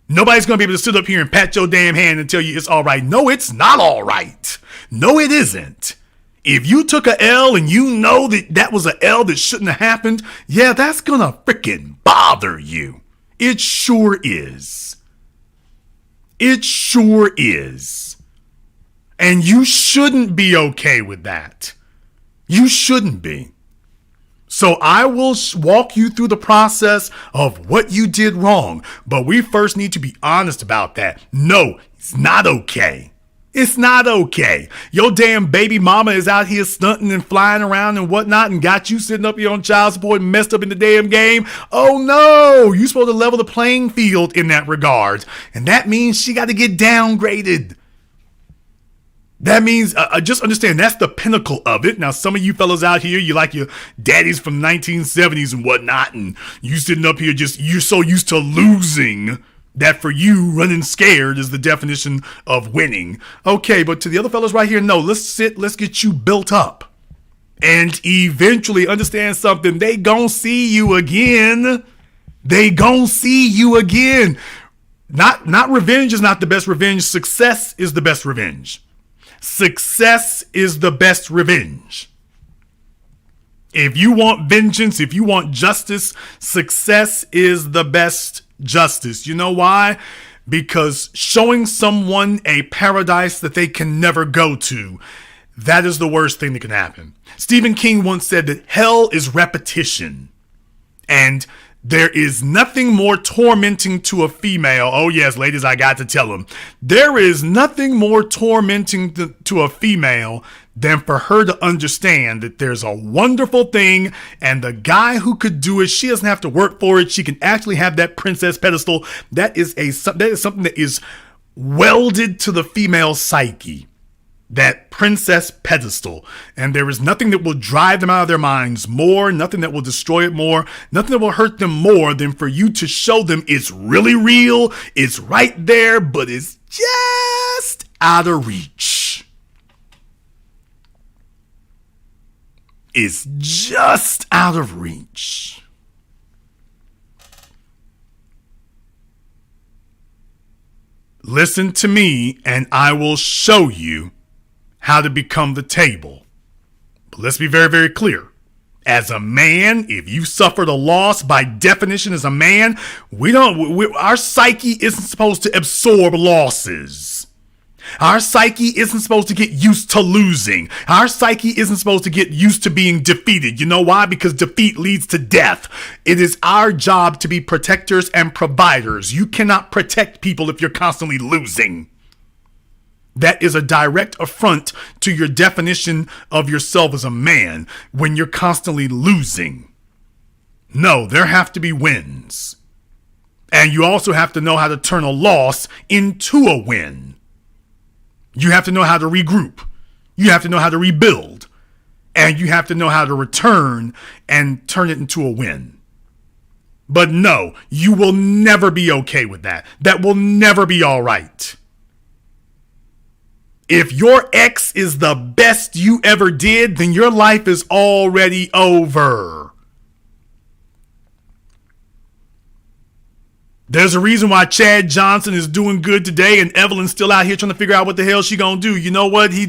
Nobody's going to be able to sit up here and pat your damn hand and tell you it's all right. No, it's not all right. No, it isn't. If you took a L and you know that that was a L that shouldn't have happened, yeah, that's going to freaking bother you. It sure is. It sure is. And you shouldn't be okay with that. You shouldn't be. So I will walk you through the process of what you did wrong, but we first need to be honest about that. No, it's not okay. It's not okay. Your damn baby mama is out here stunting and flying around and whatnot and got you sitting up here on child support and messed up in the damn game. Oh no, you're supposed to level the playing field in that regard. And that means she got to get downgraded. That means, just understand, that's the pinnacle of it. Now, some of you fellas out here, you like your daddies from 1970s and whatnot, and you sitting up here you're so used to losing that for you, running scared is the definition of winning. Okay, but to the other fellas right here, no, let's get you built up. And eventually understand something, they gon' see you again. They gon' see you again. Not revenge is not the best revenge. Success is the best revenge. Success is the best revenge. If you want vengeance, if you want justice, success is the best justice. You know why? Because showing someone a paradise that they can never go to, that is the worst thing that can happen. Stephen King once said that hell is repetition. And there is nothing more tormenting to a female. Oh yes, ladies, I got to tell them. There is nothing more tormenting to a female than for her to understand that there's a wonderful thing and the guy who could do it, she doesn't have to work for it. She can actually have that princess pedestal. That is something that is welded to the female psyche. that princess pedestal. And there is nothing that will drive them out of their minds more, nothing that will destroy it more, nothing that will hurt them more than for you to show them it's really real, it's right there, but it's just out of reach. It's just out of reach. Listen to me and I will show you how to become the table. But let's be very, very clear. As a man, if you suffered a loss, by definition as a man, our psyche isn't supposed to absorb losses. Our psyche isn't supposed to get used to losing. Our psyche isn't supposed to get used to being defeated. You know why? Because defeat leads to death. It is our job to be protectors and providers. You cannot protect people if you're constantly losing. That is a direct affront to your definition of yourself as a man when you're constantly losing. No, there have to be wins. And you also have to know how to turn a loss into a win. You have to know how to regroup. You have to know how to rebuild. And you have to know how to return and turn it into a win. But no, you will never be okay with that. That will never be all right. If your ex is the best you ever did, then your life is already over. There's a reason why Chad Johnson is doing good today and Evelyn's still out here trying to figure out what the hell she gonna do. You know what? He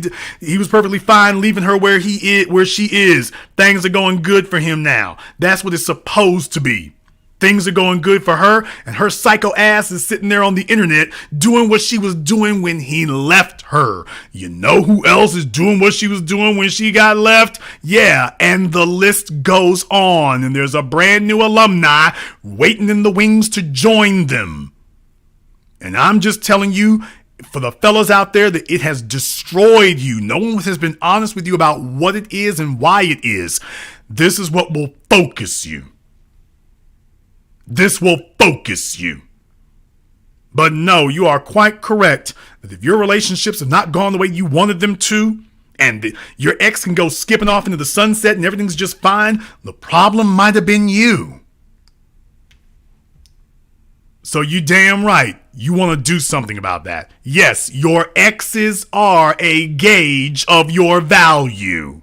was perfectly fine leaving her where she is. Things are going good for him now. That's what it's supposed to be. Things are going good for her, and her psycho ass is sitting there on the internet doing what she was doing when he left her. You know who else is doing what she was doing when she got left? Yeah, and the list goes on, and there's a brand new alumni waiting in the wings to join them. And I'm just telling you, for the fellas out there, that it has destroyed you. No one has been honest with you about what it is and why it is. This is what will focus you. This will focus you. But no, you are quite correct that if your relationships have not gone the way you wanted them to, and your ex can go skipping off into the sunset and everything's just fine, the problem might have been you. So you damn right, you want to do something about that. Yes, your exes are a gauge of your value.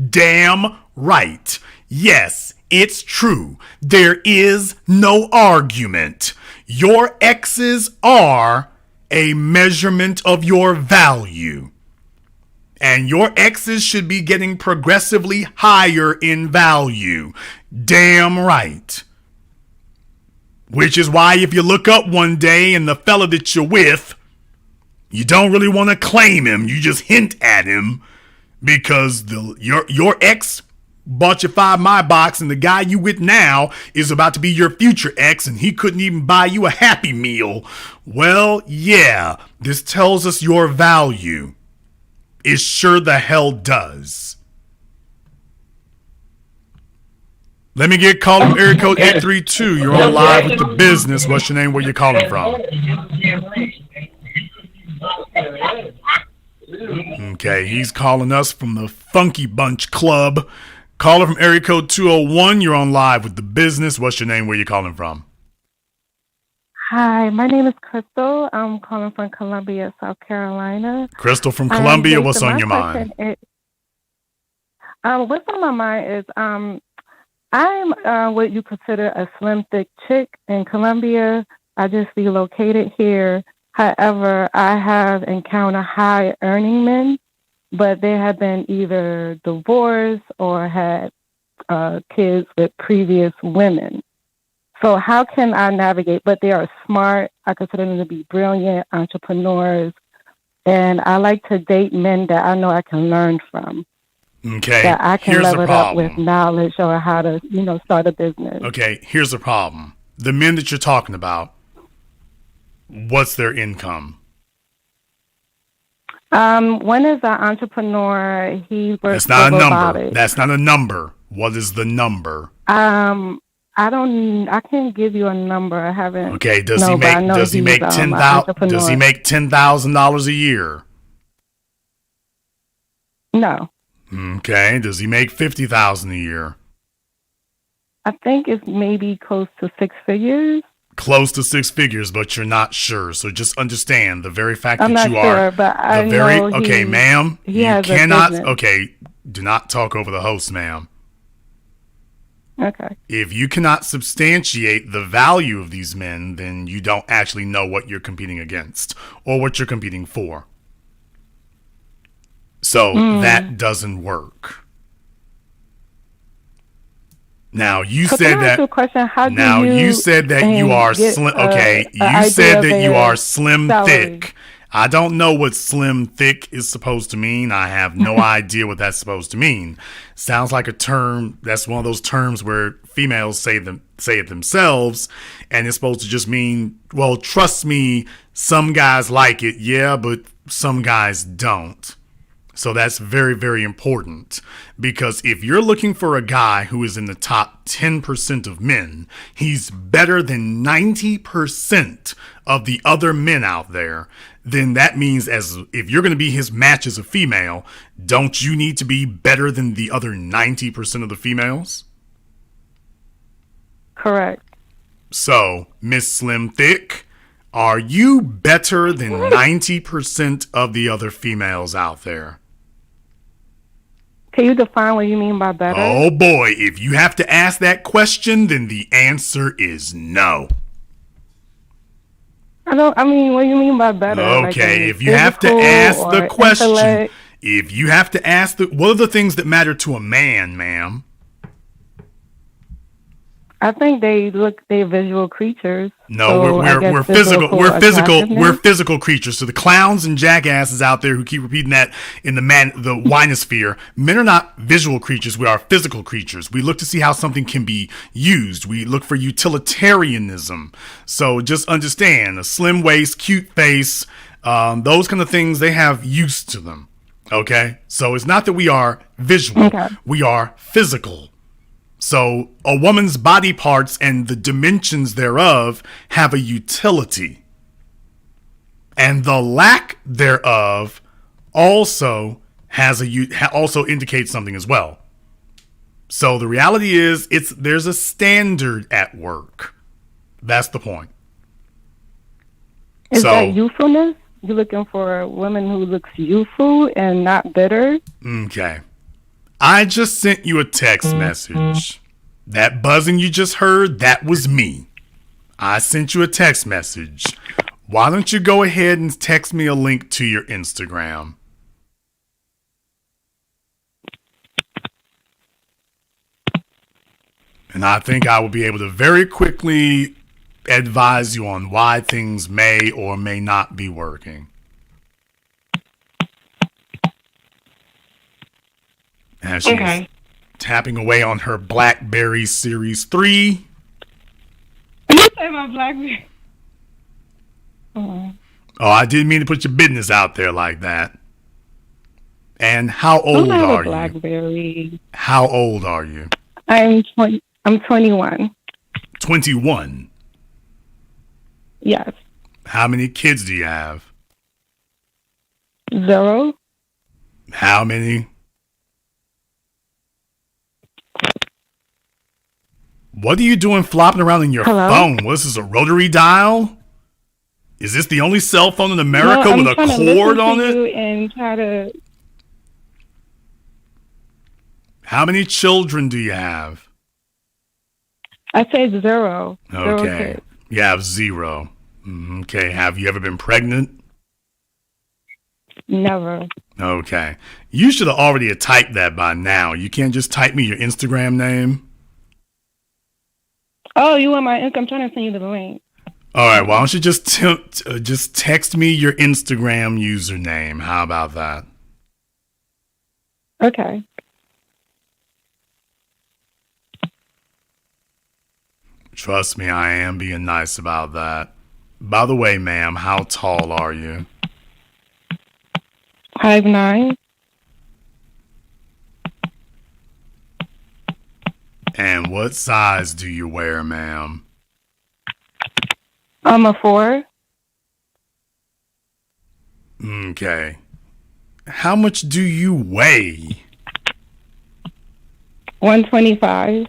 Damn right. Yes, it's true. There is no argument. Your exes are a measurement of your value. And your exes should be getting progressively higher in value. Damn right. Which is why if you look up one day and the fella that you're with, you don't really want to claim him. You just hint at him because your ex bought you 5 My Box, and the guy you with now is about to be your future ex, and he couldn't even buy you a Happy Meal. Well, yeah, this tells us your value. It sure the hell does. Let me get called from area code 832. You're on live with The Business. What's your name? Where you calling from? Okay, he's calling us from the Funky Bunch Club. Caller from area code 201. You're on live with The Business. What's your name? Where you calling from? Hi, my name is Crystal. I'm calling from Columbia, South Carolina. Crystal from Columbia. What's on your mind? What's on my mind is I'm what you consider a slim, thick chick in Columbia. I just relocated here. However, I have encountered high earning men, but they have been either divorced or had kids with previous women. So how can I navigate? But they are smart. I consider them to be brilliant entrepreneurs. And I like to date men that I know I can learn from. Okay, that I can here's level the it up problem. with knowledge or how to, start a business. Okay, here's the problem. The men that you're talking about, what's their income? One is an entrepreneur. He works That's not a with number. robotics. That's not a number. What is the number? I can't give you a number. I haven't. Okay, does no, he but I know make he's, $10,000 a year? No. Okay. Does he make $50,000 a year? I think it's maybe close to 6 figures. Close to 6 figures, but you're not sure. So just understand the very fact I'm that not you sure, are but I know okay, ma'am. he You has a cannot. business. Okay, do not talk over the host, ma'am. Okay. If you cannot substantiate the value of these men, then you don't actually know what you're competing against or what you're competing for. So that doesn't work. Now you said that. You said that you are slim. Okay, you said that you are slim thick. I don't know what slim thick is supposed to mean. I have no idea what that's supposed to mean. Sounds like a term. That's one of those terms where females say it themselves, and it's supposed to just mean, well, trust me, some guys like it, yeah, but some guys don't. So that's very, very important, because if you're looking for a guy who is in the top 10% of men, he's better than 90% of the other men out there, then that means if you're going to be his match as a female, don't you need to be better than the other 90% of the females? Correct. So, Miss Slim Thick, are you better than 90% of the other females out there? Can you define what you mean by better? Oh boy, if you have to ask that question, then the answer is no. What do you mean by better? Okay, like if you have to ask the question, intellect? if you have to ask what are the things that matter to a man, ma'am? I think they're visual creatures. No, so we're physical creatures. So the clowns and jackasses out there who keep repeating that in the winosphere, men are not visual creatures. We are physical creatures. We look to see how something can be used. We look for utilitarianism. So just understand, a slim waist, cute face, those kind of things, they have use to them. Okay? So it's not that we are visual. Okay. We are physical. So a woman's body parts and the dimensions thereof have a utility. And the lack thereof also also indicates something as well. So the reality is there's a standard at work. That's the point. Is that youthfulness? You're looking for a woman who looks youthful and not bitter? Okay. I just sent you a text message. That buzzing you just heard, that was me. I sent you a text message. Why don't you go ahead and text me a link to your Instagram? And I think I will be able to very quickly advise you on why things may or may not be working. As she's tapping away on her BlackBerry Series 3. You say my BlackBerry. Oh, I didn't mean to put your business out there like that. And how old are you? BlackBerry. How old are you? I'm 21. 21? Yes. How many kids do you have? 0. How many? What are you doing flopping around in your phone? What is this, a rotary dial? Is this the only cell phone in America with a cord on it? And try to... How many children do you have? I said 0. Okay. You have 0. Okay. Have you ever been pregnant? Never. Okay. You should have already typed that by now. You can't just type me your Instagram name. Oh, you want my income? I'm trying to send you the link. All right. Why don't you just text me your Instagram username? How about that? Okay. Trust me, I am being nice about that. By the way, ma'am, how tall are you? 5'9". And what size do you wear, ma'am? I'm a 4. Okay. how much do you weigh? 125.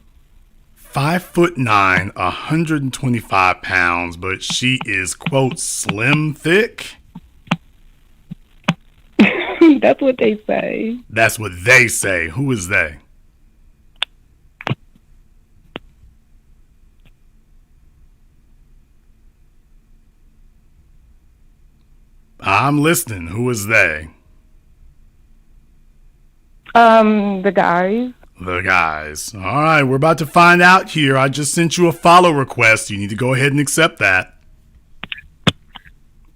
5'9", 125 pounds, but she is, quote, slim thick. That's what they say. That's what they say. Who is they? I'm listening. Who is they? The guys. The guys. All right, we're about to find out here. I just sent you a follow request. You need to go ahead and accept that.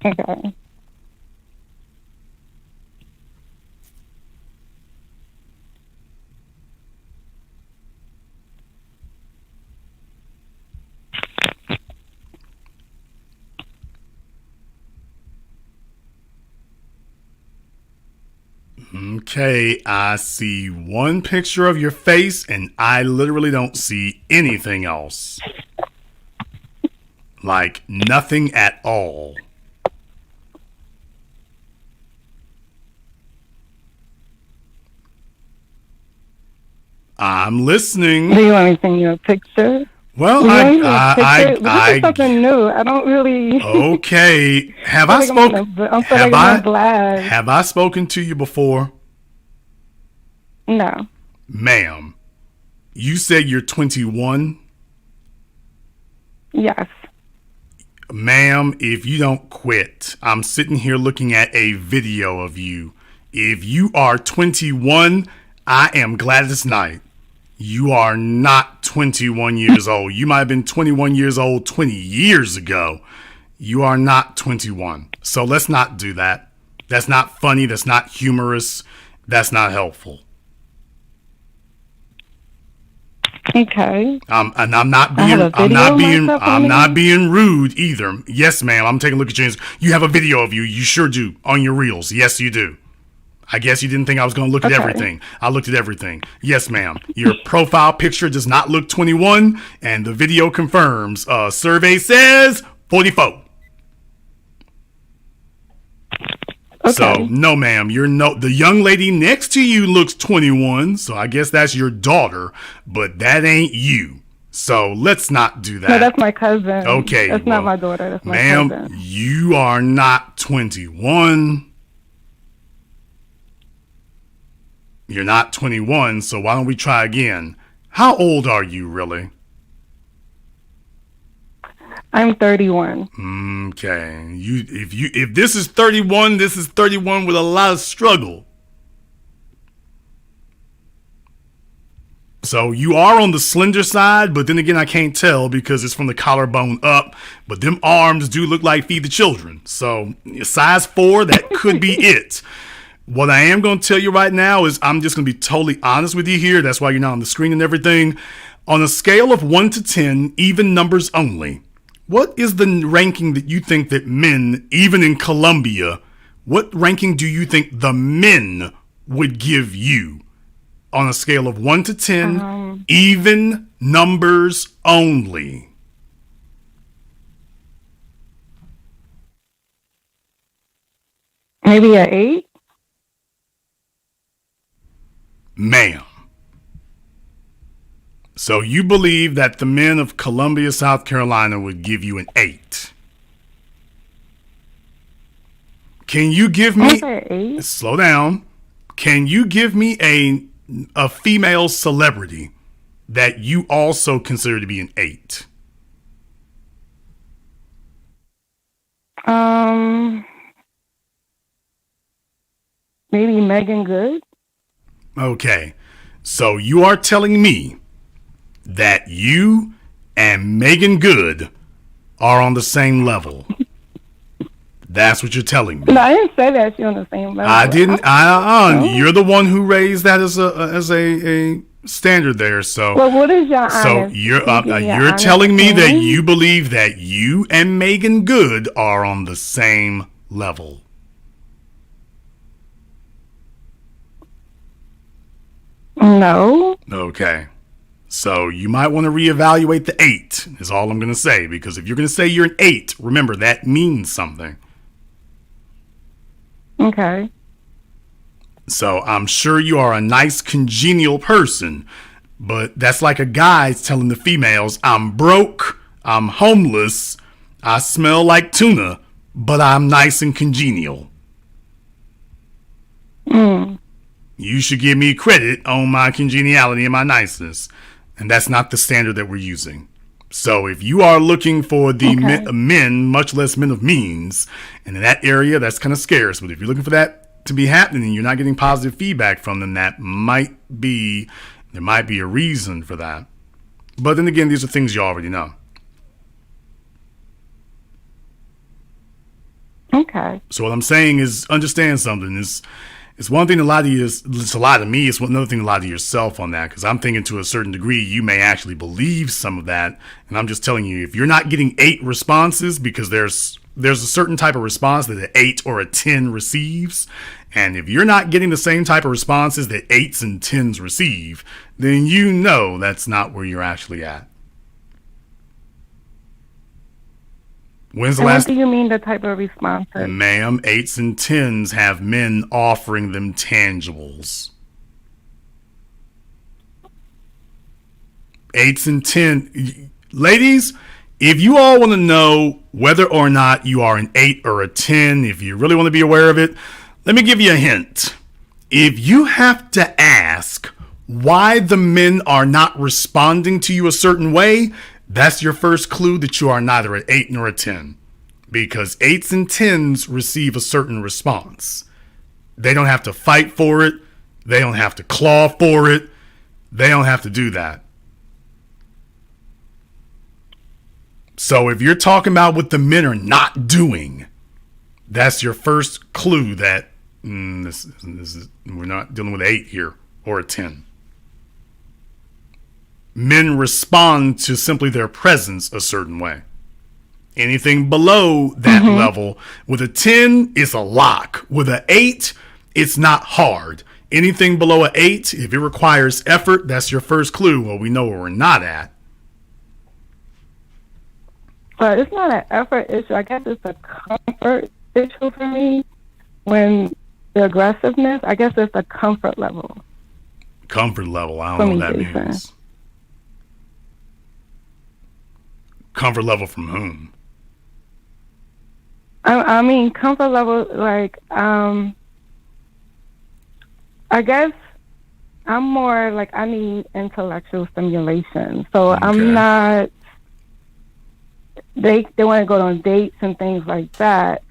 Okay. Okay, I see one picture of your face, and I literally don't see anything else. Like, nothing at all. I'm listening. Do you want me to send you a picture? Well, this is something new. I don't really. Okay. Have I spoken to you before? No. Ma'am, you said you're 21? Yes. Ma'am, if you don't quit, I'm sitting here looking at a video of you. If you are 21, I am glad it's night. You are not 21 years old. You might have been 21 years old 20 years ago. You are not 21. So let's not do that. That's not funny. That's not humorous. That's not helpful. Okay. And I'm not being rude either. Yes, ma'am. I'm taking a look at you. You have a video of you. You sure do on your reels. Yes, you do. I guess you didn't think I was going to look at everything. I looked at everything. Yes, ma'am. Your profile picture does not look 21, and the video confirms. Survey says 44. Okay. So, no, ma'am. The young lady next to you looks 21, so I guess that's your daughter, but that ain't you. So, let's not do that. No, that's my cousin. Okay. That's not my daughter. That's my cousin. Ma'am, you are not 21. You're not 21, so why don't we try again? How old are you, really? I'm 31. Okay. If this is 31, this is 31 with a lot of struggle. So you are on the slender side, but then again, I can't tell because it's from the collarbone up. But them arms do look like Feed the Children. So size 4, that could be it. What I am going to tell you right now is I'm just going to be totally honest with you here. That's why you're not on the screen and everything. On a scale of 1 to 10, even numbers only, what is the ranking that you think that men, even in Colombia, what ranking do you think the men would give you on a scale of 1 to 10, even numbers only? Maybe an 8? Ma'am. So you believe that the men of Columbia, South Carolina would give you an 8? Can you give me... Slow down. Can you give me a female celebrity that you also consider to be an 8? Maybe Megan Good? Okay, so you are telling me that you and Megan Good are on the same level. That's what you're telling me. No, I didn't say that you're on the same level. I didn't. You're the one who raised that as a standard there. So, well, what is your so you're telling me that you believe that you and Megan Good are on the same level. No. Okay. So you might want to reevaluate the 8 is all I'm going to say, because if you're going to say you're an 8, remember that means something. Okay. So I'm sure you are a nice, congenial person, but that's like a guy telling the females, I'm broke, I'm homeless, I smell like tuna, but I'm nice and congenial. You should give me credit on my congeniality and my niceness. And that's not the standard that we're using. So if you are looking for the men, much less men of means, and in that area, that's kind of scarce. But if you're looking for that to be happening and you're not getting positive feedback from them, there might be a reason for that. But then again, these are things you already know. Okay. So what I'm saying is understand something. It's one thing to lie to you. It's a lie to me. It's another thing to lie to yourself on that, because I'm thinking to a certain degree you may actually believe some of that. And I'm just telling you, if you're not getting 8 responses, because there's a certain type of response that an 8 or a 10 receives. And if you're not getting the same type of responses that 8s and 10s receive, then you know that's not where you're actually at. When's the last? What do you mean the type of responses? Ma'am, 8s and 10s have men offering them tangibles. 8s and 10. Ladies, if you all want to know whether or not you are an 8 or a 10, if you really want to be aware of it, let me give you a hint. If you have to ask why the men are not responding to you a certain way, that's your first clue that you are neither an 8 nor a 10. Because 8s and 10s receive a certain response. They don't have to fight for it. They don't have to claw for it. They don't have to do that. So if you're talking about what the men are not doing, that's your first clue that this is, we're not dealing with an 8 here or a 10. Men respond to simply their presence a certain way. Anything below that level, with a 10, it's a lock. With an 8, it's not hard. Anything below an 8, if it requires effort, that's your first clue. Well, we know where we're not at. But it's not an effort issue. I guess it's a comfort issue for me. When the aggressiveness, I guess it's a comfort level. Comfort level, I don't know what that means. Comfort level from whom? I mean, comfort level, like, I guess I'm more like I need intellectual stimulation. So I'm not, they want to go on dates and things like that.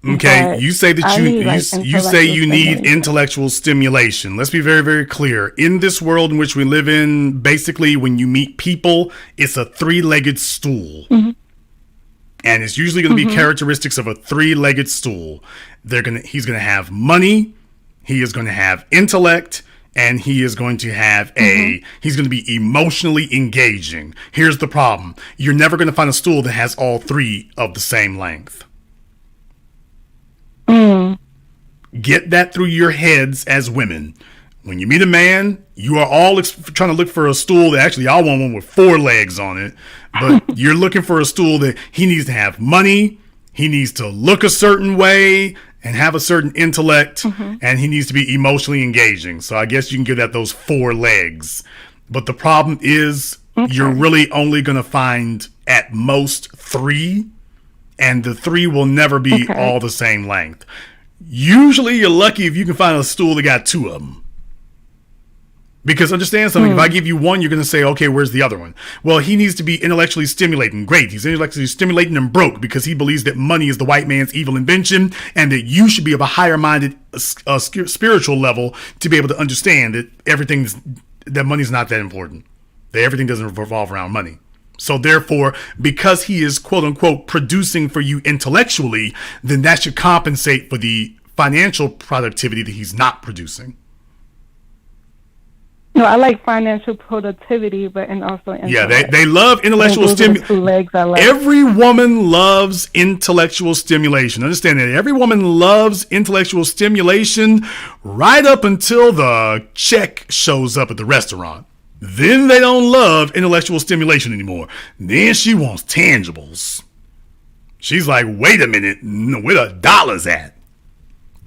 Okay, you say that you say you need intellectual stimulation. Let's be very, very clear. In this world in which we live in, basically when you meet people, it's a 3-legged stool. And it's usually going to be characteristics of a 3-legged stool. He's going to have money, he is going to have intellect, and he is going to have he's going to be emotionally engaging. Here's the problem. You're never going to find a stool that has all 3 of the same length. Get that through your heads as women. When you meet a man, you are all trying to look for a stool that actually y'all want one with 4 legs on it, but you're looking for a stool that he needs to have money, he needs to look a certain way and have a certain intellect, and he needs to be emotionally engaging. So I guess you can give that those 4 legs. But the problem is you're really only going to find at most 3, and the 3 will never be all the same length. Usually you're lucky if you can find a stool that got 2 of them. Because understand something, if I give you one, you're going to say, okay, where's the other one? Well, he needs to be intellectually stimulating. Great. He's intellectually stimulating and broke because he believes that money is the white man's evil invention and that you should be of a higher-minded spiritual level to be able to understand that money's not that important. That everything doesn't revolve around money. So therefore, because he is quote unquote producing for you intellectually, then that should compensate for the financial productivity that he's not producing. No, I like financial productivity, and also intellect. Yeah, they love intellectual stimulation. Every woman loves intellectual stimulation. Understand that every woman loves intellectual stimulation right up until the check shows up at the restaurant. Then they don't love intellectual stimulation anymore. Then she wants tangibles. She's like, wait a minute, where the dollars at?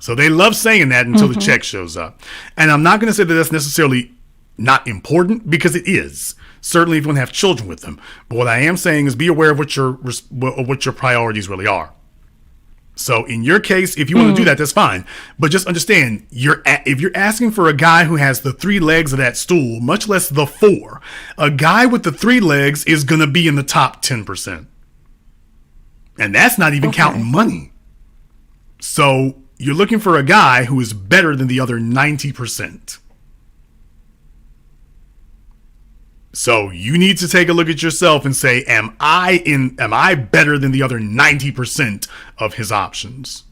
So they love saying that until the check shows up. And I'm not going to say that that's necessarily not important, because it is. Certainly if you want to have children with them. But what I am saying is be aware of what your priorities really are. So in your case, if you want to do that, that's fine. But just understand, if you're asking for a guy who has the 3 legs of that stool, much less the 4, a guy with the 3 legs is going to be in the top 10%. And that's not even counting money. So you're looking for a guy who is better than the other 90%. So you need to take a look at yourself and say, am I better than the other 90% of his options?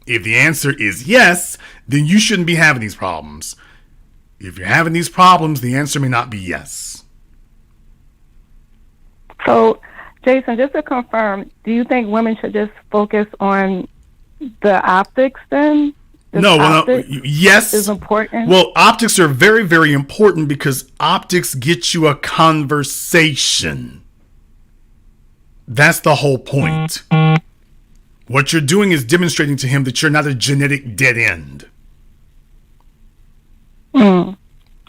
If the answer is yes, then you shouldn't be having these problems. If you're having these problems, the answer may not be yes. So, Jason, just to confirm, do you think women should just focus on the optics then? Yes. Is important. Well, optics are very, very important because optics get you a conversation. That's the whole point. What you're doing is demonstrating to him that you're not a genetic dead end.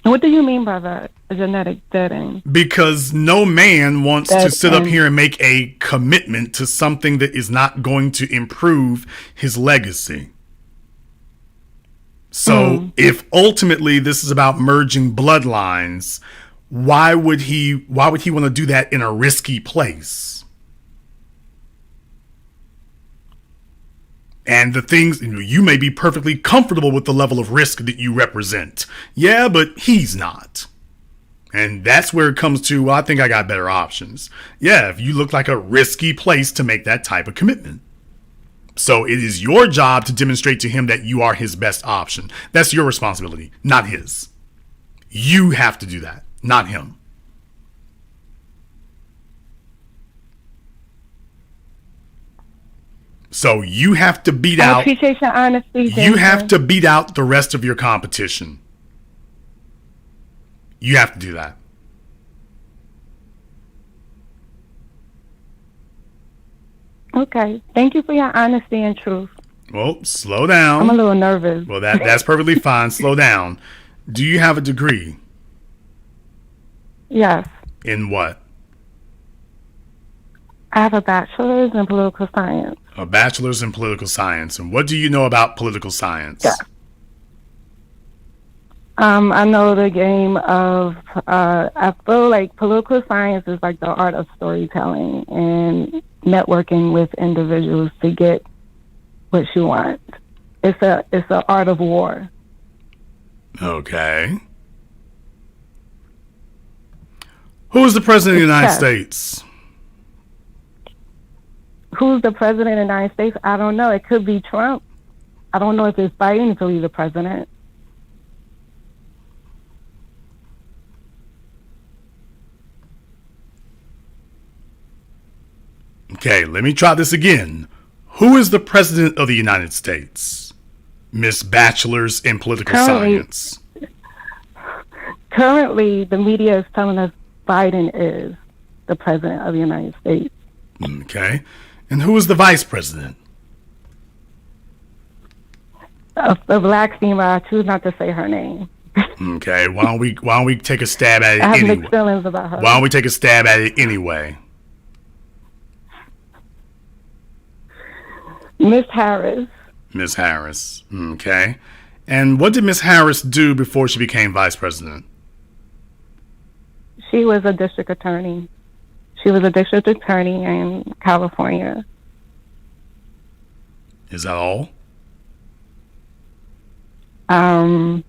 What do you mean by that, a genetic dead end? Because no man wants to sit up here and make a commitment to something that is not going to improve his legacy. So if ultimately this is about merging bloodlines, why would he want to do that in a risky place? And the things, you may be perfectly comfortable with the level of risk that you represent. Yeah, but he's not. And that's where it comes to, well, I think I got better options. Yeah, if you look like a risky place to make that type of commitment. So it is your job to demonstrate to him that you are his best option. That's your responsibility, not his. You have to do that, not him. So you have to beat out. I appreciate your honesty, Jason. You have to beat out the rest of your competition. You have to do that. Okay. Thank you for your honesty and truth. Well, slow down. I'm a little nervous. Well, that's perfectly fine. Slow down. Do you have a degree? Yes. In what? I have a bachelor's in political science. A bachelor's in political science. And what do you know about political science? Yeah. I know the game of, I feel like political science is like the art of storytelling and networking with individuals to get what you want. It's a art of war. Okay. Who is the president of the United States? Who's the president of the United States? I don't know. It could be Trump. I don't know if it's Biden to be the president. Okay, let me try this again. Who is the president of the United States? Miss Bachelor's in Political Science. Currently, the media is telling us Biden is the president of the United States. Okay. And who is the vice president? A black female. I choose not to say her name. Okay. Why don't we take a stab at it I have anyway? mixed feelings about her. Why don't we take a stab at it anyway? Miss Harris. Miss Harris. Okay. And what did Miss Harris do before she became vice president? She was a district attorney. She was a district attorney in California. Is that all? I'm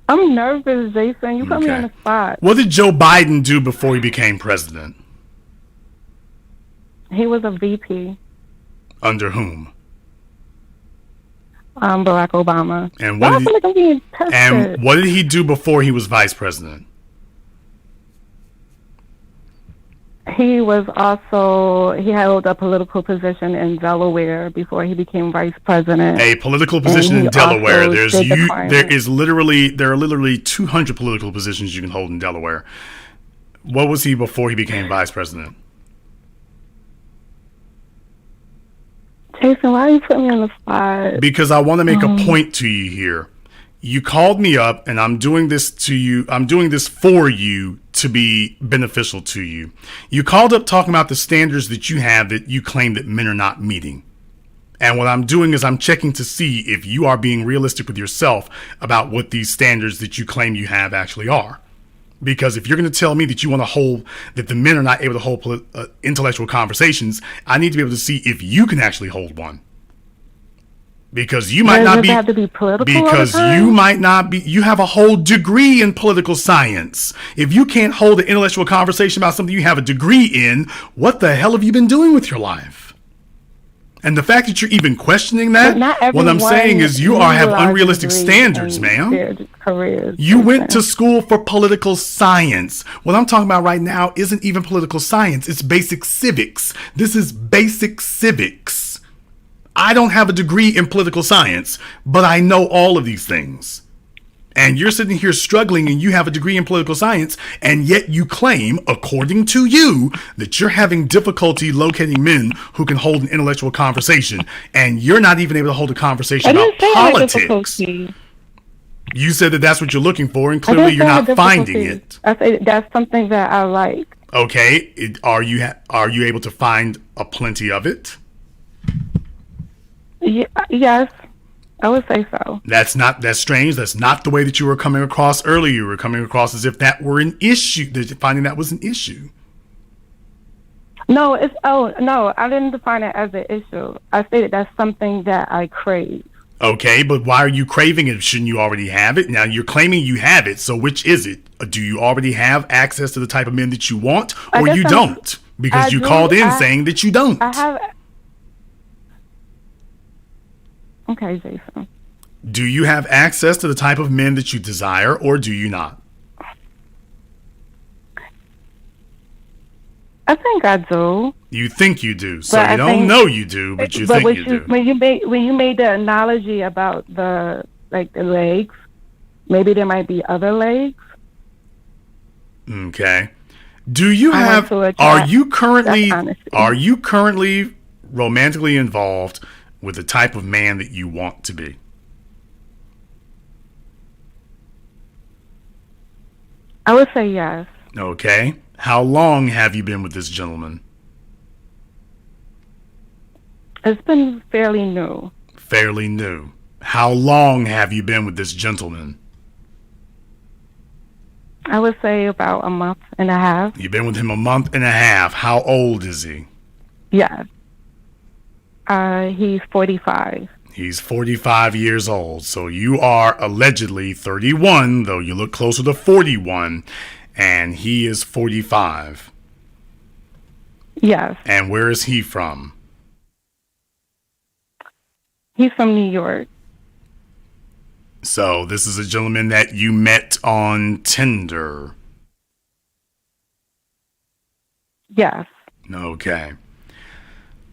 nervous, Jason. You put me on the spot. What did Joe Biden do before he became president? He was a VP. Under whom? Barack Obama. And I feel like I'm being tested. And what did he do before he was vice president? He was also, he held a political position in Delaware before he became vice president. A political position in Delaware. There are literally 200 political positions you can hold in Delaware. What was he before he became vice president? Jason, why you put me on the spot? Because I want to make a point to you here. You called me up, and I'm doing this to you. I'm doing this for you to be beneficial to you. You called up talking about the standards that you have that you claim that men are not meeting. And what I'm doing is I'm checking to see if you are being realistic with yourself about what these standards that you claim you have actually are. Because if you're going to tell me that you want to hold, that the men are not able to hold intellectual conversations, I need to be able to see if you can actually hold one. Because you might not be, have to be political because you might not be, you have a whole degree in political science. If you can't hold an intellectual conversation about something you have a degree in, what the hell have you been doing with your life? And the fact that you're even questioning that, what I'm saying is you have unrealistic standards, ma'am. You went to school for political science. What I'm talking about right now isn't even political science. It's basic civics. This is basic civics. I don't have a degree in political science, but I know all of these things. And you're sitting here struggling and you have a degree in political science, and yet you claim, according to you, that you're having difficulty locating men who can hold an intellectual conversation, and you're not even able to hold a conversation about politics. You said that that's what you're looking for, and clearly you're not finding it. I say that's something that I like. Okay, are you able to find a plenty of it? Yes. I would say so. That's strange. That's not the way that you were coming across earlier. You were coming across as if that were an issue. Finding that was an issue. No, I didn't define it as an issue. I stated that's something that I crave. Okay, but why are you craving it? Shouldn't you already have it? Now you're claiming you have it. So which is it? Do you already have access to the type of men that you want, or you don't? Because you called in saying that you don't. I have. Okay, Jason. Do you have access to the type of men that you desire, or do you not? I think I do. You think you do, so you don't know you do, but you think you do. When you made the analogy about the legs, maybe there might be other legs. Okay. Do you have? Are you currently romantically involved with the type of man that you want to be? I would say yes. Okay. How long have you been with this gentleman? It's been fairly new. Fairly new. How long have you been with this gentleman? I would say about a month and a half. You've been with him a month and a half. How old is he? Yes. He's 45. He's 45 years old. So you are allegedly 31, though you look closer to 41, and he is 45. Yes. And where is he from? He's from New York. So this is a gentleman that you met on Tinder. Yes. Okay.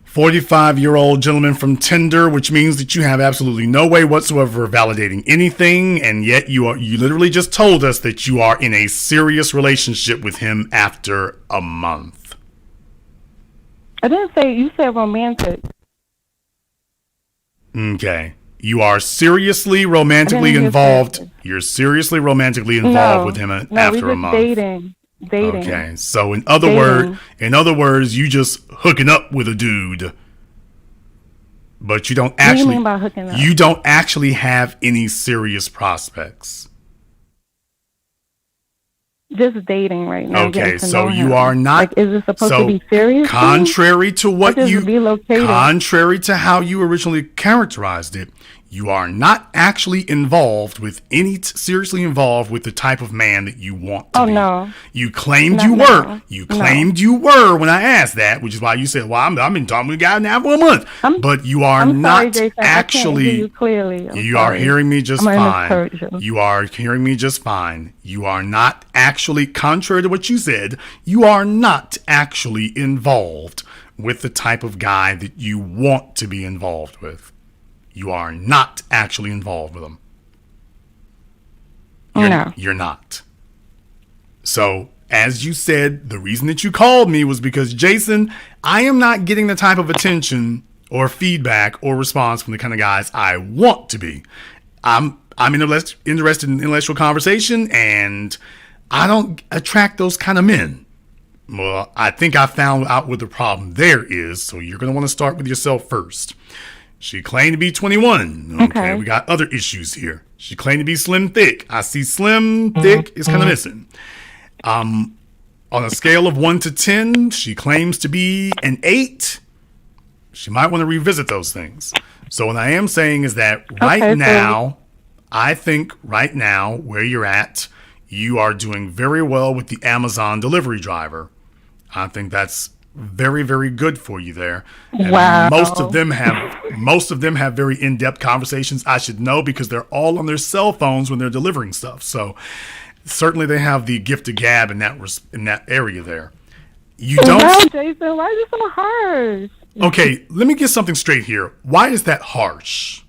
45-year-old gentleman from Tinder, which means that you have absolutely no way whatsoever of validating anything, and yet you literally just told us that you are in a serious relationship with him after a month. I didn't say, you said romantic. Okay. You are seriously romantically involved. You're seriously romantically involved with him after a month. Dating. Okay, so in other words, you just hooking up with a dude, but you don't actually. What do you mean by hooking up? You don't actually have any serious prospects. Just dating right now. Okay, so you are not. Is it supposed to be serious? Contrary to how you originally characterized it, you are not actually involved with seriously involved with the type of man that you want to be. Oh, no. You claimed you were. You claimed you were when I asked that, which is why you said, well, I've been talking with a guy now for a month. But you are not sorry, Jason, actually. I can't hear you clearly. You are hearing me just fine. You are hearing me just fine. You are not actually, contrary to what you said, you are not actually involved with the type of guy that you want to be involved with. You are not actually involved with them. You're not. So, as you said, the reason that you called me was because, Jason, I am not getting the type of attention or feedback or response from the kind of guys I want to be. I'm interested in intellectual conversation, and I don't attract those kind of men. Well, I think I found out what the problem there is, so you're going to want to start with yourself first. She claimed to be 21. Okay, we got other issues here. She claimed to be slim thick. I see slim thick is kind of missing. On a scale of 1 to 10, she claims to be an 8. She might want to revisit those things. So what I am saying is that I think right now where you're at, you are doing very well with the Amazon delivery driver. I think that's very, very good for you there. And wow. Most of them have very in-depth conversations. I should know because they're all on their cell phones when they're delivering stuff. So certainly they have the gift of gab in that area there. You don't. Wow, Jason, why is it so harsh? Okay, let me get something straight here. Why is that harsh?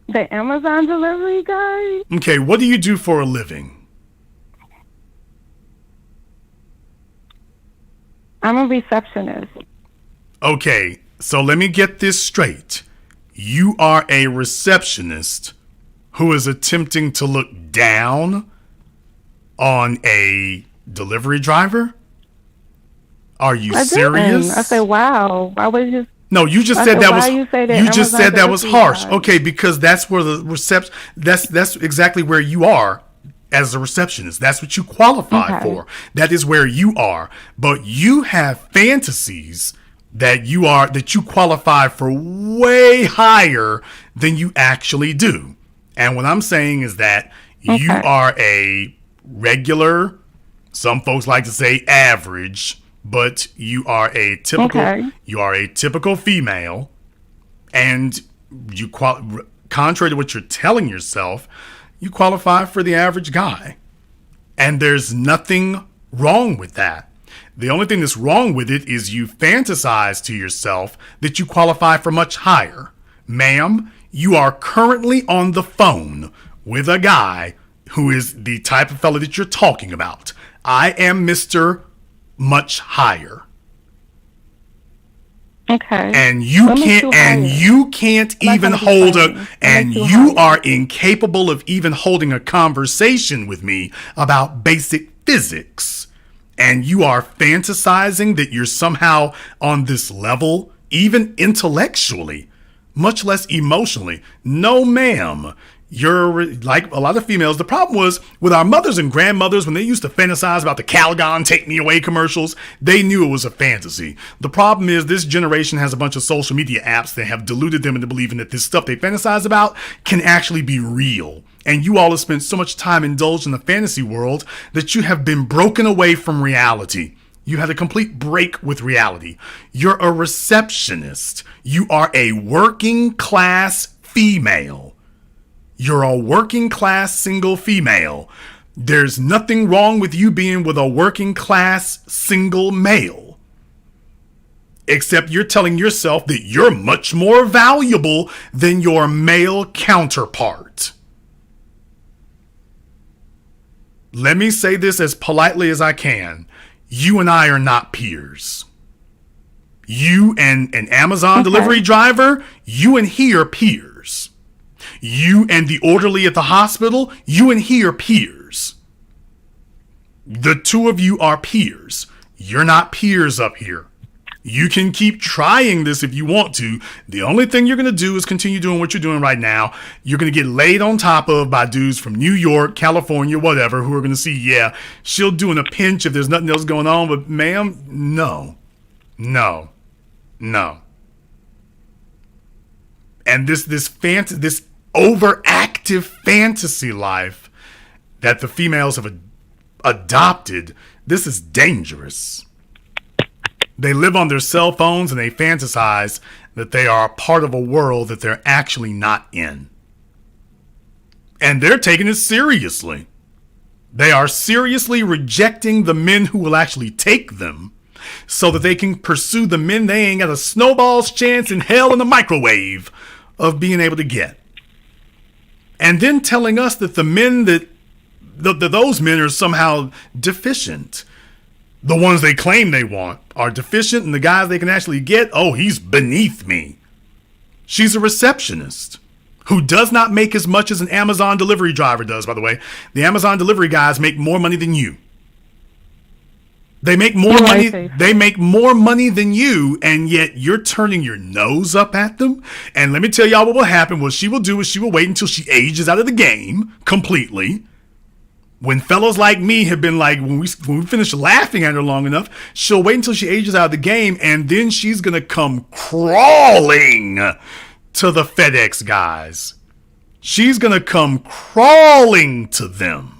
The Amazon delivery guy? Okay, what do you do for a living? I'm a receptionist. Okay, so let me get this straight. You are a receptionist who is attempting to look down on a delivery driver? Are you serious? I said, wow. Why would you? No, you just said that was. You just said that was harsh. Guy? Okay, because that's where the reception. That's exactly where you are as a receptionist. That's what you qualify for. That is where you are. But you have fantasies that you qualify for way higher than you actually do. And what I'm saying is that you are a regular. Some folks like to say average. But you are a typical female, and contrary to what you're telling yourself, you qualify for the average guy. And there's nothing wrong with that. The only thing that's wrong with it is you fantasize to yourself that you qualify for much higher. Ma'am, you are currently on the phone with a guy who is the type of fella that you're talking about. I am Mr. Much higher. Okay. And you can't even hold you are incapable of even holding a conversation with me about basic physics. And you are fantasizing that you're somehow on this level, even intellectually, much less emotionally. No, ma'am. You're like a lot of females. The problem was with our mothers and grandmothers when they used to fantasize about the Calgon Take Me Away commercials, they knew it was a fantasy. The problem is this generation has a bunch of social media apps that have deluded them into believing that this stuff they fantasize about can actually be real. And you all have spent so much time indulged in the fantasy world that you have been broken away from reality. You had a complete break with reality. You're a receptionist. You are a working class female. You're a working class single female. There's nothing wrong with you being with a working class single male. Except you're telling yourself that you're much more valuable than your male counterpart. Let me say this as politely as I can. You and I are not peers. You and an Amazon delivery driver, you and he are peers. You and the orderly at the hospital, you and he are peers. The two of you are peers. You're not peers up here. You can keep trying this if you want to. The only thing you're going to do is continue doing what you're doing right now. You're going to get laid on top of by dudes from New York, California, whatever, who are going to see, yeah, she'll do in a pinch if there's nothing else going on. But ma'am, no. And this overactive fantasy life that the females have adopted, this is dangerous. They live on their cell phones and they fantasize that they are a part of a world that they're actually not in. And they're taking it seriously. They are seriously rejecting the men who will actually take them so that they can pursue the men they ain't got a snowball's chance in hell in the microwave of being able to get. And then telling us that the men those men are somehow deficient. The ones they claim they want are deficient, and the guys they can actually get, oh, he's beneath me. She's a receptionist who does not make as much as an Amazon delivery driver does, by the way. The Amazon delivery guys make more money than you. They make more money. They make more money than you, and yet you're turning your nose up at them. And let me tell y'all what will happen. What she will do is she will wait until she ages out of the game completely. When fellows like me have been like, when we finish laughing at her long enough, she'll wait until she ages out of the game, and then she's gonna come crawling to the FedEx guys. She's gonna come crawling to them.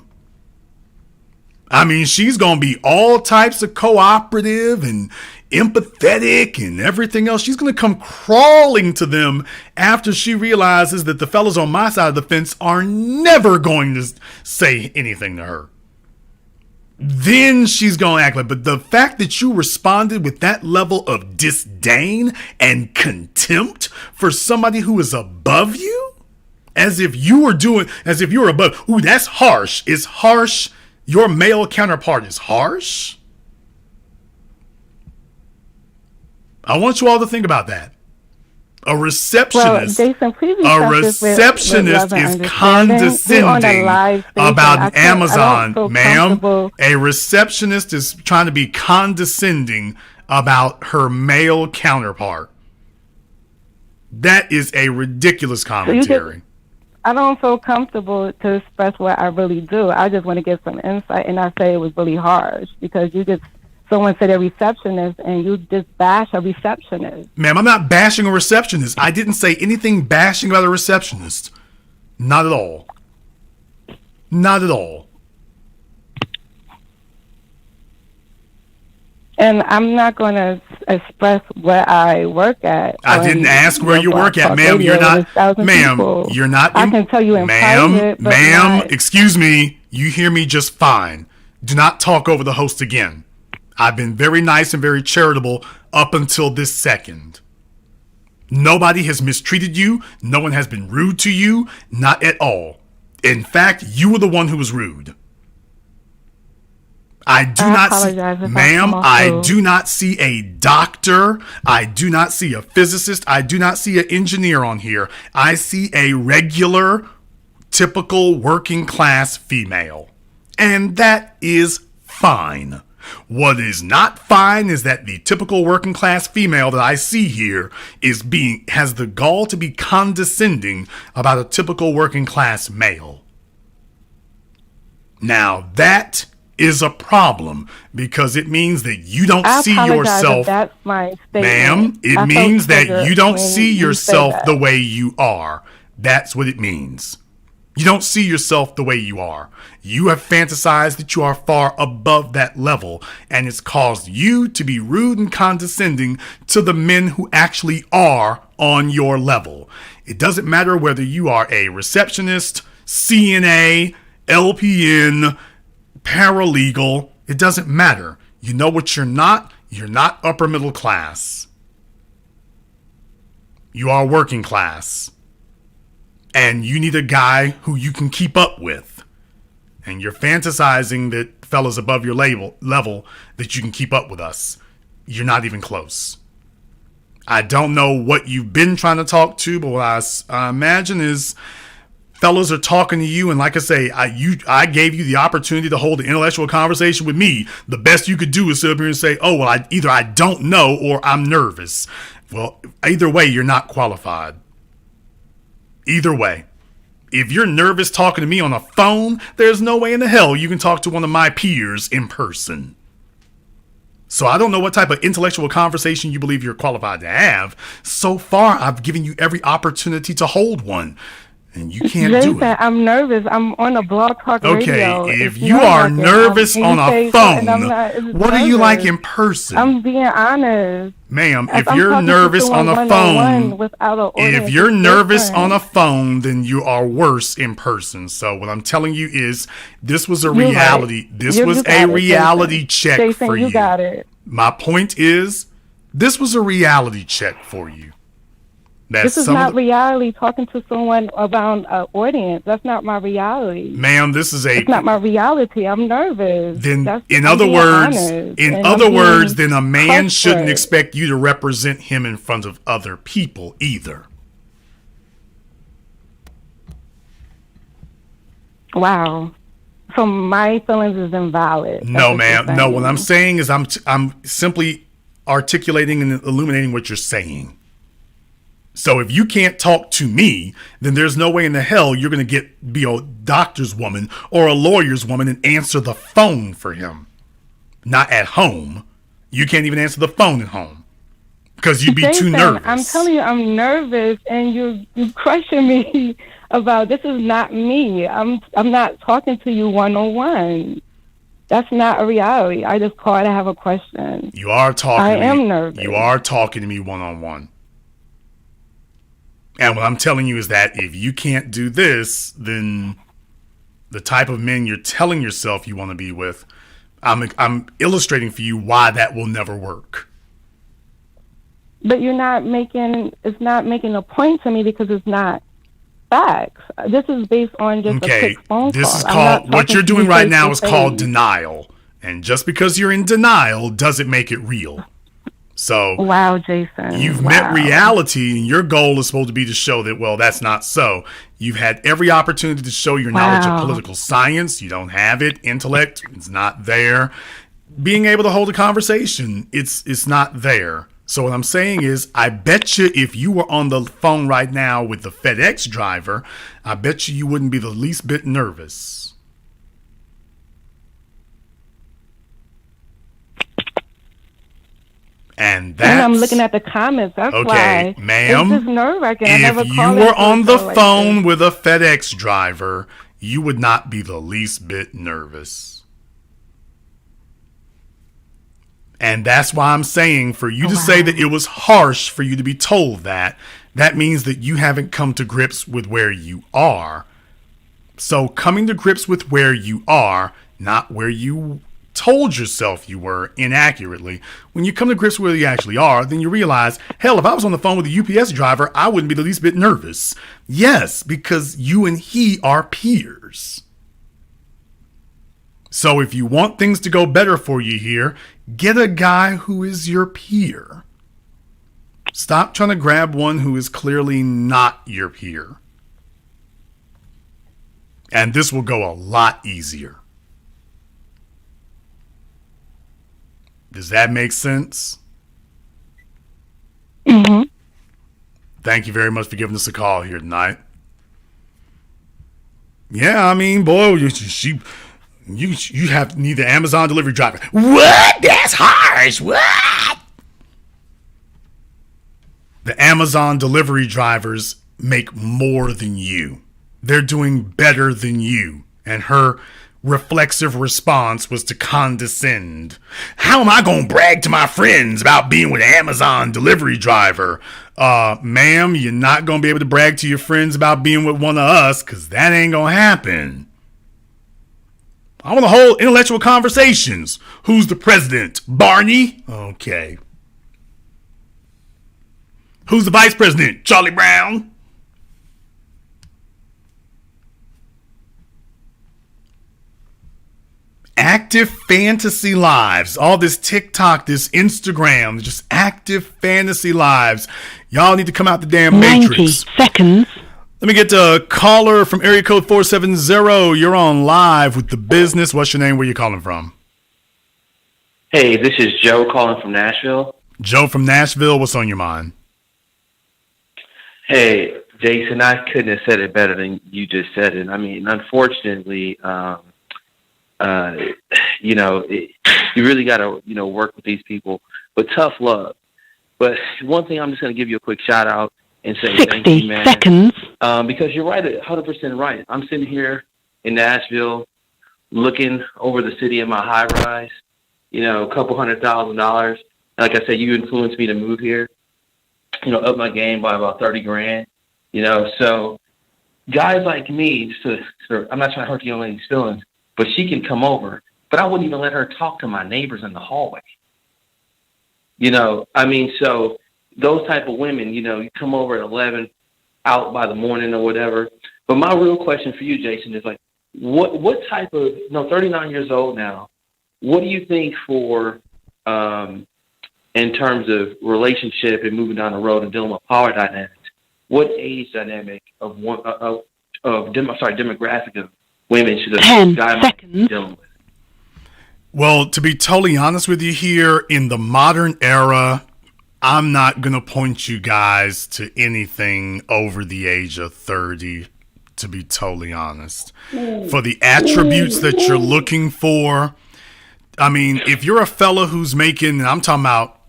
I mean, she's going to be all types of cooperative and empathetic and everything else. She's going to come crawling to them after she realizes that the fellas on my side of the fence are never going to say anything to her. Then she's going to act like, but the fact that you responded with that level of disdain and contempt for somebody who is above you, as if you were above, ooh, that's harsh. It's harsh. Your male counterpart is harsh? I want you all to think about that. A receptionist, is condescending about Amazon, ma'am. A receptionist is trying to be condescending about her male counterpart. That is a ridiculous commentary. I don't feel comfortable to express what I really do. I just want to get some insight, and I say it was really harsh because someone said a receptionist, and you just bash a receptionist. Ma'am, I'm not bashing a receptionist. I didn't say anything bashing about a receptionist. Not at all. Not at all. And I'm not going to express where I work at. I didn't ask where you work at, ma'am. You're not, ma'am. You're not. I can tell you in private, ma'am. Excuse me. You hear me just fine. Do not talk over the host again. I've been very nice and very charitable up until this second. Nobody has mistreated you. No one has been rude to you. Not at all. In fact, you were the one who was rude. I do not see a doctor. I do not see a physicist. I do not see an engineer on here. I see a regular, typical working class female. And that is fine. What is not fine is that the typical working class female that I see here has the gall to be condescending about a typical working class male. Now that is a problem because it means that you don't see yourself. That's my statement. Ma'am, it means that you don't see yourself the way you are. That's what it means. You don't see yourself the way you are. You have fantasized that you are far above that level, and it's caused you to be rude and condescending to the men who actually are on your level. It doesn't matter whether you are a receptionist, CNA, LPN, paralegal. It doesn't matter. You know what you're not? You're not upper middle class. You are working class. And you need a guy who you can keep up with. And you're fantasizing that fellas above your level that you can keep up with us. You're not even close. I don't know what you've been trying to talk to, but what I imagine is fellas are talking to you, and like I say, I gave you the opportunity to hold an intellectual conversation with me. The best you could do is sit up here and say, oh, well, either I don't know or I'm nervous. Well, either way, you're not qualified. Either way. If you're nervous talking to me on a phone, there's no way in the hell you can talk to one of my peers in person. So I don't know what type of intellectual conversation you believe you're qualified to have. So far, I've given you every opportunity to hold one. And you can't do it. I'm nervous. I'm on a Blog Talk Radio. Okay, if you are nervous on a phone, what are you like in person? I'm being honest. Ma'am, if you're nervous on a phone, then you are worse in person. So what I'm telling you is this was a reality. This was a reality check for you. You got it. My point is this was a reality check for you. This is not reality. Talking to someone around an audience, that's not my reality. Ma'am, it's not my reality. I'm nervous. Then, in other words, then a man shouldn't expect you to represent him in front of other people either. Wow. So my feelings is invalid. No, ma'am. No, what I'm saying is I'm simply articulating and illuminating what you're saying. So if you can't talk to me, then there's no way in the hell you're going to be a doctor's woman or a lawyer's woman and answer the phone for him. Not at home. You can't even answer the phone at home because you'd be too nervous. I'm telling you, I'm nervous, and you're crushing me about this is not me. I'm not talking to you one-on-one. That's not a reality. I just called to have a question. You are talking. I am nervous. You are talking to me one-on-one. And what I'm telling you is that if you can't do this, then the type of men you're telling yourself you want to be with, I'm illustrating for you why that will never work. But it's not making a point to me because it's not facts. This is based on just a quick phone call. This is called, what you're doing right now is called denial. And just because you're in denial doesn't make it real. So wow, Jason, you've met reality, and your goal is supposed to be to show that, well, that's not so. You've had every opportunity to show your knowledge of political science. You don't have it. Intellect, it's not there. Being able to hold a conversation, it's not there. So what I'm saying is, I bet you if you were on the phone right now with the FedEx driver, I bet you wouldn't be the least bit nervous. And I'm looking at the comments. That's okay, why. Ma'am. It's just nerve-wracking. If you were on the phone with a FedEx driver, you would not be the least bit nervous. And that's why I'm saying, for you to say that it was harsh for you to be told that means that you haven't come to grips with where you are. So coming to grips with where you are, not where you told yourself you were inaccurately. When you come to grips with where you actually are, then you realize, hell, if I was on the phone with a UPS driver, I wouldn't be the least bit nervous. Yes, because you and he are peers. So if you want things to go better for you here, get a guy who is your peer. Stop trying to grab one who is clearly not your peer. And this will go a lot easier. Does that make sense? Mm-hmm. Thank you very much for giving us a call here tonight. Yeah, I mean, boy, you have need the Amazon delivery driver. What? That's harsh. What? The Amazon delivery drivers make more than you. They're doing better than you. And her reflexive response was to condescend. How am I going to brag to my friends about being with an Amazon delivery driver? Ma'am, you're not going to be able to brag to your friends about being with one of us, because that ain't going to happen. I want to hold intellectual conversations. Who's the president? Barney? Okay. Who's the vice president? Charlie Brown? Active fantasy lives. All this TikTok, this Instagram, just active fantasy lives. Y'all need to come out the damn Matrix. 90 seconds. Let me get to a caller from area code 470. You're on live with The Business. What's your name? Where you calling from? Hey, this is Joe calling from Nashville. Joe from Nashville. What's on your mind? Hey, Jason, I couldn't have said it better than you just said it. I mean, unfortunately, you really got to, work with these people. But tough love. But one thing, I'm just going to give you a quick shout out and say 60 thank you, man. seconds. Because you're right, 100% right. I'm sitting here in Nashville looking over the city in my high rise, a couple $100,000. Like I said, you influenced me to move here, up my game by about $30,000, so guys like me, I'm not trying to hurt the young lady's feelings, but she can come over, but I wouldn't even let her talk to my neighbors in the hallway. So those type of women, you come over at 11, out by the morning or whatever. But my real question for you, Jason, is like, what type of, 39 years old now, what do you think for, in terms of relationship and moving down the road and dealing with power dynamics, what age dynamic demographic of women should a guy be dealing with? Well, to be totally honest with you here, in the modern era, I'm not going to point you guys to anything over the age of 30, to be totally honest. For the attributes that you're looking for, I mean, if you're a fella who's making, and I'm talking about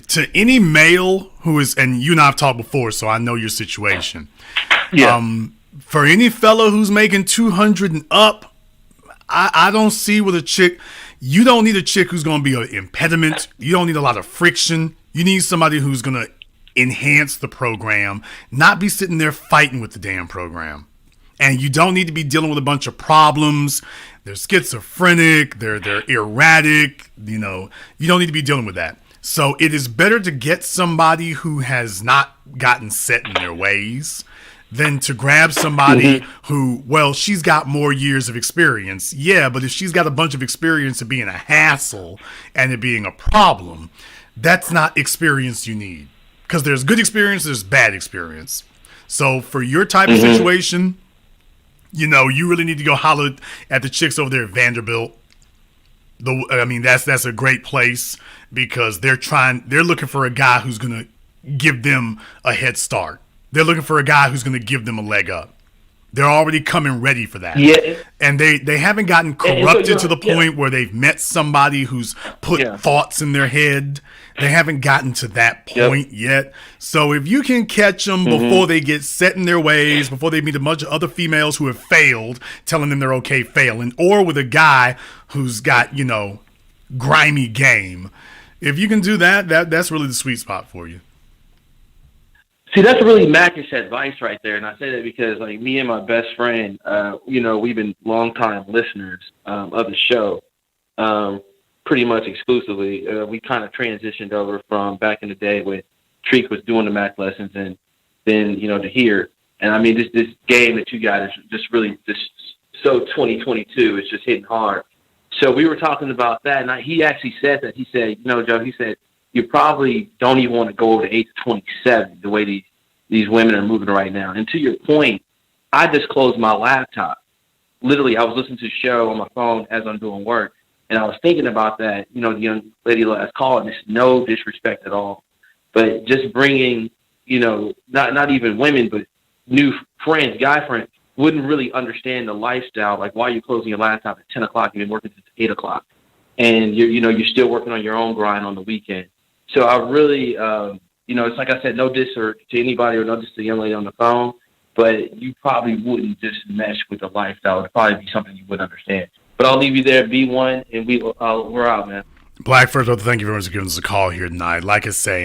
to any male who is, and you and I have talked before, so I know your situation. Yeah. For any fella who's making 200 and up, I don't see with a chick. You don't need a chick who's going to be an impediment. You don't need a lot of friction. You need somebody who's going to enhance the program, not be sitting there fighting with the damn program. And you don't need to be dealing with a bunch of problems. They're schizophrenic. They're erratic. You don't need to be dealing with that. So it is better to get somebody who has not gotten set in their ways than to grab somebody who, well, she's got more years of experience. Yeah, but if she's got a bunch of experience of being a hassle and it being a problem, that's not experience you need. Because there's good experience, there's bad experience. So for your type of situation, you really need to go holler at the chicks over there at Vanderbilt. That's a great place because they're looking for a guy who's going to give them a head start. They're looking for a guy who's going to give them a leg up. They're already coming ready for that. Yeah. And they haven't gotten corrupted to the point where they've met somebody who's put thoughts in their head. They haven't gotten to that point yet. So if you can catch them before they get set in their ways, before they meet a bunch of other females who have failed, telling them they're okay failing, or with a guy who's got, grimy game, if you can do that's really the sweet spot for you. See, that's really Mackish advice right there. And I say that because, like, me and my best friend, we've been longtime listeners of the show, pretty much exclusively. We kind of transitioned over from back in the day when Treek was doing the math lessons and then, to here. And, I mean, this game that you got is just really just so 2022. It's just hitting hard. So we were talking about that, and he actually said that. He said, Joe, he said, you probably don't even want to go over the age of 27 the way these women are moving right now. And to your point, I just closed my laptop. Literally, I was listening to a show on my phone as I'm doing work, and I was thinking about that, the young lady last call, and it's no disrespect at all, but just bringing, not even women, but new friends, guy friends, wouldn't really understand the lifestyle, like why you're closing your laptop at 10 o'clock, you've been working since 8 o'clock, and you're still working on your own grind on the weekend. So I really, it's like I said, no diss to anybody or no diss to the young lady on the phone, but you probably wouldn't just mesh with the lifestyle. It would probably be something you wouldn't understand. But I'll leave you there, B1, and we're out, man. Black, first of all, thank you very much for giving us a call here tonight. Like I say,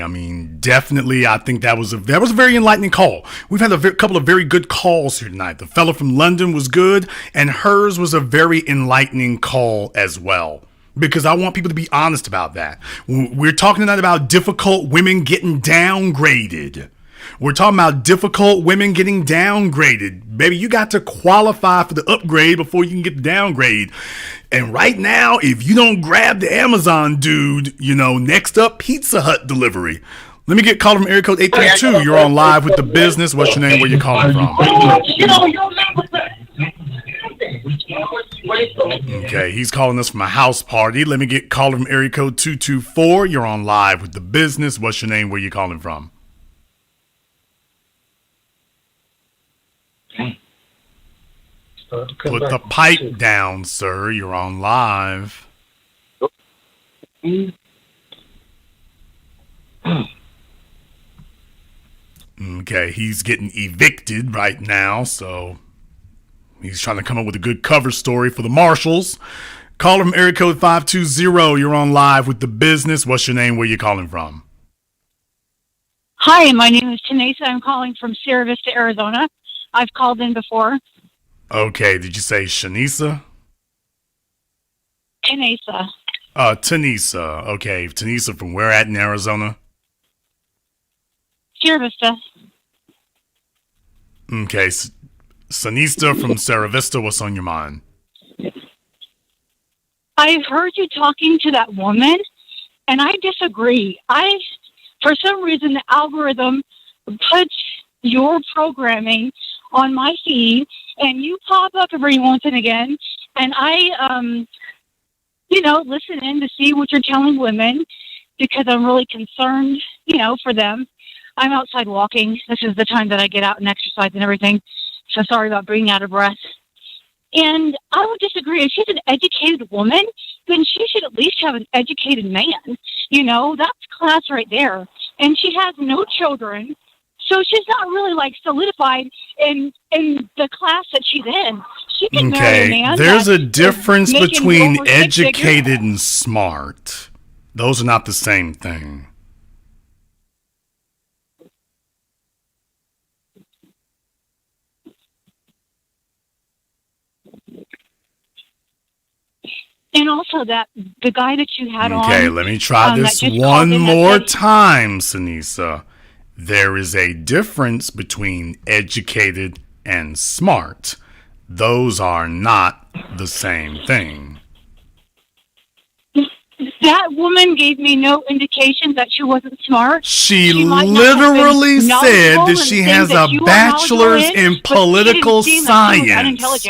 definitely, I think that was a very enlightening call. We've had a couple of very good calls here tonight. The fella from London was good, and hers was a very enlightening call as well. Because I want people to be honest about that. We're talking tonight about difficult women getting downgraded. We're talking about difficult women getting downgraded. Baby, you got to qualify for the upgrade before you can get the downgrade. And right now, if you don't grab the Amazon dude, next up, Pizza Hut delivery. Let me get called from area code 832. You're on live with the business. What's your name? Where you calling from? Okay, he's calling us from a house party. Let me get called from area code 224. You're on live with the business. What's your name? Where you calling from? Put the pipe down, sir. You're on live. Okay, he's getting evicted right now, so he's trying to come up with a good cover story for the marshals. Call from area code 520. You're on live with the business. What's your name? Where you calling from? Hi, my name is Tanesa. I'm calling from Sierra Vista, Arizona. I've called in before. Okay, did you say Shanisa? Tanesa. Tanisa. Okay, Tanisa from where at in Arizona? Sierra Vista. Okay, Sanista from Sierra Vista, what's on your mind? I heard you talking to that woman, and I disagree. For some reason, the algorithm puts your programming on my feed, and you pop up every once and again, and I, listen in to see what you're telling women because I'm really concerned, for them. I'm outside walking. This is the time that I get out and exercise and everything, so sorry about being out of breath. And I would disagree. If she's an educated woman, then she should at least have an educated man. That's class right there. And she has no children, so she's not really solidified in the class that she's in. She can marry a man. There's a difference between educated and smart. Those are not the same thing. And also that the guy that you had on. Okay, let me try this one more time, Sanisa. There is a difference between educated and smart. Those are not the same thing. That woman gave me no indication that she wasn't smart. She literally said that she has a bachelor's in political science.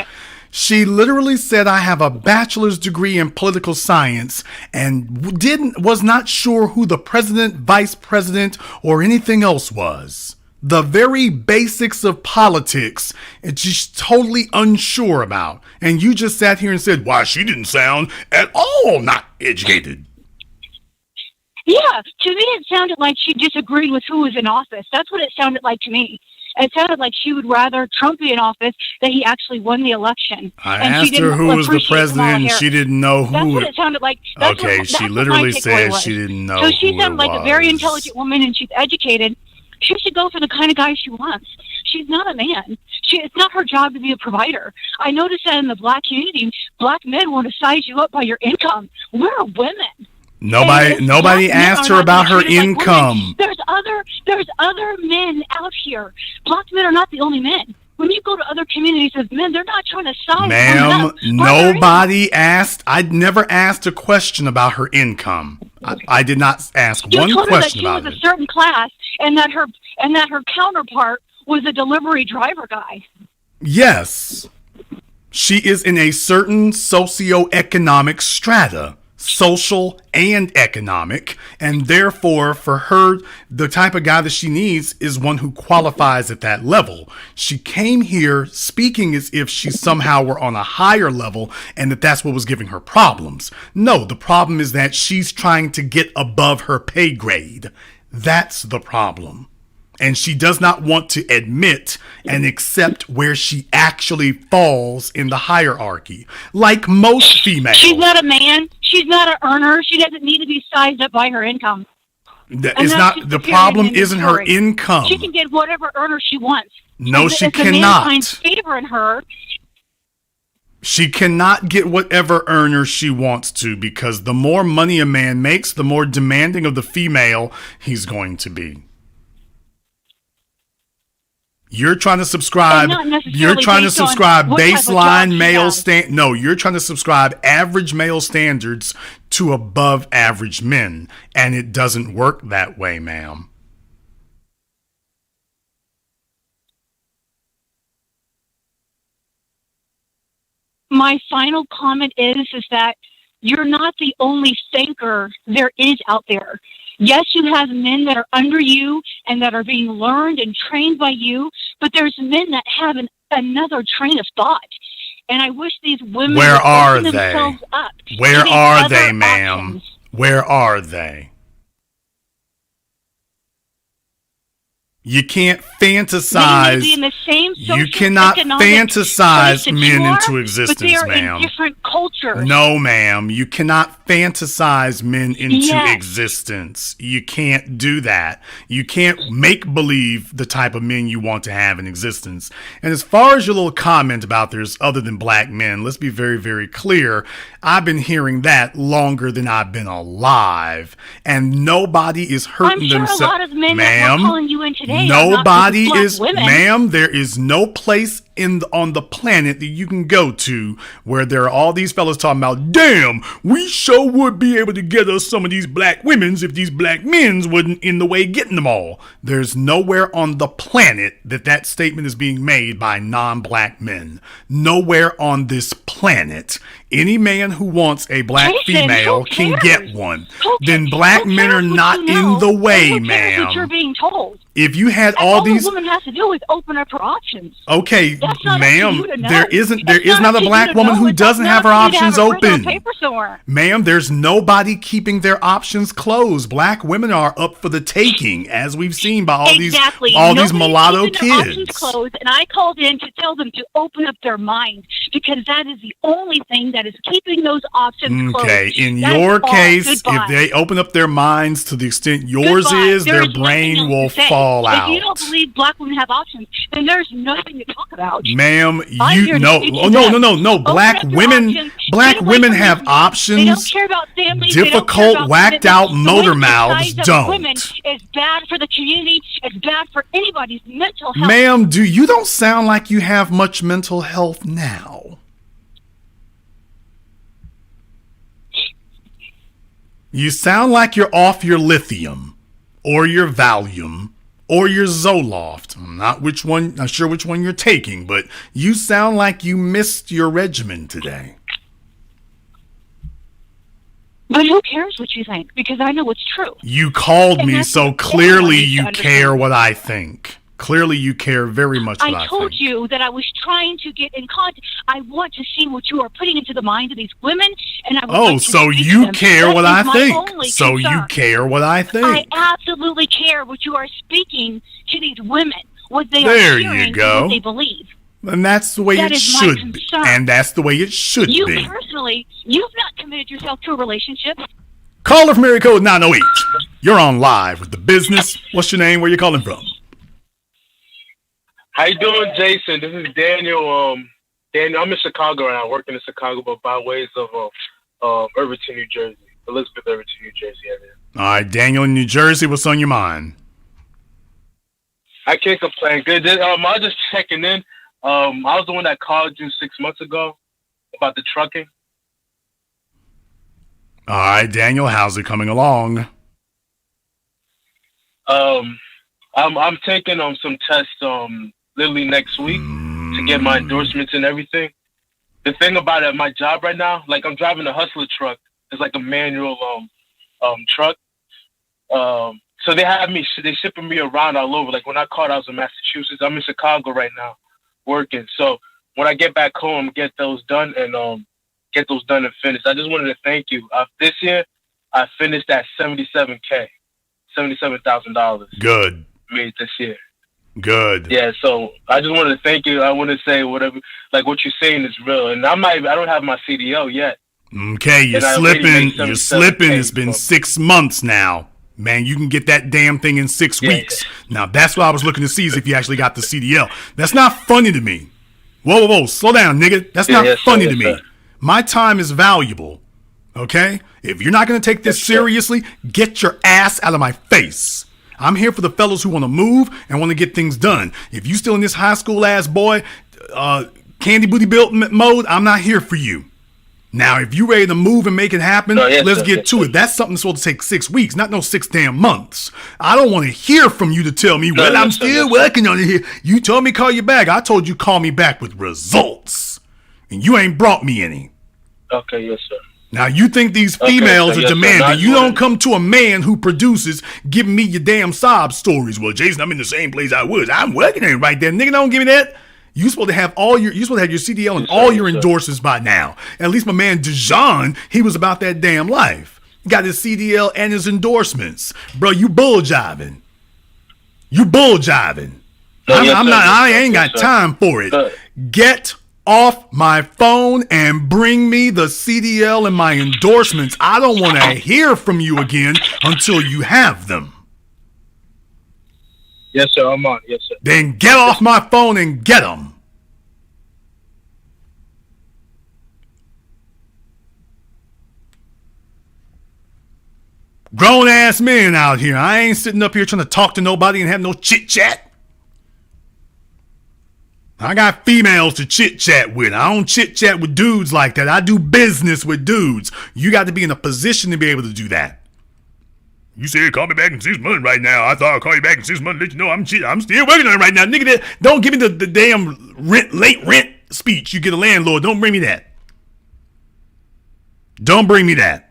She literally said, I have a bachelor's degree in political science, and was not sure who the president, vice president, or anything else was. The very basics of politics, and she's totally unsure about. And you just sat here and said, why, she didn't sound at all not educated. Yeah, to me it sounded like she disagreed with who was in office. That's what it sounded like to me. It sounded like she would rather Trump be in office than he actually won the election. I asked her who was the president, and she didn't know who. That's what it sounded like. She literally said she didn't know. So she sounded like a very intelligent woman, and she's educated. She should go for the kind of guy she wants. She's not a man. It's not her job to be a provider. I noticed that in the black community, black men want to size you up by your income. We're women. Nobody asked her about her income. There's other men out here. Black men are not the only men. When you go to other communities of men, they're not trying to size Ma'am, nobody asked. I'd never asked a question about her income. I did not ask one question about it. You told her that she was a certain class, and that her counterpart was a delivery driver guy. Yes, she is in a certain socioeconomic strata. Social and economic, and therefore for her, the type of guy that she needs is one who qualifies at that level. She came here speaking as if she somehow were on a higher level and that's what was giving her problems. No, the problem is that she's trying to get above her pay grade. That's the problem. And she does not want to admit and accept where she actually falls in the hierarchy. Like most females. She's not a man. She's not an earner. She doesn't need to be sized up by her income. The problem isn't her income. She can get whatever earner she wants. No, she cannot. If finds favor in her, she cannot get whatever earner she wants to, because the more money a man makes, the more demanding of the female he's going to be. You're trying to subscribe. You're trying to subscribe baseline male No, you're trying to subscribe average male standards to above average men, and it doesn't work that way, ma'am. My final comment is that you're not the only thinker there is out there. Yes, you have men that are under you and that are being learned and trained by you, but there's men that have another train of thought. And I wish these women Where are they? Themselves up. Where are they, ma'am? Options. Where are they? You can't They may fantasize. be in the same You cannot socioeconomic fantasize place that men you are, into but existence, they are ma'am. in different cultures. No, ma'am. You cannot fantasize men into Yes. existence. You can't do that. You can't make believe the type of men you want to have in existence. And as far as your little comment about there's other than black men, let's be very, very clear. I've been hearing that longer than I've been alive. And nobody is hurting I'm sure themselves. a lot of men that Ma'am, were calling you in today are nobody not black is, women. ma'am, there is no place on the planet that you can go to where there are all these fellas talking about, damn, we sure would be able to get us some of these black women's if these black men's wasn't in the way getting them all. There's nowhere on the planet that statement is being made by non-black men. Nowhere on this planet. Any man who wants a black Jason, female who can cares? get one. Who Then cares? black Who men are cares what not you know? in the way, Who cares what you're ma'am. being told? If you had That's all the these, woman has to do is open up her options. okay, That's not up to ma'am, you to know. there is It's not up a to black you to woman know. who It's doesn't not have her up to you to options have it written on open. paper somewhere. Ma'am, there's nobody keeping their options closed. Black women are up for the taking, as we've seen by all Exactly. these Nobody's mulatto keeping their options kids. closed, and I called in to tell them to open up their mind because that is the only thing that is keeping those options closed. Okay, in That is your all. case, Goodbye. if they open up their minds to the extent yours Goodbye. is, There their is nothing brain else will to say. fall out. If you don't believe black women have options, then there's nothing to talk about. Ma'am, I'm you here to no, teach you oh, no, that. no, no, no. Black Open up your women, options. black Get away women from have these men. options. They don't care about families. They don't care Difficult, about whacked out commitment. motor The way mouths the size of don't. Women is bad for the community. It's bad for anybody's mental health. Ma'am, you don't sound like you have much mental health now. You sound like you're off your lithium or your Valium or your Zoloft. I'm not sure which one you're taking, but you sound like you missed your regimen today. But who cares what you think? Because I know it's true. You called And me, that's so what clearly everyone needs to you understand. care what I think. Clearly you care very much what I I told think. you that I was trying to get in contact. I want to see what you are putting into the minds of these women, and I would like to So speak to you them. care That what is I my think. only So you concern. care what I think. I absolutely care what you are speaking to these women, what they There are you hearing, go. and what they believe. And that's the way That it is my should be. concern. And that's the way it should You be. personally, you've not committed yourself to a relationship. Caller from area code 908. You're on live with the business. What's your name? Where you calling from? How you doing, Jason? This is Daniel. Daniel, I'm in Chicago and I work in Chicago, but by ways of Irvington, New Jersey. Elizabeth, Irvington, New Jersey area. All right, Daniel in New Jersey. What's on your mind? I can't complain. Good. I was just checking in. I was the one that called you 6 months ago about the trucking. All right, Daniel, how's it coming along? I'm taking some tests literally next week to get my endorsements and everything. The thing about it, my job right now, like I'm driving a hustler truck. It's like a manual truck. So they shipping me around all over. Like when I called, I was in Massachusetts. I'm in Chicago right now working. So when I get back home, get those done and finished. I just wanted to thank you. This year, I finished at $77,000, $77,000. Good. Made this year. Good. Yeah, so I just wanted to thank you. I want to say whatever, like what you're saying is real. And I don't have my CDL yet. Okay, you're And I already slipping. made You're 77K, slipping. It's been so- 6 months now. Man, you can get that damn thing in 6 weeks. Now, that's what I was looking to see is if you actually got the CDL. That's not funny to me. Whoa. Slow down, nigga. That's not funny to me. My time is valuable. Okay? If you're not going to take this seriously, get your ass out of my face. I'm here for the fellows who want to move and want to get things done. If you still in this high school ass boy, candy booty built mode, I'm not here for you. Now, if you ready to move and make it happen, let's get to it. That's something that's supposed to take 6 weeks, not no 6 damn months. I don't want to hear from you to tell me, I'm still working on it here. You told me call you back. I told you call me back with results. And you ain't brought me any. Okay, yes, sir. Now, you think these females are demanding. You don't come to a man who produces giving me your damn sob stories. Well, Jason, I'm in the same place I was. I'm working there right there. Nigga, don't give me that. You're supposed to have your CDL and all your endorsements by now. At least my man Dijon, he was about that damn life. Got his CDL and his endorsements. Bro, you bull jiving. You bull jiving. I ain't got time for it. Get off my phone and bring me the CDL and my endorsements. I don't want to hear from you again until you have them. Yes, sir. I'm on. Yes, sir. Then get off my phone and get them. Grown ass men out here. I ain't sitting up here trying to talk to nobody and have no chit chat. I got females to chit chat with. I don't chit chat with dudes like that. I do business with dudes. You got to be in a position to be able to do that. You said call me back in 6 months right now. I thought I'd call you back in 6 months. Let you know I'm still working on it right now. Nigga, don't give me the damn late rent speech. You get a landlord. Don't bring me that. Don't bring me that.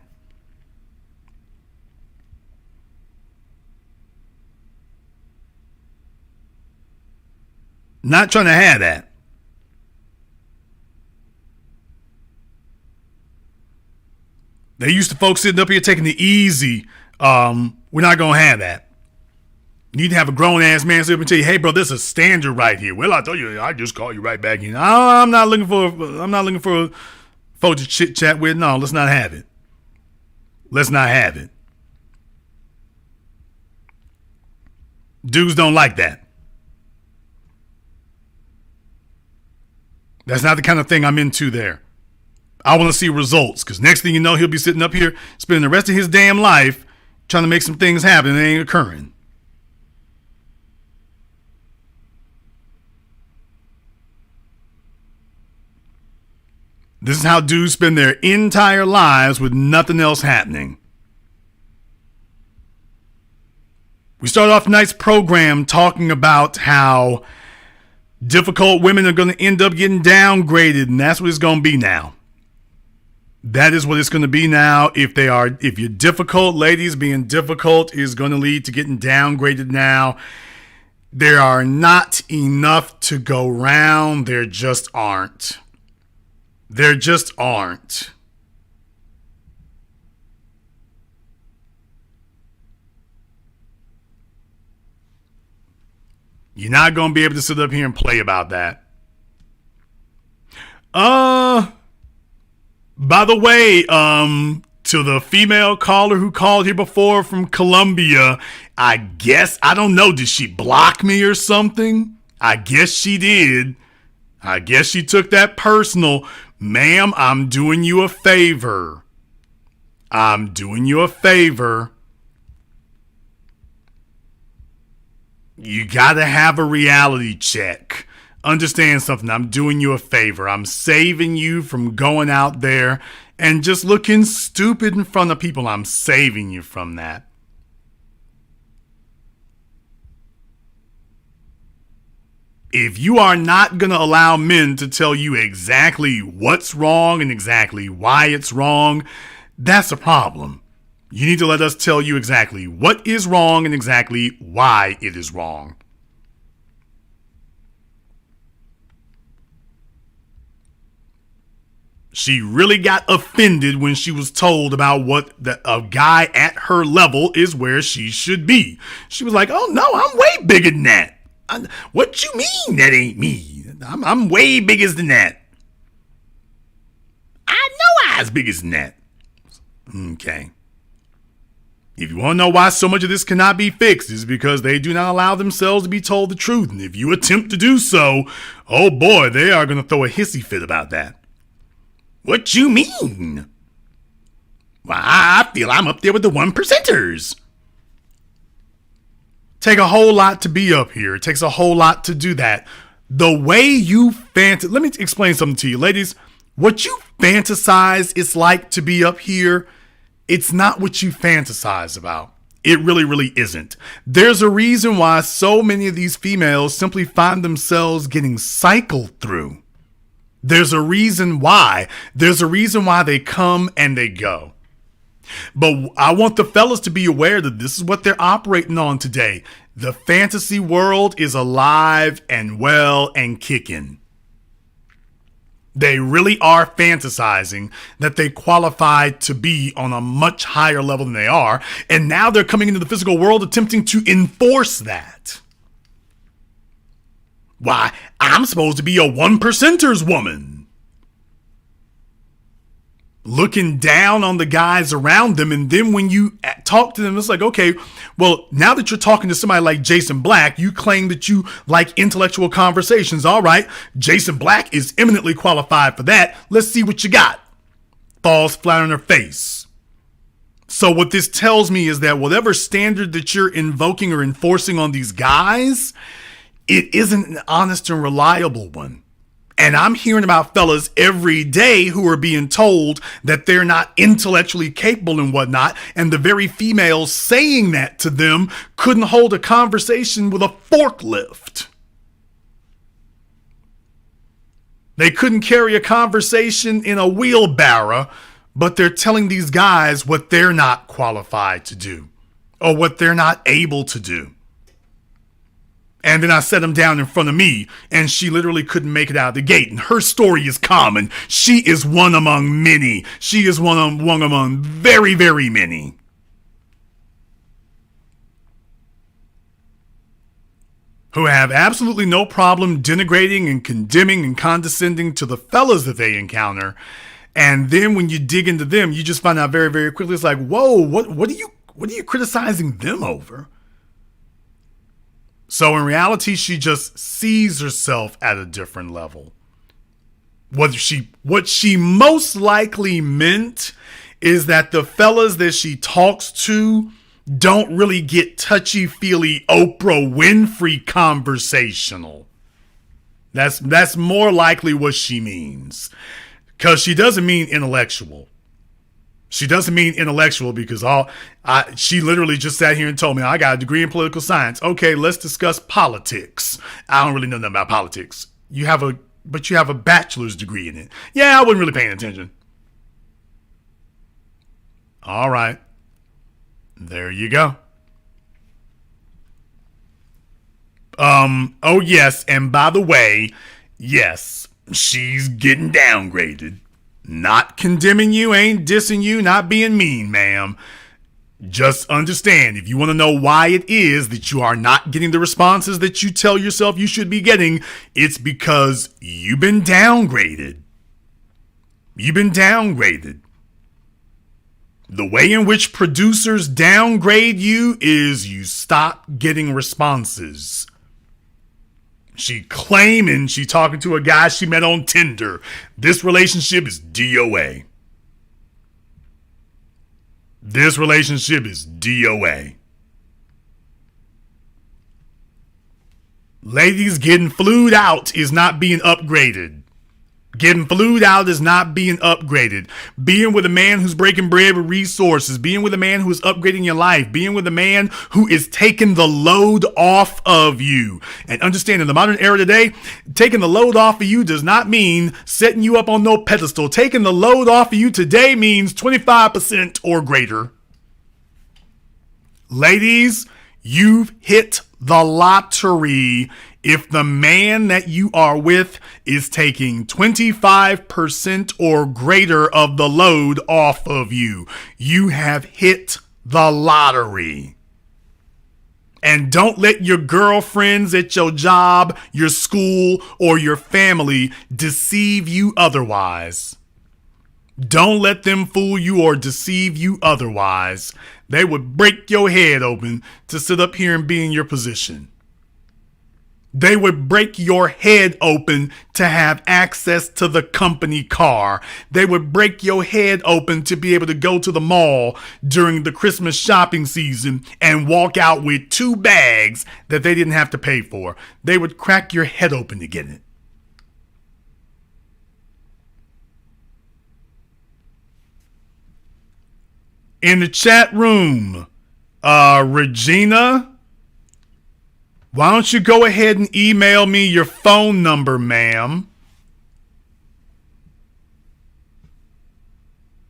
Not trying to have that. They used to folks sitting up here taking it easy. We're not going to have that. You need to have a grown-ass man sit up and tell you, hey, bro, this is a standard right here. Well, I told you, I just call you right back in. I'm not looking for folks to chit-chat with. No, let's not have it. Let's not have it. Dudes don't like that. That's not the kind of thing I'm into there. I want to see results, because next thing you know, he'll be sitting up here spending the rest of his damn life trying to make some things happen and they ain't occurring. This is how dudes spend their entire lives with nothing else happening. We started off tonight's program talking about how difficult women are going to end up getting downgraded, and that's what it's going to be now. That is what it's going to be now. If you're difficult, ladies, being difficult is going to lead to getting downgraded now. There are not enough to go round. There just aren't. There just aren't. You're not going to be able to sit up here and play about that. By the way, to the female caller who called here before from Colombia, I don't know, did she block me or something? I guess she did. I guess she took that personal. Ma'am, I'm doing you a favor. I'm doing you a favor. You gotta have a reality check. Understand something. I'm doing you a favor. I'm saving you from going out there and just looking stupid in front of people. I'm saving you from that. If you are not going to allow men to tell you exactly what's wrong and exactly why it's wrong, that's a problem. You need to let us tell you exactly what is wrong and exactly why it is wrong. She really got offended when she was told about what a guy at her level is where she should be. She was like, oh no, I'm way bigger than that. What you mean that ain't me? I'm way bigger than that. I know I was bigger than that. Okay. If you want to know why so much of this cannot be fixed, is because they do not allow themselves to be told the truth. And if you attempt to do so, oh boy, they are going to throw a hissy fit about that. What you mean? Well, I feel I'm up there with the 1%ers. Take a whole lot to be up here. It takes a whole lot to do that. The way you fantasize, let me explain something to you, ladies. What you fantasize it's like to be up here, it's not what you fantasize about. It really, really isn't. There's a reason why so many of these females simply find themselves getting cycled through. There's a reason why. There's a reason why they come and they go. But I want the fellas to be aware that this is what they're operating on today. The fantasy world is alive and well and kicking. They really are fantasizing that they qualified to be on a much higher level than they are. And now they're coming into the physical world attempting to enforce that. Why, I'm supposed to be a one percenter's woman. Looking down on the guys around them. And then when you talk to them, it's like, okay, well, now that you're talking to somebody like Jason Black, you claim that you like intellectual conversations. All right, Jason Black is eminently qualified for that. Let's see what you got. Falls flat on her face. So what this tells me is that whatever standard that you're invoking or enforcing on these guys, it isn't an honest and reliable one. And I'm hearing about fellas every day who are being told that they're not intellectually capable and whatnot. And the very females saying that to them couldn't hold a conversation with a forklift. They couldn't carry a conversation in a wheelbarrow, but they're telling these guys what they're not qualified to do or what they're not able to do. And then I set him down in front of me, and she literally couldn't make it out of the gate. And her story is common. She is one among many. She is one among very, very many. Who have absolutely no problem denigrating and condemning and condescending to the fellas that they encounter. And then when you dig into them, you just find out very, very quickly, it's like, whoa, what are you criticizing them over? So in reality, she just sees herself at a different level. What she most likely meant is that the fellas that she talks to don't really get touchy-feely Oprah Winfrey conversational. That's more likely what she means. Because she doesn't mean intellectual. She doesn't mean intellectual because she literally just sat here and told me, I got a degree in political science. Okay, let's discuss politics. I don't really know nothing about politics. But you have a bachelor's degree in it. Yeah, I wasn't really paying attention. All right. There you go. Oh yes, and by the way, yes, she's getting downgraded. Not condemning you, ain't dissing you, not being mean, ma'am. Just understand, if you want to know why it is that you are not getting the responses that you tell yourself you should be getting, it's because you've been downgraded. You've been downgraded. The way in which producers downgrade you is you stop getting responses. She claiming she talking to a guy she met on Tinder. This relationship is DOA. This relationship is DOA. Ladies, getting flued out is not being upgraded. Getting flued out is not being upgraded. Being with a man who's breaking bread with resources. Being with a man who is upgrading your life. Being with a man who is taking the load off of you. And understand, in the modern era today, taking the load off of you does not mean setting you up on no pedestal. Taking the load off of you today means 25% or greater. Ladies, you've hit the lottery if the man that you are with is taking 25% or greater of the load off of you. You have hit the lottery. And don't let your girlfriends at your job, your school, or your family deceive you otherwise. Don't let them fool you or deceive you otherwise. They would break your head open to sit up here and be in your position. They would break your head open to have access to the company car. They would break your head open to be able to go to the mall during the Christmas shopping season and walk out with 2 bags that they didn't have to pay for. They would crack your head open to get it. In the chat room, Regina, why don't you go ahead and email me your phone number, ma'am?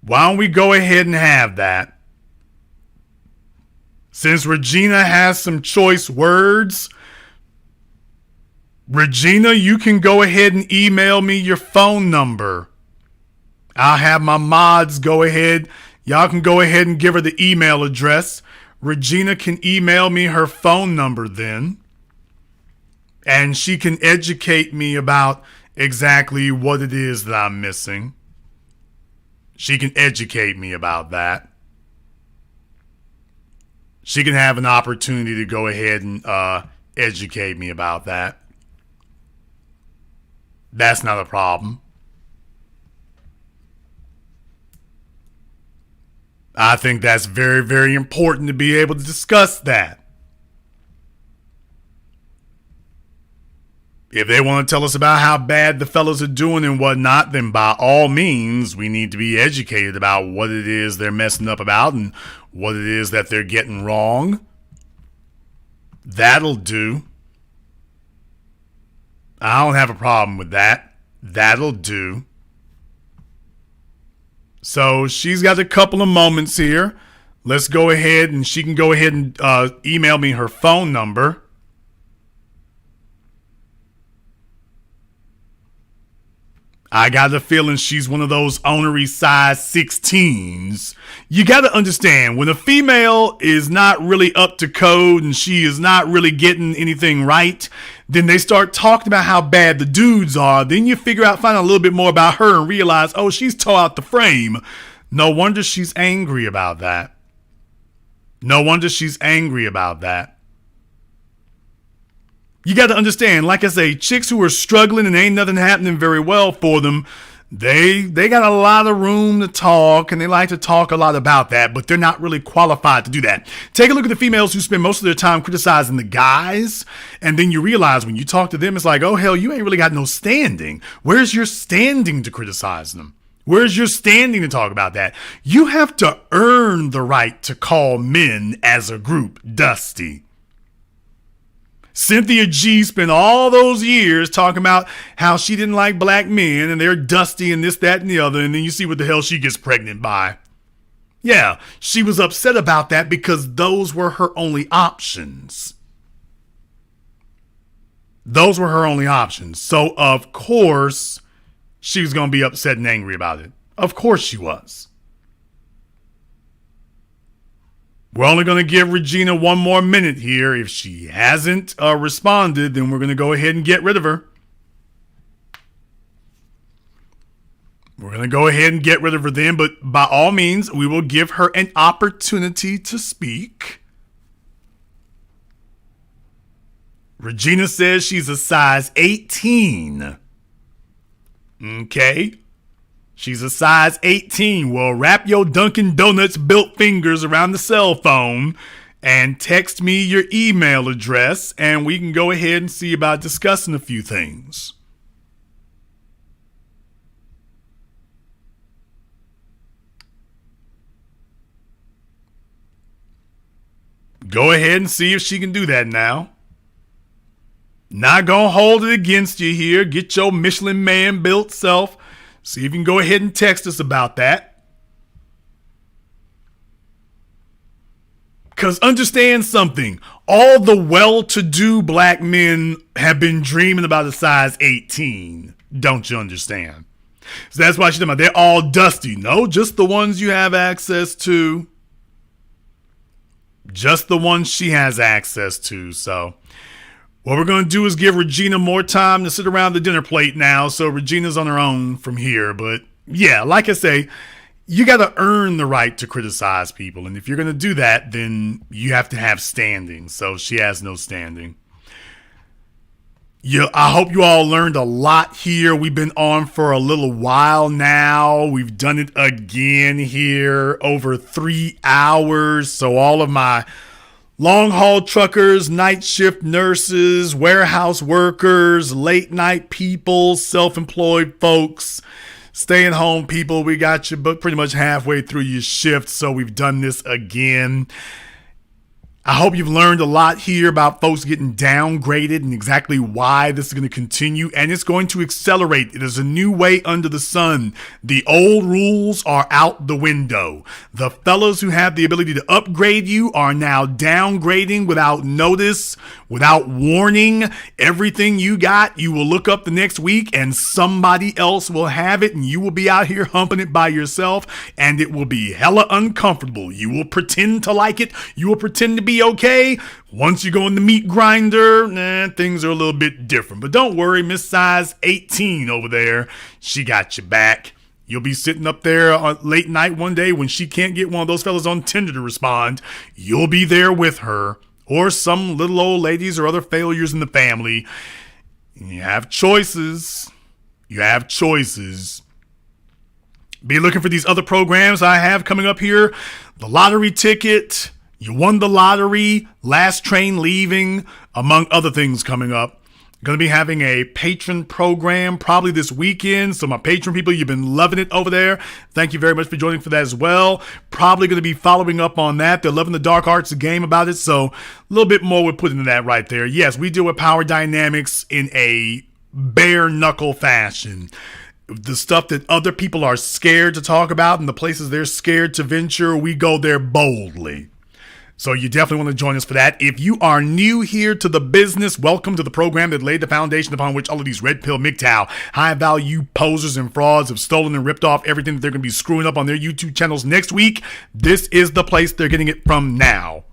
Why don't we go ahead and have that? Since Regina has some choice words, Regina, you can go ahead and email me your phone number. I'll have my mods go ahead. Y'all can go ahead and give her the email address. Regina can email me her phone number then. And she can educate me about exactly what it is that I'm missing. She can educate me about that. She can have an opportunity to go ahead and educate me about that. That's not a problem. I think that's very, very important to be able to discuss that. If they want to tell us about how bad the fellas are doing and whatnot, then by all means, we need to be educated about what it is they're messing up about and what it is that they're getting wrong. That'll do. I don't have a problem with that. That'll do. So she's got a couple of moments here. Let's go ahead and she can go ahead and email me her phone number. I got the feeling she's one of those ornery size 16s. You got to understand, when a female is not really up to code and she is not really getting anything right, then they start talking about how bad the dudes are. Then you find out a little bit more about her and realize, oh, she's tore out the frame. No wonder she's angry about that. No wonder she's angry about that. You got to understand, like I say, chicks who are struggling and ain't nothing happening very well for them, they got a lot of room to talk, and they like to talk a lot about that, but they're not really qualified to do that. Take a look at the females who spend most of their time criticizing the guys, and then you realize when you talk to them, it's like, oh, hell, you ain't really got no standing. Where's your standing to criticize them? Where's your standing to talk about that? You have to earn the right to call men as a group dusty. Cynthia G spent all those years talking about how she didn't like black men and they're dusty and this, that, and the other. And then you see what the hell she gets pregnant by. Yeah, she was upset about that because those were her only options. Those were her only options. So, of course, she was going to be upset and angry about it. Of course she was. We're only going to give Regina one more minute here. If she hasn't responded, then we're going to go ahead and get rid of her. We're going to go ahead and get rid of her then, but by all means, we will give her an opportunity to speak. Regina says she's a size 18. Okay. She's a size 18. Well, wrap your Dunkin' Donuts built fingers around the cell phone and text me your email address, and we can go ahead and see about discussing a few things. Go ahead and see if she can do that now. Not gonna hold it against you here. Get your Michelin man built self. See if you can go ahead and text us about that. Because understand something. All the well-to-do black men have been dreaming about a size 18. Don't you understand? So that's why she's talking about they're all dusty. No, just the ones you have access to. Just the ones she has access to. So what we're going to do is give Regina more time to sit around the dinner plate now, so Regina's on her own from here. But yeah, like I say, you got to earn the right to criticize people. And if you're going to do that, then you have to have standing. So she has no standing. Yeah, I hope you all learned a lot here. We've been on for a little while now. We've done it again here, over 3 hours. So all of my long haul truckers, night shift nurses, warehouse workers, late night people, self-employed folks, staying home people, we got you but pretty much halfway through your shift. So we've done this again. I hope you've learned a lot here about folks getting downgraded and exactly why this is going to continue, and it's going to accelerate. It is a new way under the sun. The old rules are out the window. The fellas who have the ability to upgrade you are now downgrading without notice, without warning. Everything you got, you will look up the next week and somebody else will have it, and you will be out here humping it by yourself, and it will be hella uncomfortable. You will pretend to like it. You will pretend to be be okay. Once you go in the meat grinder, things are a little bit different. But don't worry, Miss Size 18 over there, she got your back. You'll be sitting up there late night one day when she can't get one of those fellas on Tinder to respond. You'll be there with her, or some little old ladies or other failures in the family. You have choices. You have choices. Be looking for these other programs I have coming up here. The lottery ticket, you won the lottery, last train leaving, among other things coming up. Going to be having a patron program probably this weekend. So my patron people, you've been loving it over there. Thank you very much for joining for that as well. Probably going to be following up on that. They're loving the dark arts game about it. So a little bit more we're putting into that right there. Yes, we deal with power dynamics in a bare knuckle fashion. The stuff that other people are scared to talk about and the places they're scared to venture, we go there boldly. So you definitely want to join us for that. If you are new here to the business, welcome to the program that laid the foundation upon which all of these red pill MGTOW high-value posers and frauds have stolen and ripped off everything that they're going to be screwing up on their YouTube channels next week. This is the place they're getting it from now.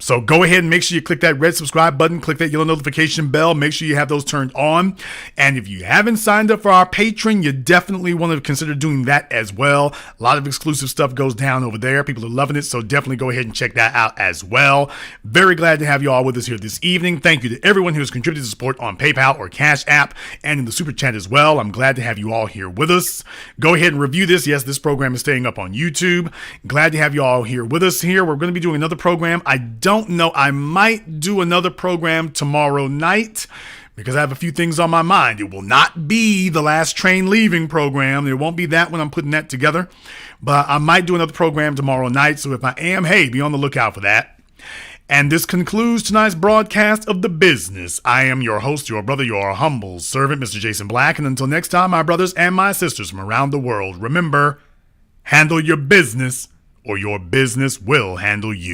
So go ahead and make sure you click that red subscribe button, click that yellow notification bell, make sure you have those turned on. And if you haven't signed up for our Patreon, you definitely want to consider doing that as well. A lot of exclusive stuff goes down over there. People are loving it, so definitely go ahead and check that out as well. Very glad to have you all with us here this evening. Thank you to everyone who has contributed to support on PayPal or Cash App and in the Super Chat as well. I'm glad to have you all here with us. Go ahead and review this. Yes, this program is staying up on YouTube. Glad to have you all here with us here. We're going to be doing another program. I don't know. I might do another program tomorrow night because I have a few things on my mind. It will not be the last train leaving program. There won't be that when I'm putting that together, but I might do another program tomorrow night. So if I am, hey, be on the lookout for that. And this concludes tonight's broadcast of The Business. I am your host, your brother, your humble servant, Mr. Jason Black. And until next time, my brothers and my sisters from around the world, remember, handle your business or your business will handle you.